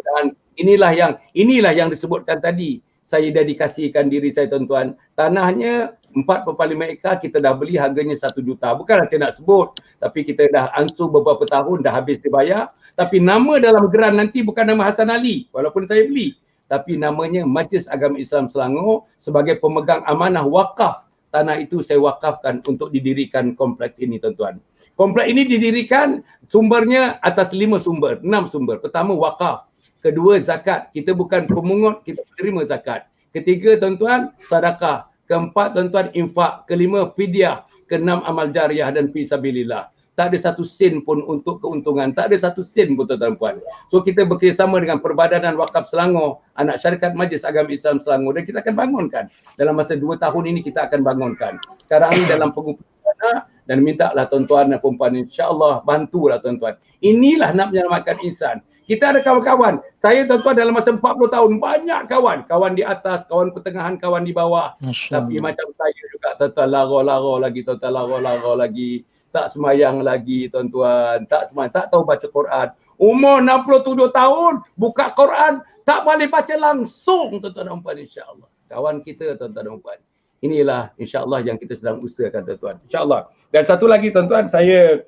dan inilah yang disebutkan tadi. Saya dedikasikan diri saya tuan-tuan. Tanahnya 4.5 ekar kita dah beli harganya 1 juta. Bukanlah saya nak sebut, tapi kita dah ansur beberapa tahun dah habis dibayar. Tapi nama dalam geran nanti bukan nama Hasan Ali walaupun saya beli. Tapi namanya Majlis Agama Islam Selangor sebagai pemegang amanah wakaf. Tanah itu saya wakafkan untuk didirikan kompleks ini tuan-tuan. Kompleks ini didirikan sumbernya atas 6 sumber. Pertama wakaf. Kedua zakat. Kita bukan pemungut, kita terima zakat. Ketiga tuan-tuan sedekah. Keempat tuan-tuan infak. Kelima fidyah. Keenam amal jariah dan fisabilillah. Tak ada satu sen pun untuk keuntungan. Tak ada satu sen pun tuan-tuan puan. So kita bekerjasama dengan Perbadanan Wakaf Selangor, Anak Syarikat Majlis Agama Islam Selangor, dan kita akan bangunkan. Dalam masa 2 tahun ini kita akan bangunkan. Sekarang ini dalam pengumpulan dana dan mintalah tuan-tuan dan puan-puan, insya-Allah bantulah tuan-tuan. Inilah nak menyelamatkan insan. Kita ada kawan-kawan. Saya tuan-tuan dalam masa 40 tahun banyak kawan. Kawan di atas, kawan pertengahan, kawan di bawah. Tapi macam saya juga tuan-tuan lara-lara lagi, tuan-tuan lara-lara lagi. Tak semayang lagi tuan-tuan, tak tahu baca Quran. Umur 67 tahun, buka Quran, tak boleh baca langsung tuan-tuan dan puan, insya-Allah. Kawan kita tuan-tuan dan puan. Inilah insya-Allah yang kita sedang usahakan tuan-tuan. Insya-Allah. Dan satu lagi tuan-tuan, saya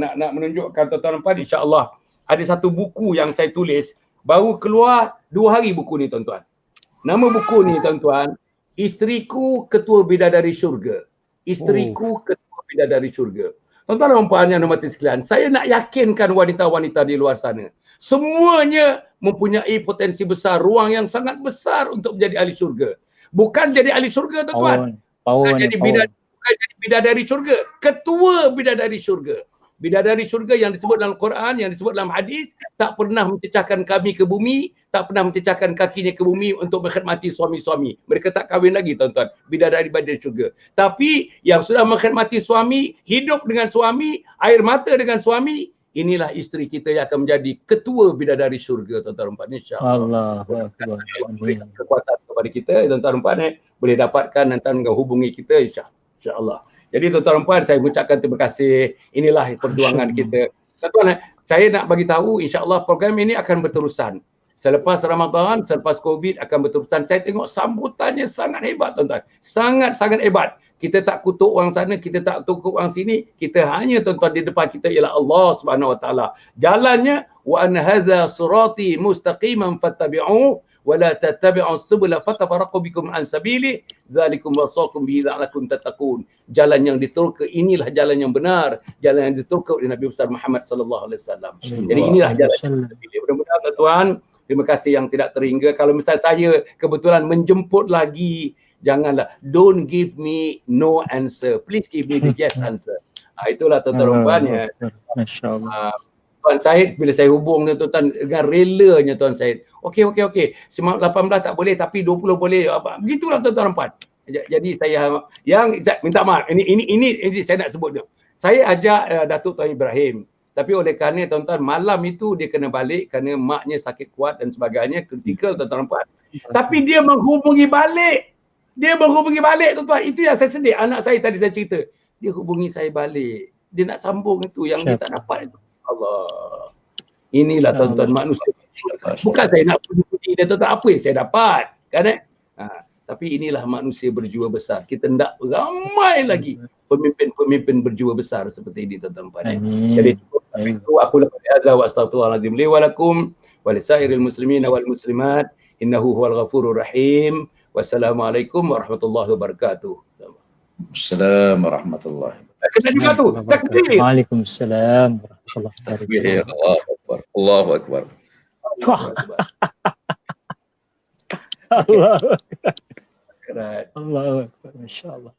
nak menunjukkan tuan-tuan dan puan, insya-Allah ada satu buku yang saya tulis, baru keluar 2 hari buku ni tuan-tuan. Nama buku ni tuan-tuan, Isteriku Ketua Bidadari Syurga. Isteriku Ketua Bidadari Syurga. Tuan-tuan dan puan yang hormati sekalian, saya nak yakinkan wanita-wanita di luar sana, semuanya mempunyai potensi besar, ruang yang sangat besar untuk menjadi ahli syurga. Bukan jadi ahli syurga tuan-tuan. Bukan jadi bidadari syurga, ketua bidadari syurga. Bidadari syurga yang disebut dalam Quran, yang disebut dalam hadis, tak pernah mencecahkan kami ke bumi, tak pernah mencecahkan kakinya ke bumi untuk mengkhidmati suami-suami. Mereka tak kahwin lagi tuan-tuan, bidadari syurga. Tapi yang sudah mengkhidmati suami, hidup dengan suami, air mata dengan suami, inilah isteri kita yang akan menjadi ketua bidadari syurga tuan-tuan dan puan, insya-Allah. Allah. Kekuatan kepada kita tuan-tuan dan puan, boleh dapatkan nanti menghubungi kita insya-Allah. Jadi tuan-tuan dan puan, saya mengucapkan terima kasih. Inilah perjuangan kita. Tuan-tuan, saya nak bagi tahu insya-Allah program ini akan berterusan. Selepas Ramadan, selepas Covid akan berterusan. Saya tengok sambutannya sangat hebat tuan-tuan. Sangat-sangat hebat. Kita tak kutuk orang sana, kita tak kutuk orang sini. Kita hanya tuan-tuan di depan kita ialah Allah Subhanahu Wa Taala. Jalannya wa an hadza sirati mustaqiman fattabi'uhu wa la tattabi'us subula fatafarraqu bikum an sabili dzalikum wasaqum bihi la'allakum tattaqun. Jalan yang diturunkan inilah jalan yang benar, jalan yang diturunkan oleh Nabi besar Muhammad sallallahu alaihi wasallam. Jadi inilah jalan yang terpilih. Mudah-mudahan tuan-tuan, terima kasih yang tidak terhingga. Kalau misal saya kebetulan menjemput lagi, janganlah, don't give me no answer, please give me the yes answer. Itulah tuan-tuan ya. Masya-Allah. Tuan Syed, bila saya hubung tuan-tuan dengan relanya Tuan Syed, okey, 18 tak boleh tapi 20 boleh. Begitulah tuan-tuan dan puan. Jadi saya yang minta maaf, ini saya nak sebut dia. Saya ajak Datuk Tuan Ibrahim, tapi oleh kerana tuan-tuan malam itu dia kena balik kerana maknya sakit kuat dan sebagainya, kritikal tuan-tuan dan puan. Tapi dia menghubungi balik. Tuan-tuan. Itu yang saya sedih. Anak saya tadi saya cerita, dia hubungi saya balik. Dia nak sambung itu yang dia tak dapat itu. Allah. Inilah tuan-tuan manusia. Bukan saya nak puji dia tuan-tuan, apa yang saya dapat. Kan tapi inilah manusia berjiwa besar. Kita hendak ramai lagi pemimpin-pemimpin berjiwa besar seperti ini tuan-tuan. Jadi Aku lakukan hadza wa astaghfirullahaladzim li wa lakum wa lisairil muslimina wal muslimat innahu huwal ghafurur rahim. Wassalamualaikum warahmatullahi wabarakatuh. Assalamualaikum warahmatullahi wabarakatuh. Kena juga tu. Takbir. Waalaikumsalam warahmatullahi Takbir. wabarakatuh. Allahu Akbar. Allahu Akbar. Allah Keren. Allah, masya Allah.